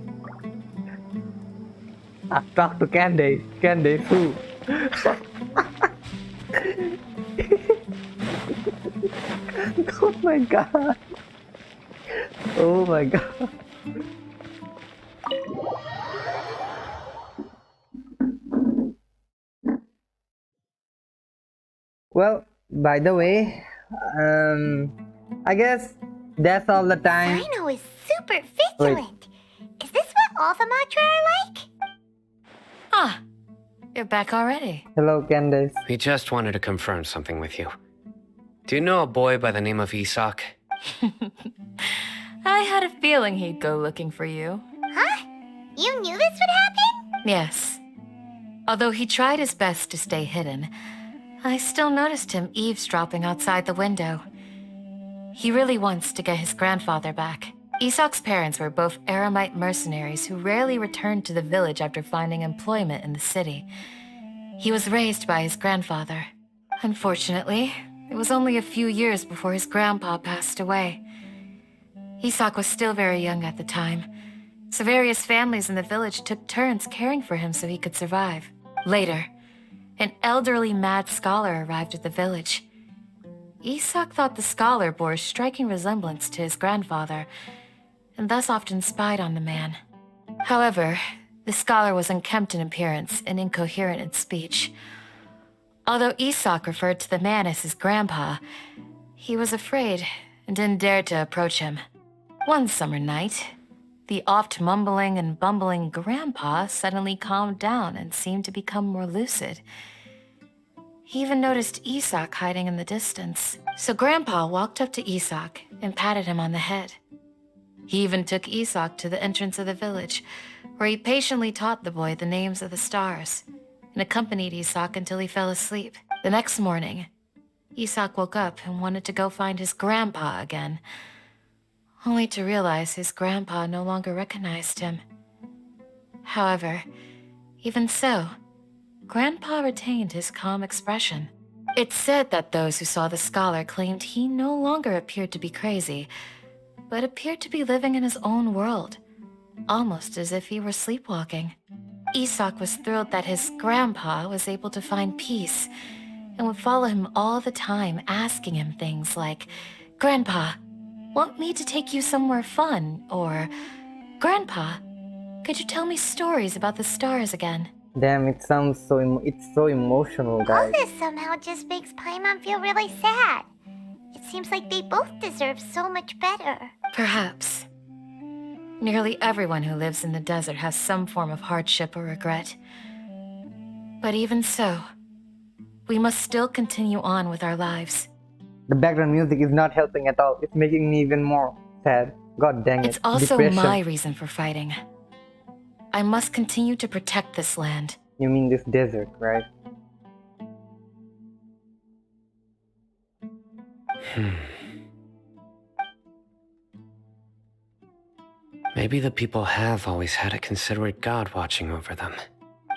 I've talked to Candace. Candace who? Oh my god. Oh my god. Well, by the way, I guess that's all the time. Sino is super vigilant. Is this what all the Matra are like? Ah, you're back already. Hello, Candace. We just wanted to confirm something with you. Do you know a boy by the name of Isak? I had a feeling he'd go looking for you. Huh? You knew this would happen? Yes. Although he tried his best to stay hidden, I still noticed him eavesdropping outside the window. He really wants to get his grandfather back. Isak's parents were both Aramite mercenaries who rarely returned to the village after finding employment in the city. He was raised by his grandfather. Unfortunately, it was only a few years before his grandpa passed away. Isak was still very young at the time, so various families in the village took turns caring for him so he could survive. Later, an elderly mad scholar arrived at the village. Isak thought the scholar bore a striking resemblance to his grandfather, and thus often spied on the man. However, the scholar was unkempt in appearance and incoherent in speech. Although Isak referred to the man as his grandpa, he was afraid and didn't dare to approach him. One summer night, the oft mumbling and bumbling grandpa suddenly calmed down and seemed to become more lucid. He even noticed Isak hiding in the distance. So Grandpa walked up to Isak and patted him on the head. He even took Isak to the entrance of the village, where he patiently taught the boy the names of the stars and accompanied Isak until he fell asleep. The next morning, Isak woke up and wanted to go find his grandpa again, only to realize his grandpa no longer recognized him. However, even so, Grandpa retained his calm expression. It's said that those who saw the scholar claimed he no longer appeared to be crazy, but appeared to be living in his own world, almost as if he were sleepwalking. Isak was thrilled that his grandpa was able to find peace and would follow him all the time, asking him things like, "Grandpa, want me to take you somewhere fun?" or, "Grandpa, could you tell me stories about the stars again?" Damn, it sounds it's so emotional, All guys. this somehow just makes Paimon feel really sad. It seems like they both deserve so much better. Perhaps. Nearly everyone who lives in the desert has some form of hardship or regret. But even so, we must still continue on with our lives. The background music is not helping at all. It's making me even more sad. God dang it. It's also Depression. my reason for fighting. I must continue to protect this land. You mean this desert, right? Maybe the people have always had a considerate god watching over them.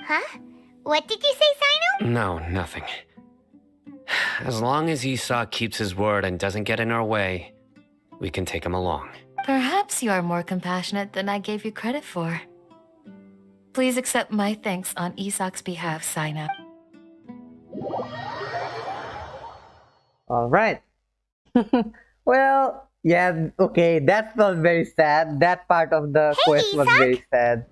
Huh? What did you say, Sino? No, nothing. As long as Esau keeps his word and doesn't get in our way, we can take him along. Perhaps you are more compassionate than I gave you credit for. Please accept my thanks on Isak's behalf, Sino. Alright. Well, yeah, okay, that felt very sad. That part of the quest was very sad.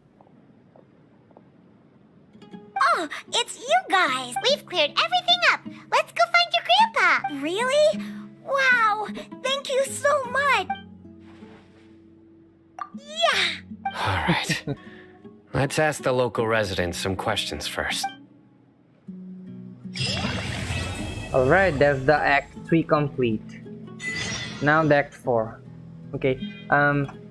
Oh, it's you guys! We've cleared everything up! Let's go find your grandpa! Really? Wow! Thank you so much! Yeah! Alright. Let's ask the local residents some questions first. Alright, that's the Act 3 complete. Now the Act 4. Okay,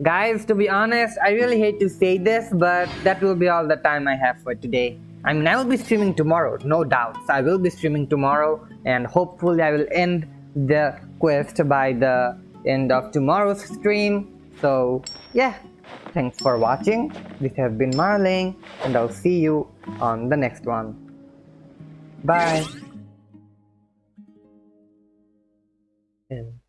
guys, to be honest, I really hate to say this, but that will be all the time I have for today. I mean, I will be streaming tomorrow, no doubts. I will be streaming tomorrow, and hopefully I will end the quest by the end of tomorrow's stream. So, yeah, thanks for watching. This has been Marleing, and I'll see you on the next one. Bye. And